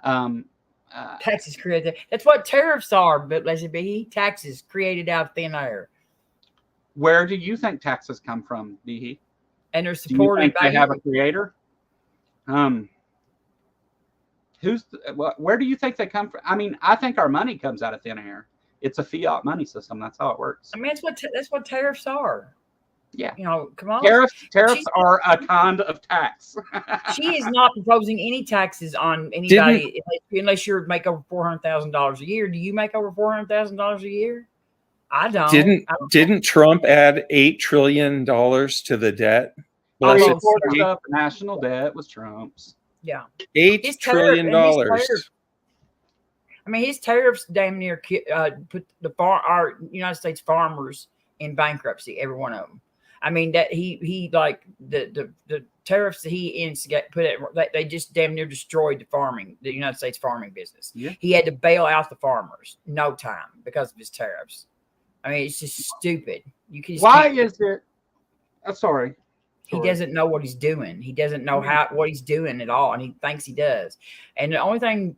Taxes created. That's what tariffs are, but let's be taxes created out of thin air. Where do you think taxes come from, Behe? And they're supported by. They have a creator. Where do you think they come from? I mean, I think our money comes out of thin air. It's a fiat money system. That's how it works. I mean, that's what tariffs are. Yeah. Come on. Tariffs are a kind of tax. She is not proposing any taxes on anybody unless you make over $400,000 a year. Do you make over $400,000 a year? I don't. Didn't Trump add $8 trillion to the debt? The national debt was Trump's. Yeah. $8 trillion. I mean, his tariffs damn near put our United States farmers in bankruptcy, every one of them. I mean, that he like the tariffs that he they just damn near destroyed the United States farming business. Yeah. He had to bail out the farmers no time because of his tariffs. I mean, it's just stupid. Why is it? Sorry. He doesn't know what he's doing. He doesn't know what he's doing at all, and he thinks he does. And the only thing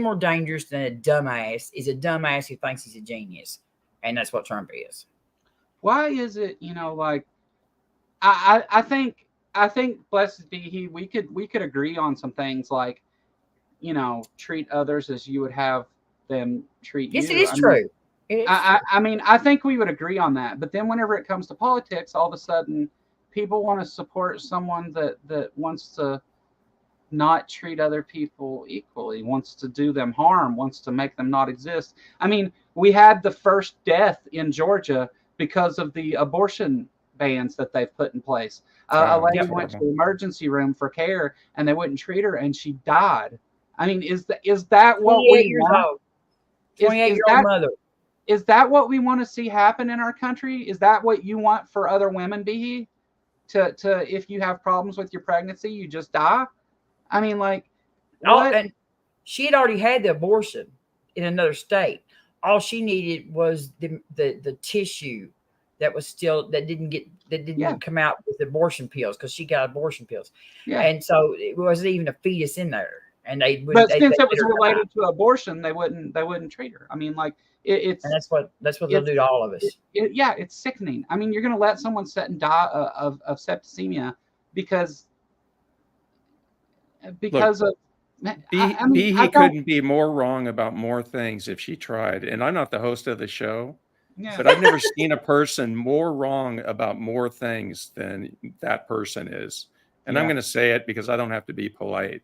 more dangerous than a dumbass is a dumbass who thinks he's a genius, and that's what Trump is. Why is it, I think blessed be he, we could agree on some things like, treat others as you would have them treat you. Yes, it is true. I mean, I think we would agree on that. But then whenever it comes to politics, all of a sudden people want to support someone that wants to not treat other people equally, wants to do them harm, wants to make them not exist. I mean, we had the first death in Georgia because of the abortion bans that they've put in place. A lady went to the emergency room for care, and they wouldn't treat her, and she died. I mean, is that what we want? 28-year-old mother. Is that what we want to see happen in our country? Is that what you want for other women, Behe? To if you have problems with your pregnancy, you just die? I mean, like, what? And she had already had the abortion in another state. All she needed was the tissue that didn't come out with abortion pills, because she got abortion pills. Yeah. And so it wasn't even a fetus in there. And since it was related to abortion, they wouldn't treat her. I mean, like, it's and that's what they'll do to all of us. It's sickening. I mean, you're going to let someone sit and die of septicemia because Look, of. He couldn't be more wrong about more things if she tried. And I'm not the host of the show, but I've never seen a person more wrong about more things than that person is. And I'm going to say it because I don't have to be polite.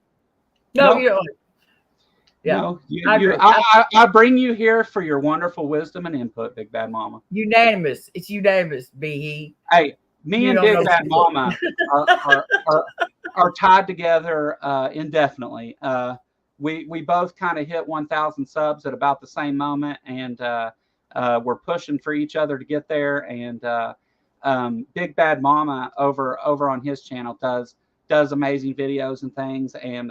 No, you don't. Yeah, no, I bring you here for your wonderful wisdom and input, Big Bad Mama. Unanimous. It's unanimous, Behe. Hey, me and Big Bad Mama are tied together indefinitely. We both kind of hit 1,000 subs at about the same moment, and we're pushing for each other to get there. And Big Bad Mama over on his channel does amazing videos and things. And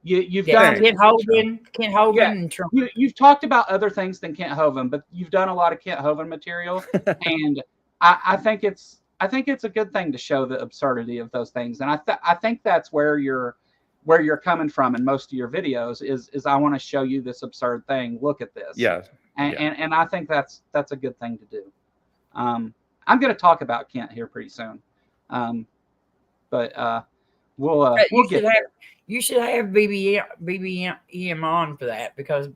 you've done Kent Hovind, and Trump. You've talked about other things than Kent Hovind, but you've done a lot of Kent Hovind material, and I think it's a good thing to show the absurdity of those things. And I think that's where where you're coming from in most of your videos is I want to show you this absurd thing. Look at this. Yeah. And I think that's a good thing to do. I'm going to talk about Kent here pretty soon. But we'll get there. You should have BBM on for that, because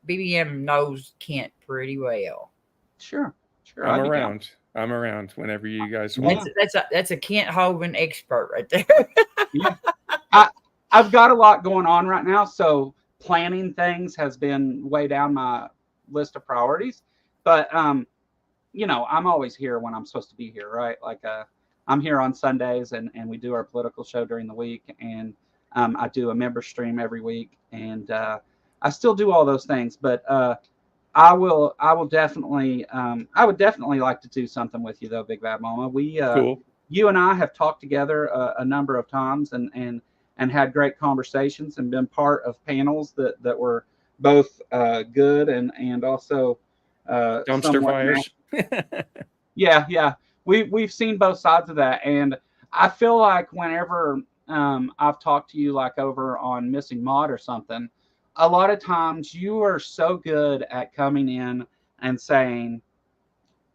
BBM knows Kent pretty well. Sure. I'm around. I'm around whenever you guys want. That's a Kent Hovind expert right there. Yeah. I've got a lot going on right now, so planning things has been way down my list of priorities. But you know, I'm always here when I'm supposed to be here, right? Like I'm here on Sundays, and we do our political show during the week, and I do a member stream every week, and I still do all those things. But I will definitely I would definitely like to do something with you though, Big Bad Mama. Cool. You and I have talked together a number of times, and had great conversations, and been part of panels that were both good and also Dumpster fires. Yeah. We've seen both sides of that, and I feel like whenever I've talked to you, like over on Missing Mod or something, a lot of times you are so good at coming in and saying,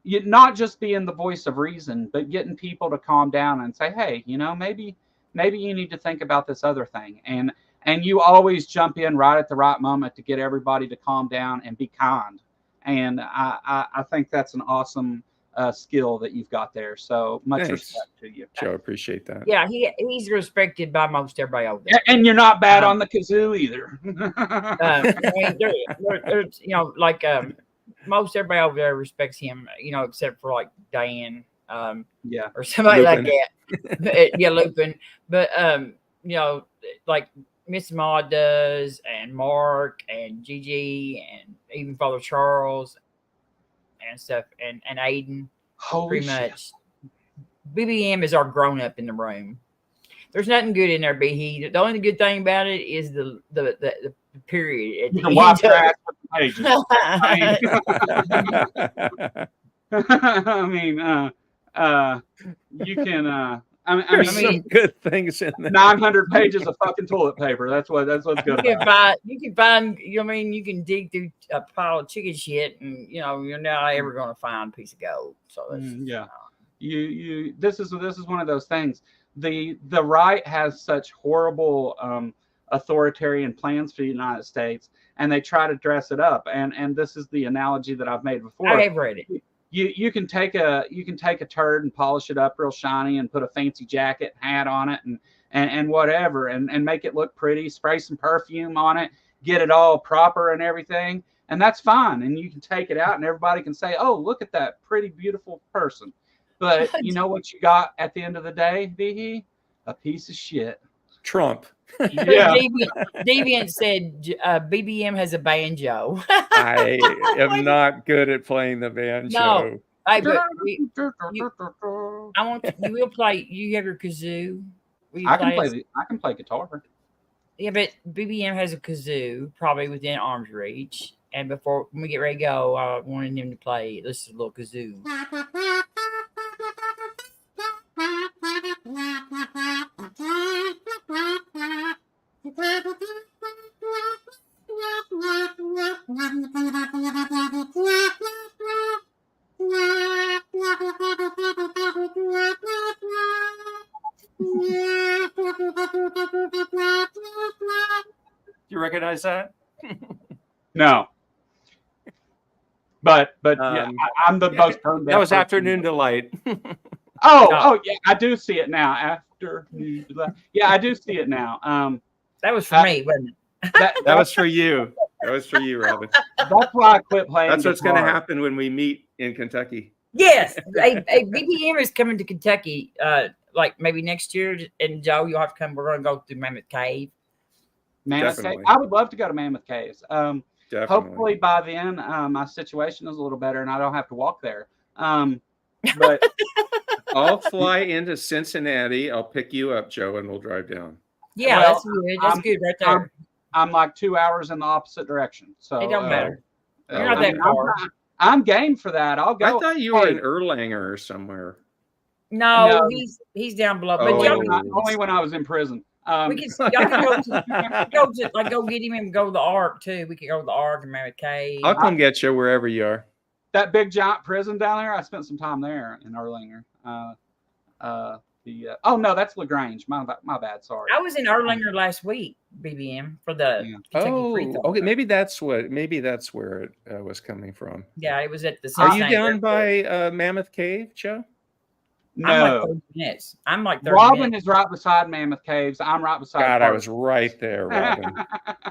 you not just being the voice of reason, but getting people to calm down and say, hey, you know, maybe you need to think about this other thing. And you always jump in right at the right moment to get everybody to calm down and be kind. And I think that's an awesome skill that you've got there. So much respect to you, Joe. Appreciate that. Yeah, he's respected by most everybody over there. And you're not bad on the kazoo either. I mean, there's, you know, like most everybody over there respects him, you know, except for like Diane, or somebody Lupin. like that. Yeah, Lupin. But you know, like Miss Maud does, and Mark and Gigi, and even Father Charles and stuff, and Aiden. Holy pretty much. BBM is our grown up in the room. There's nothing good in there, Bhe. The only good thing about it is the period. You can watch your ass with the pages. I mean, you can. I mean, some good things in there. 900 pages of fucking toilet paper. That's what's good. You can find. You know, I mean, you can dig through a pile of chicken shit, and you know, you're not ever going to find a piece of gold. So that's, yeah, you. This is one of those things. The right has such horrible authoritarian plans for the United States, and they try to dress it up. And this is the analogy that I've made before. I've read it. You can take a turd and polish it up real shiny and put a fancy jacket and hat on it and whatever and make it look pretty, spray some perfume on it, get it all proper and everything, and that's fine. And you can take it out and everybody can say, oh, look at that pretty, beautiful person. But you know what you got at the end of the day, Behe? A piece of shit. Trump. Yeah. Deviant said BBM has a banjo. I am not good at playing the banjo. No, but you will play. You have your kazoo. I can play guitar. Yeah, but BBM has a kazoo, probably within arm's reach. And when we get ready to go, I wanted him to play. This is a little kazoo. You recognize that? No. But yeah, I'm the most. That was Afternoon Delight. Oh yeah, I do see it now. Afternoon Delight. Yeah, I do see it now. That was for me, wasn't it? That was for you. That was for you, Robin. That's why I quit playing. That's what's going to happen when we meet in Kentucky. Yes, a BBM is coming to Kentucky, like maybe next year. And Joe, you'll have to come. We're going to go through Mammoth Cave. Mammoth Cave. I would love to go to Mammoth Caves. Definitely. Hopefully by then my situation is a little better and I don't have to walk there. But I'll fly into Cincinnati. I'll pick you up, Joe, and we'll drive down. Yeah, well, that's good. That's good right there. I'm like 2 hours in the opposite direction. So it don't matter. You're not that far. I'm game for that. I'll go. I thought you were in Erlanger or somewhere. No, he's down below. But only when I was in prison. We could, y'all could go get him and go to the Ark too. We could go to the Ark and Mammoth Cave. I'll come get you wherever you are. That big giant prison down there. I spent some time there in Erlanger. Oh no, that's LaGrange. My bad. Sorry. I was in Erlanger last week, BBM, for the Kentucky Free Throw. Okay, maybe that's where it was coming from. Yeah, it was at the. Are you down by Mammoth Cave, Joe? No. I'm like 30 minutes. I'm like 30 Robin minutes. is right beside Mammoth Caves. I'm right beside. God, I was right there, Robin.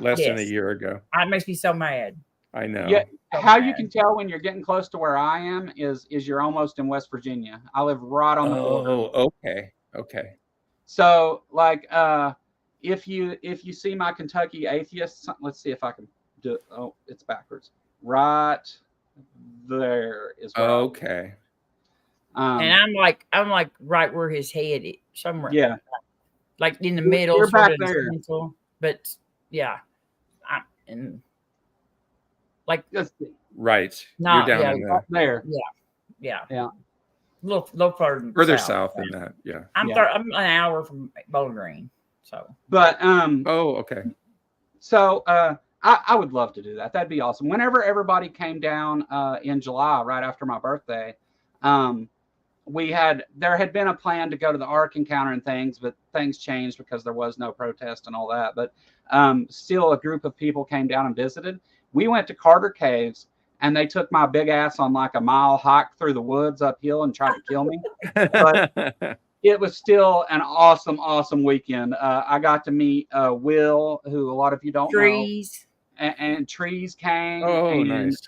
Less than a Yes. year ago. It makes me so mad. I know. Yeah. So How bad. you can tell when you're getting close to where I am is you're almost in West Virginia. I live right on the border. Oh, okay. So like if you see my Kentucky atheists, let's see if I can do it. Oh, it's backwards. Right there is where Okay. And I'm like right where his head is, somewhere. Yeah. Like in the middle, You're sort back of there. central, but yeah. And like Right. No, You're down yeah, in the there. yeah. Yeah. Little further south than that. Yeah. I'm an hour from Bowling Green. So But Oh, okay. so I would love to do that. That'd be awesome. Whenever everybody came down in July, right after my birthday, there had been a plan to go to the Ark Encounter and things, but things changed because there was no protest and all that. But still, a group of people came down and visited. We went to Carter Caves, and they took my big ass on like a mile hike through the woods uphill and tried to kill me. But it was still an awesome weekend. I got to meet Will, who a lot of you don't Trees. know, and Trees came. Oh, and, nice.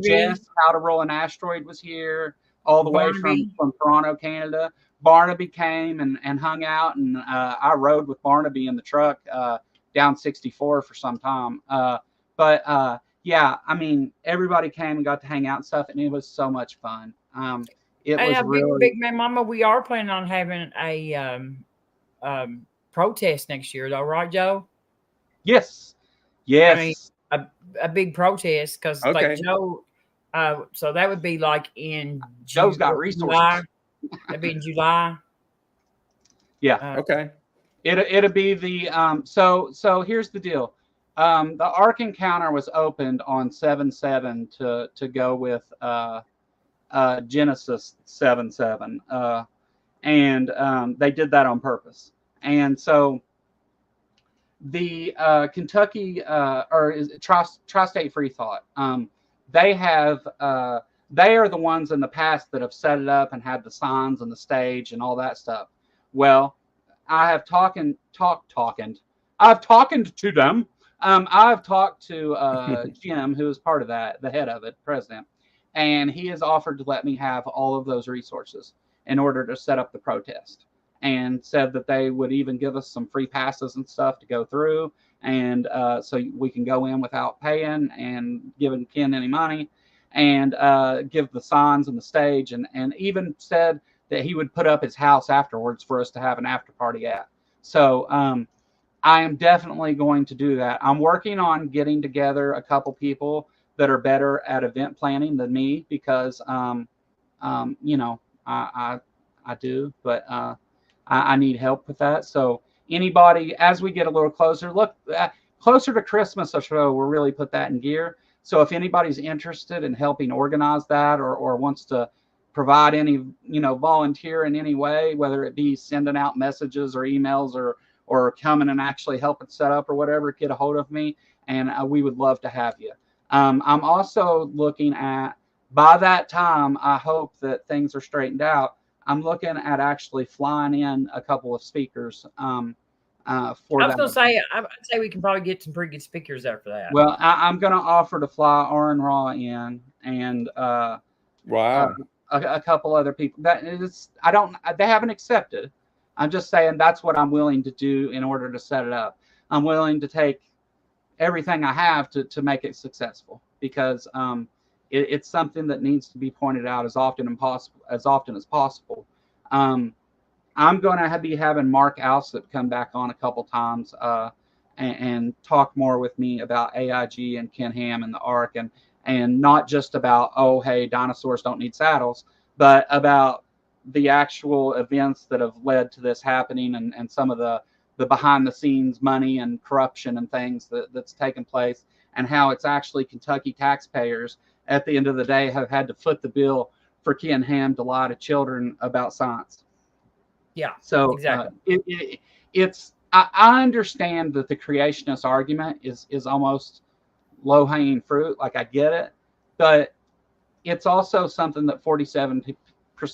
Jess, How to Roll an Asteroid was here, all the way Barnaby. from Toronto, Canada. Barnaby came and hung out, and I rode with Barnaby in the truck down 64 for some time. Yeah, I mean, everybody came and got to hang out and stuff, and it was so much fun. It was really Big Man Mama. We are planning on having a protest next year, though, right, Joe? yes. I mean, a big protest because Okay. like Joe. So that would be like in Joe's got resources. July. That'd be in July. Yeah. Okay. It'll be the so here's the deal. The Ark Encounter was opened on 7/7 to go with Genesis 7/7, and they did that on purpose. And so the Kentucky or is it Tri-State Free Thought, they are the ones in the past that have set it up and had the signs and the stage and all that stuff. Well, I have talked to them. I've talked to Jim, who is part of that, the head of it, president, and he has offered to let me have all of those resources in order to set up the protest, and said that they would even give us some free passes and stuff to go through, and so we can go in without paying and giving Ken any money, and give the signs and the stage, and even said that he would put up his house afterwards for us to have an after party at. So I am definitely going to do that. I'm working on getting together a couple people that are better at event planning than me, because you know, I do, but I need help with that. So anybody, as we get a little closer, closer to Christmas or so, we'll really put that in gear. So if anybody's interested in helping organize that, or wants to provide any, volunteer in any way, whether it be sending out messages or emails or coming and actually helping set up or whatever, get a hold of me, and we would love to have you. I'm also looking at, by that time, I hope that things are straightened out. I'm looking at actually flying in a couple of speakers for I was that. gonna say, I'd say we can probably get some pretty good speakers after that. Well, I'm going to offer to fly Aaron Raw in, and Wow. a couple other people. They haven't accepted. I'm just saying that's what I'm willing to do in order to set it up. I'm willing to take everything I have to make it successful, because it's something that needs to be pointed out as often as possible. I'm going to be having Mark Alsop come back on a couple times and talk more with me about AIG and Ken Ham and the Ark, and not just about, oh, hey, dinosaurs don't need saddles, but about the actual events that have led to this happening, and some of the the behind the scenes money and corruption and things that's taken place, and how it's actually Kentucky taxpayers at the end of the day have had to foot the bill for Ken Ham to lie to children about science. Yeah. So exactly. I understand that the creationist argument is almost low hanging fruit. Like, I get it, but it's also something that 47%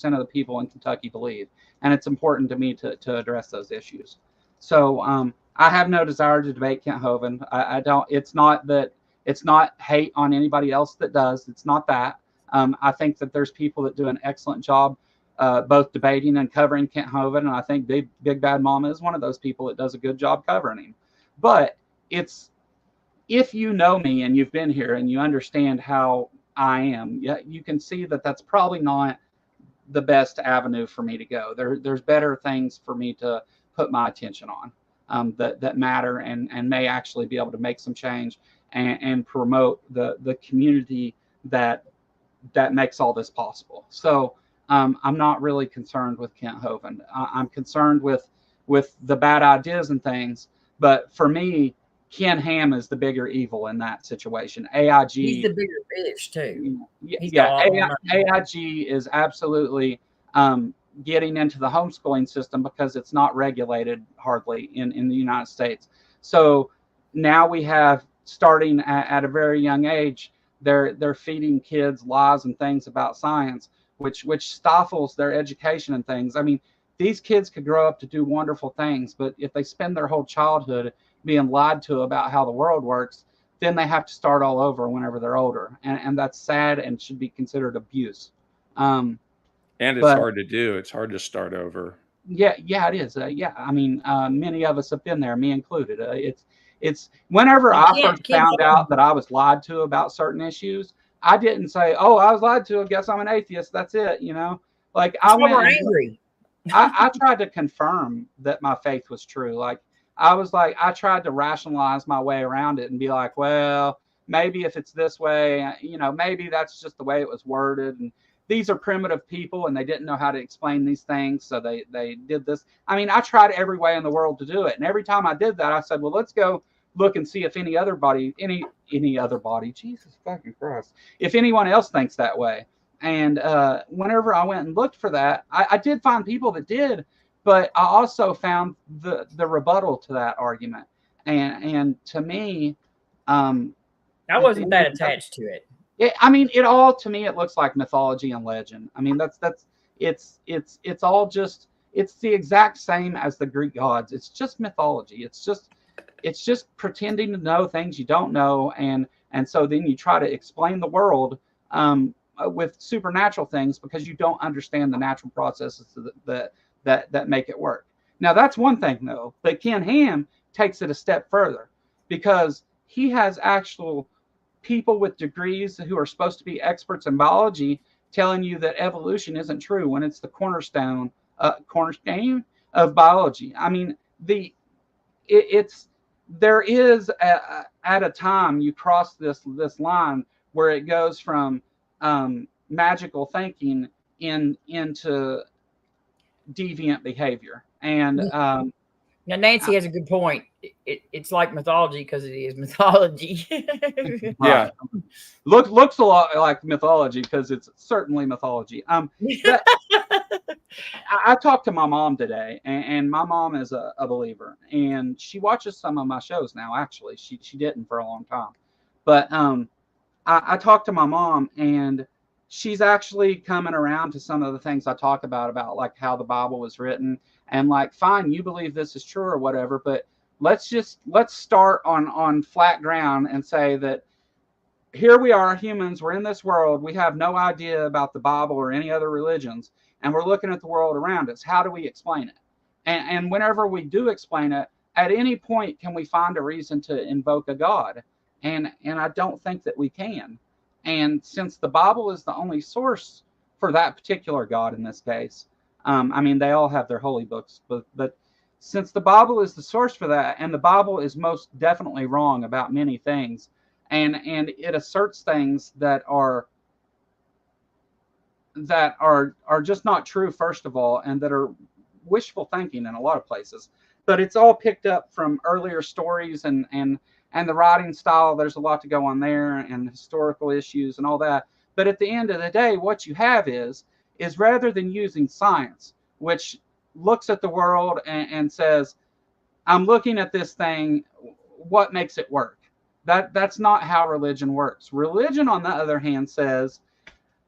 of the people in Kentucky believe, and it's important to me to address those issues. So I have no desire to debate Kent Hovind. I don't. It's not hate on anybody else that does. It's not that. I think that there's people that do an excellent job both debating and covering Kent Hovind, and I think Big Bad Mama is one of those people that does a good job covering him. But if you know me and you've been here and you understand how I am, you can see that that's probably not the best avenue for me to go. There's better things for me to put my attention on that matter and may actually be able to make some change and promote the community that makes all this possible. So I'm not really concerned with Kent Hovind. I'm concerned with the bad ideas and things. But for me, Ken Ham is the bigger evil in that situation. AIG. He's the bigger fish too. AIG is absolutely getting into the homeschooling system because it's not regulated hardly in the United States. So now we have, starting at a very young age, they're feeding kids lies and things about science, which stifles their education and things. I mean, these kids could grow up to do wonderful things, but if they spend their whole childhood being lied to about how the world works, then they have to start all over whenever they're older, and that's sad and should be considered abuse. And it's hard to do. It's hard to start over. Yeah, it is. I mean, many of us have been there, me included. It's whenever I first found out that I was lied to about certain issues, I didn't say, "Oh, I was lied to. I guess I'm an atheist." That's it, you know. Like, I went angry. I tried to confirm that my faith was true. Like, I tried to rationalize my way around it and be like, well, maybe if it's this way, maybe that's just the way it was worded. And these are primitive people and they didn't know how to explain these things. So they did this. I mean, I tried every way in the world to do it. And every time I did that, I said, well, let's go look and see if any other body, Jesus fucking Christ, if anyone else thinks that way. And whenever I went and looked for that, I did find people that did, but I also found the rebuttal to that argument. And to me, I wasn't that attached to it. It all, to me, it looks like mythology and legend. I mean, it's all just, it's the exact same as the Greek gods. It's just mythology. It's just pretending to know things you don't know. And so then you try to explain the world with supernatural things because you don't understand the natural processes that make it work. Now, that's one thing, though. But Ken Ham takes it a step further because he has actual people with degrees who are supposed to be experts in biology telling you that evolution isn't true when it's the cornerstone of biology. I mean, there is at a time you cross this line where it goes from magical thinking into deviant behavior. And now Nancy has a good point. It's like mythology because it is mythology. Yeah, looks a lot like mythology because it's certainly mythology. I talked to my mom today, and my mom is a believer, and she watches some of my shows now. Actually, she didn't for a long time, but I talked to my mom, and she's actually coming around to some of the things I talk about like how the Bible was written, and like, fine, you believe this is true or whatever, but let's start on flat ground and say that here we are, humans, we're in this world, we have no idea about the Bible or any other religions, and we're looking at the world around us. How do we explain it? And whenever we do explain it, at any point can we find a reason to invoke a God? And I don't think that we can. And since the Bible is the only source for that particular God in this case, I mean, they all have their holy books, but since the Bible is the source for that, and the Bible is most definitely wrong about many things, and it asserts things that are just not true, first of all, and that are wishful thinking in a lot of places. but it's all picked up from earlier stories and the writing style. There's a lot to go on there, and historical issues and all that. But at the end of the day, what you have is rather than using science, which looks at the world and says, I'm looking at this thing, what makes it work? That's not how religion works. Religion, on the other hand, says,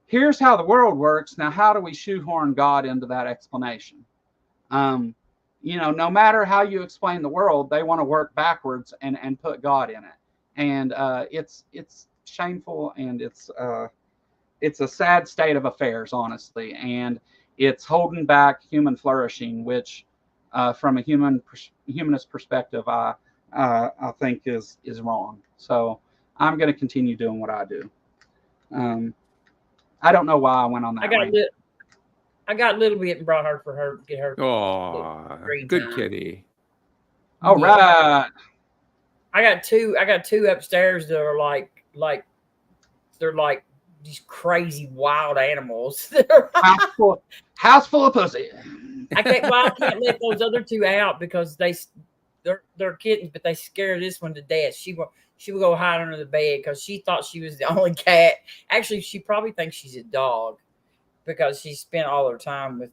here's how the world works. Now, how do we shoehorn God into that explanation? You know, no matter how you explain the world, they want to work backwards and put God in it. And it's shameful, and it's a sad state of affairs, honestly. And it's holding back human flourishing, which from a humanist perspective, I think is wrong. So I'm going to continue doing what I do. I don't know why I went on that. I got a little bit and brought her for her to get her. Oh, good kitty. All right. I got two upstairs that are like they're like these crazy wild animals. House full of pussy. I can't let those other two out because they're kittens, but they scare this one to death. She would go hide under the bed because she thought she was the only cat. Actually, she probably thinks she's a dog because she spent all her time with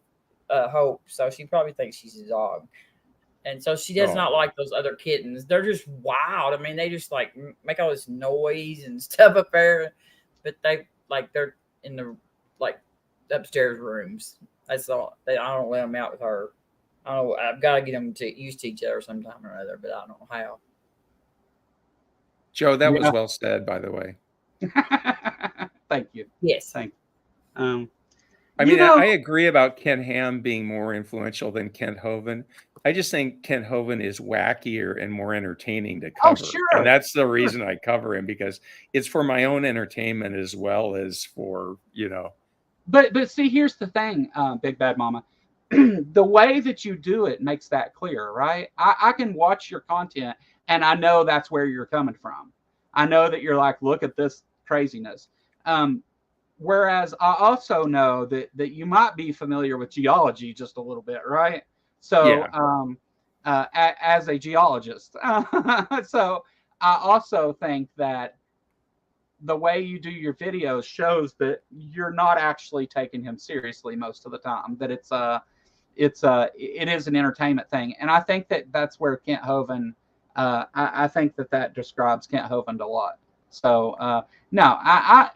Hope, so she probably thinks she's a dog. And so she does not like those other kittens. They're just wild. I mean, they just like make all this noise and stuff up there, but they're in the upstairs rooms. That's all. I don't let them out with her. I don't know. I've got to get them to used to each other sometime or other, but I don't know how. Joe, that was well said, by the way. Thank you. Yes. Thank you. I mean, I agree about Ken Ham being more influential than Kent Hovind. I just think Kent Hovind is wackier and more entertaining to cover. Oh, sure. And that's the reason I cover him, because it's for my own entertainment as well as for, you know. But see, here's the thing, Big Bad Mama. The way that you do it makes that clear, right? I can watch your content and I know that's where you're coming from. I know that you're like, look at this craziness. Whereas I also know that you might be familiar with geology just a little bit, right? So as a geologist. So I also think that the way you do your videos shows that you're not actually taking him seriously most of the time, that it is an entertainment thing. And I think that's where Kent Hovind, I think that describes Kent Hovind a lot. So no,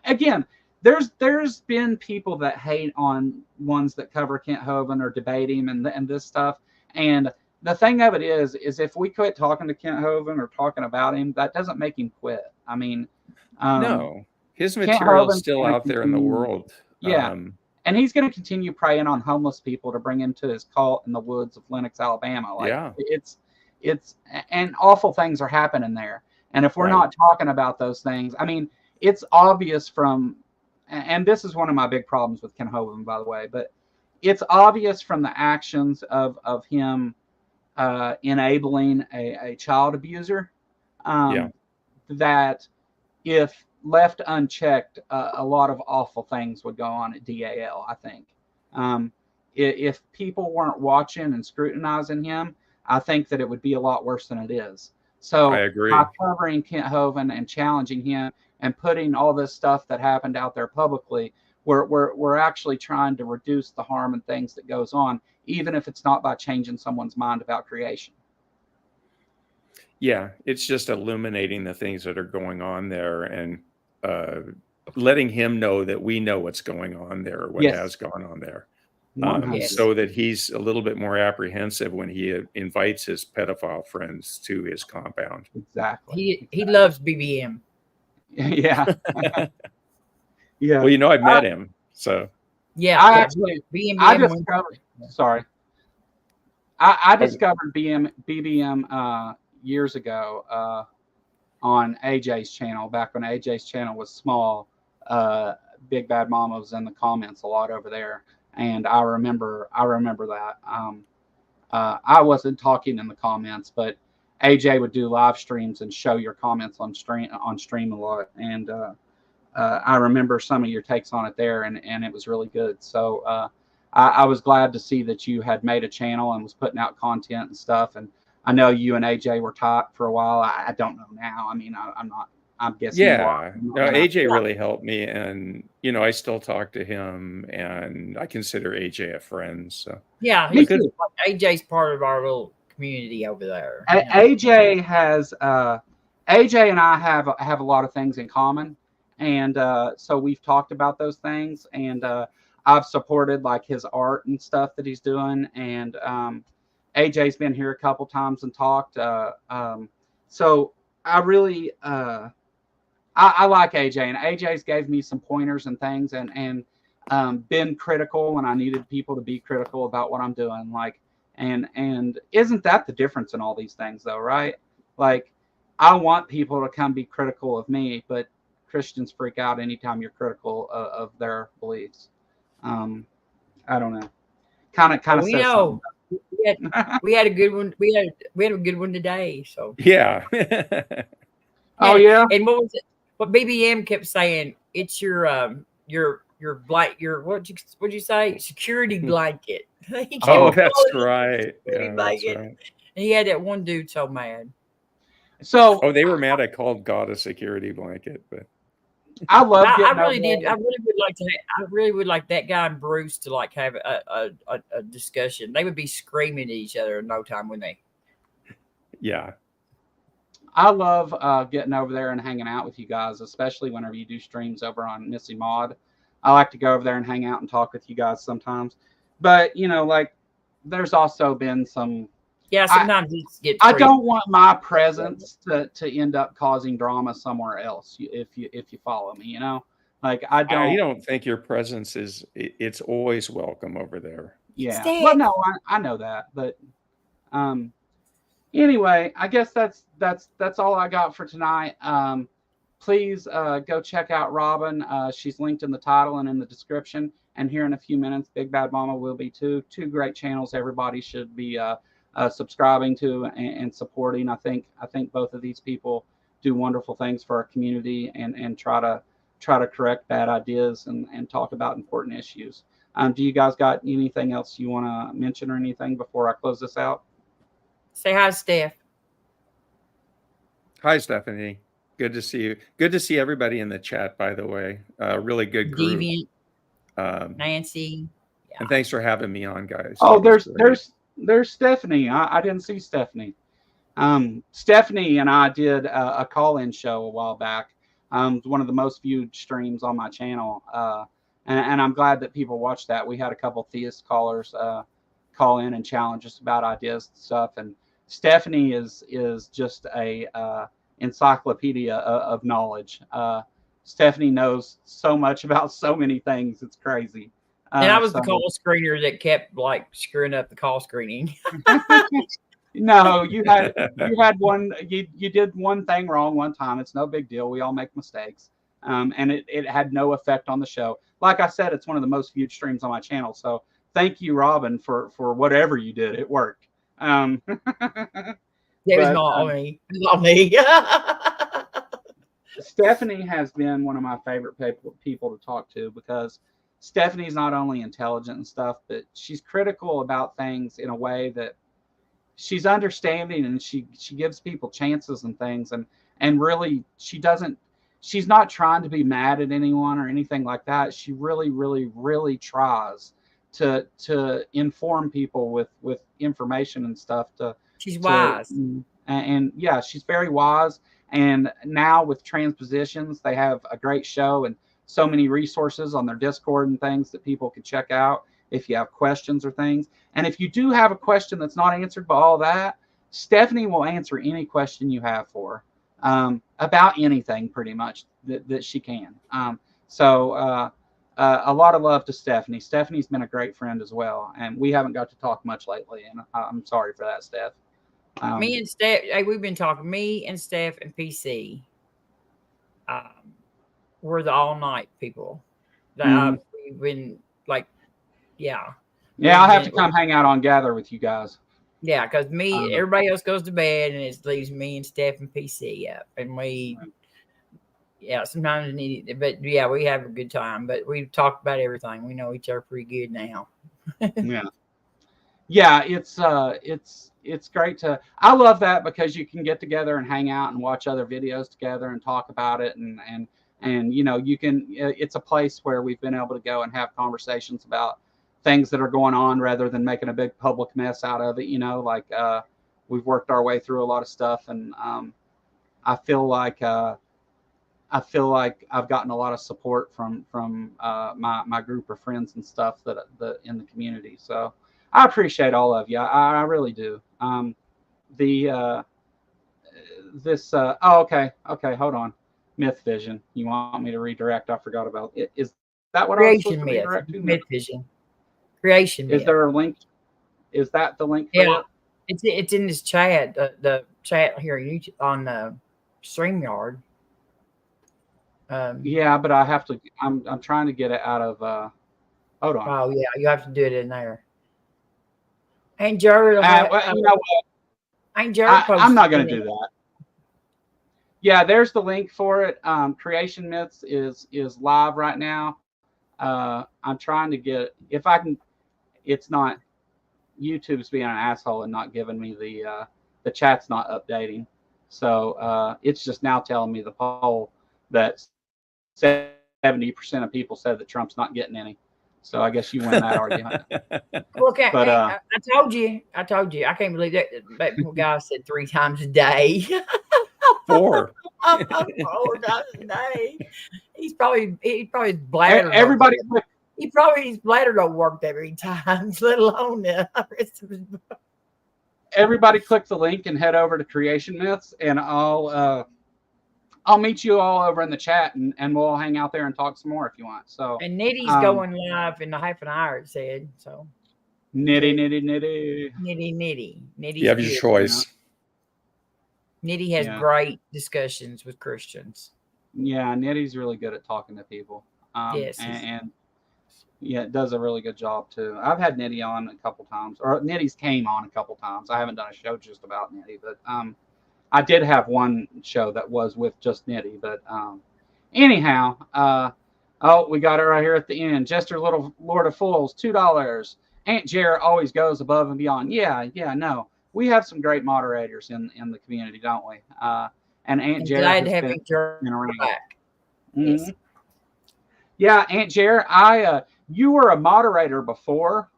again, there's been people that hate on ones that cover Kent Hovind or debate him and this stuff. And the thing of it is if we quit talking to Kent Hovind or talking about him, that doesn't make him quit. I mean, no, his material is still out there in the world. Yeah. And he's going to continue preying on homeless people to bring him to his cult in the woods of Lenox, Alabama. Like, it's and awful things are happening there. And if we're not talking about those things, I mean, it's obvious from, and this is one of my big problems with Ken Hovind, by the way, but it's obvious from the actions of him enabling a child abuser that if left unchecked, a lot of awful things would go on at DAL, I think. If people weren't watching and scrutinizing him, I think that it would be a lot worse than it is. So I agree. By covering Kent Hovind and challenging him and putting all this stuff that happened out there publicly, we're actually trying to reduce the harm and things that goes on, even if it's not by changing someone's mind about creation. Yeah, it's just illuminating the things that are going on there and letting him know that we know what's going on there, what has gone on there. So that he's a little bit more apprehensive when he invites his pedophile friends to his compound. Exactly. He loves BBM. Yeah. Yeah. Well, you know, I've met him, so. Yeah. I discovered BBM years ago on AJ's channel, back when AJ's channel was small. Big Bad Mama was in the comments a lot over there. And I remember that. I wasn't talking in the comments, but AJ would do live streams and show your comments on stream a lot. And I remember some of your takes on it there, and it was really good. So I was glad to see that you had made a channel and was putting out content and stuff. And I know you and AJ were taught for a while. I don't know now. I mean, I'm not. I'm guessing you are. Yeah, no, AJ really helped me, and I still talk to him, and I consider AJ a friend. So Yeah, Me he's too. like, AJ's part of our little community over there. AJ has AJ and I have a lot of things in common, and so we've talked about those things, and I've supported like his art and stuff that he's doing, and AJ's been here a couple times and talked. So I really I like AJ, and AJ's gave me some pointers and things, and been critical when I needed people to be critical about what I'm doing. Like, and isn't that the difference in all these things, though, right? Like, I want people to come be critical of me, but Christians freak out anytime you're critical of their beliefs. I don't know. Kind of We says know something. we had a good one. We had a good one today. So yeah. Oh yeah. And what was it? What BBM kept saying? It's your what'd you say? Security blanket. He kept Oh, calling that's it right. security Yeah, that's blanket. right. And he had that one dude so mad. So Oh, they were mad I called God a security blanket, but I love I getting really over did. there. I really would like that guy and Bruce to like have a discussion. They would be screaming at each other in no time, wouldn't they? yeah. I love getting over there and hanging out with you guys, especially whenever you do streams over on Missy Mod. I like to go over there and hang out and talk with you guys sometimes. But, like, there's also been some. Yeah, sometimes it gets. I don't want my presence to end up causing drama somewhere else. If you follow me, like I don't think your presence it's always welcome over there. Yeah. Steve. Well, no, I know that, but anyway, I guess that's all I got for tonight. Please go check out Robin. She's linked in the title and in the description. And here in a few minutes, Big Bad Mama will be too. Two great channels everybody should be subscribing to and supporting. I think both of these people do wonderful things for our community and try to correct bad ideas and talk about important issues. Do you guys got anything else you want to mention or anything before I close this out? Say hi, Steph. Hi, Stephanie. Good to see you. Good to see everybody in the chat, by the way. Really good group. Deviant, Nancy. Yeah. And thanks for having me on, guys. Oh, there's Stephanie. I didn't see Stephanie. Stephanie and I did a call-in show a while back. One of the most viewed streams on my channel. And I'm glad that people watched that. We had a couple theist callers call in and challenge us about ideas and stuff. And Stephanie is just a encyclopedia of knowledge. Stephanie knows so much about so many things. It's crazy. And I was the call screener that kept like screwing up the call screening. No, you had one. You did one thing wrong one time. It's no big deal. We all make mistakes. And it had no effect on the show. Like I said, it's one of the most viewed streams on my channel. So thank you, Robin, for whatever you did. It worked. It was not me. It was not me. Stephanie has been one of my favorite people to talk to because Stephanie's not only intelligent and stuff, but she's critical about things in a way that she's understanding, and she gives people chances and things, and really she's not trying to be mad at anyone or anything like that. She really, really, really tries to inform people with information and stuff. She's wise. And yeah, she's very wise. And now with Transpositions, they have a great show and so many resources on their Discord and things that people can check out if you have questions or things. And if you do have a question that's not answered by all that, Stephanie will answer any question you have for her, about anything pretty much that she can. So a lot of love to Stephanie. Stephanie's been a great friend as well. And we haven't got to talk much lately. And I'm sorry for that, Steph. Me and Steph, we've been talking. Me and Steph and PC. We're the all night people. We've been like, yeah. Yeah, I'll have to come hang out on Gather with you guys. Yeah, because everybody else goes to bed and it leaves me and Steph and PC up. And sometimes but yeah, we have a good time. But we've talked about everything. We know each other pretty good now. Yeah, it's great to. I love that because you can get together and hang out and watch other videos together and talk about it and you know, you can. It's a place where we've been able to go and have conversations about things that are going on rather than making a big public mess out of it. You know, like we've worked our way through a lot of stuff, and I feel like I've gotten a lot of support from my group of friends and stuff that in the community. So I appreciate all of you. I really do. Oh, okay, hold on. Myth Vision. You want me to redirect? I forgot about it. Is that what I was supposed Creation to myth. redirect to? Myth vision. Creation Is myth. there a link? Is that the link for Yeah, it? it's in this chat. The chat here YouTube, on StreamYard. Yeah, but I have to. I'm trying to get it out of. Hold on. Oh yeah, you have to do it in there. Ain't Jared? Well, you know what? Ain't Jared? I'm not going to do that. Yeah, there's the link for it. Creation Myths is live right now. I'm trying to get, if I can. It's not. YouTube's being an asshole and not giving me the chat's not updating. So it's just now telling me the poll that 70% of people said that Trump's not getting any. So I guess you win that argument. Look, But I told you. I can't believe that guy said 3 times a day. 4. 4 times a day. He's probably bladder. Everybody. His bladder don't work that many times, let alone the rest of his. Everybody click the link and head over to Creation Myths, and I'll meet you all over in the chat, and we'll all hang out there and talk some more if you want. So and Nitty's going live in half an hour. It said so. Nitty. You have your choice. Nitty has great discussions with Christians. Yeah, Nitty's really good at talking to people. Yes, and yeah, it does a really good job too. I've had Nitty on a couple times, or Nitty's came on a couple times. I haven't done a show just about Nitty, but I did have one show that was with just Nitty. But anyhow, oh, we got it right here at the end. Jester Little Lord of Fools, $2. Aunt Jarrett always goes above and beyond. Yeah, no, we have some great moderators in the community, don't we? And Aunt Jarrett has been around. Back. Mm-hmm. Yes. Yeah, Aunt Jarrett, you were a moderator before,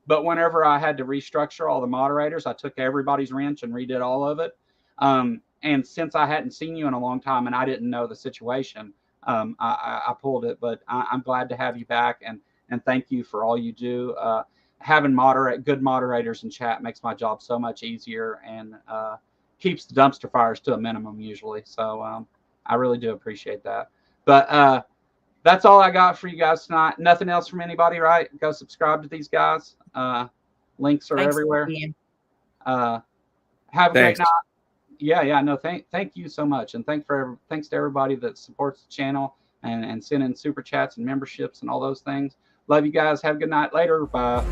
but whenever I had to restructure all the moderators, I took everybody's wrench and redid all of it. And since I hadn't seen you in a long time and I didn't know the situation, I pulled it. But I'm glad to have you back, and thank you for all you do. Having good moderators in chat makes my job so much easier and keeps the dumpster fires to a minimum usually. So I really do appreciate that. But that's all I got for you guys tonight. Nothing else from anybody, right? Go subscribe to these guys. Links are everywhere. Have a great night. Yeah. No, thank you so much, and thanks to everybody that supports the channel and sending super chats and memberships and all those things. Love you guys. Have a good night. Later. Bye.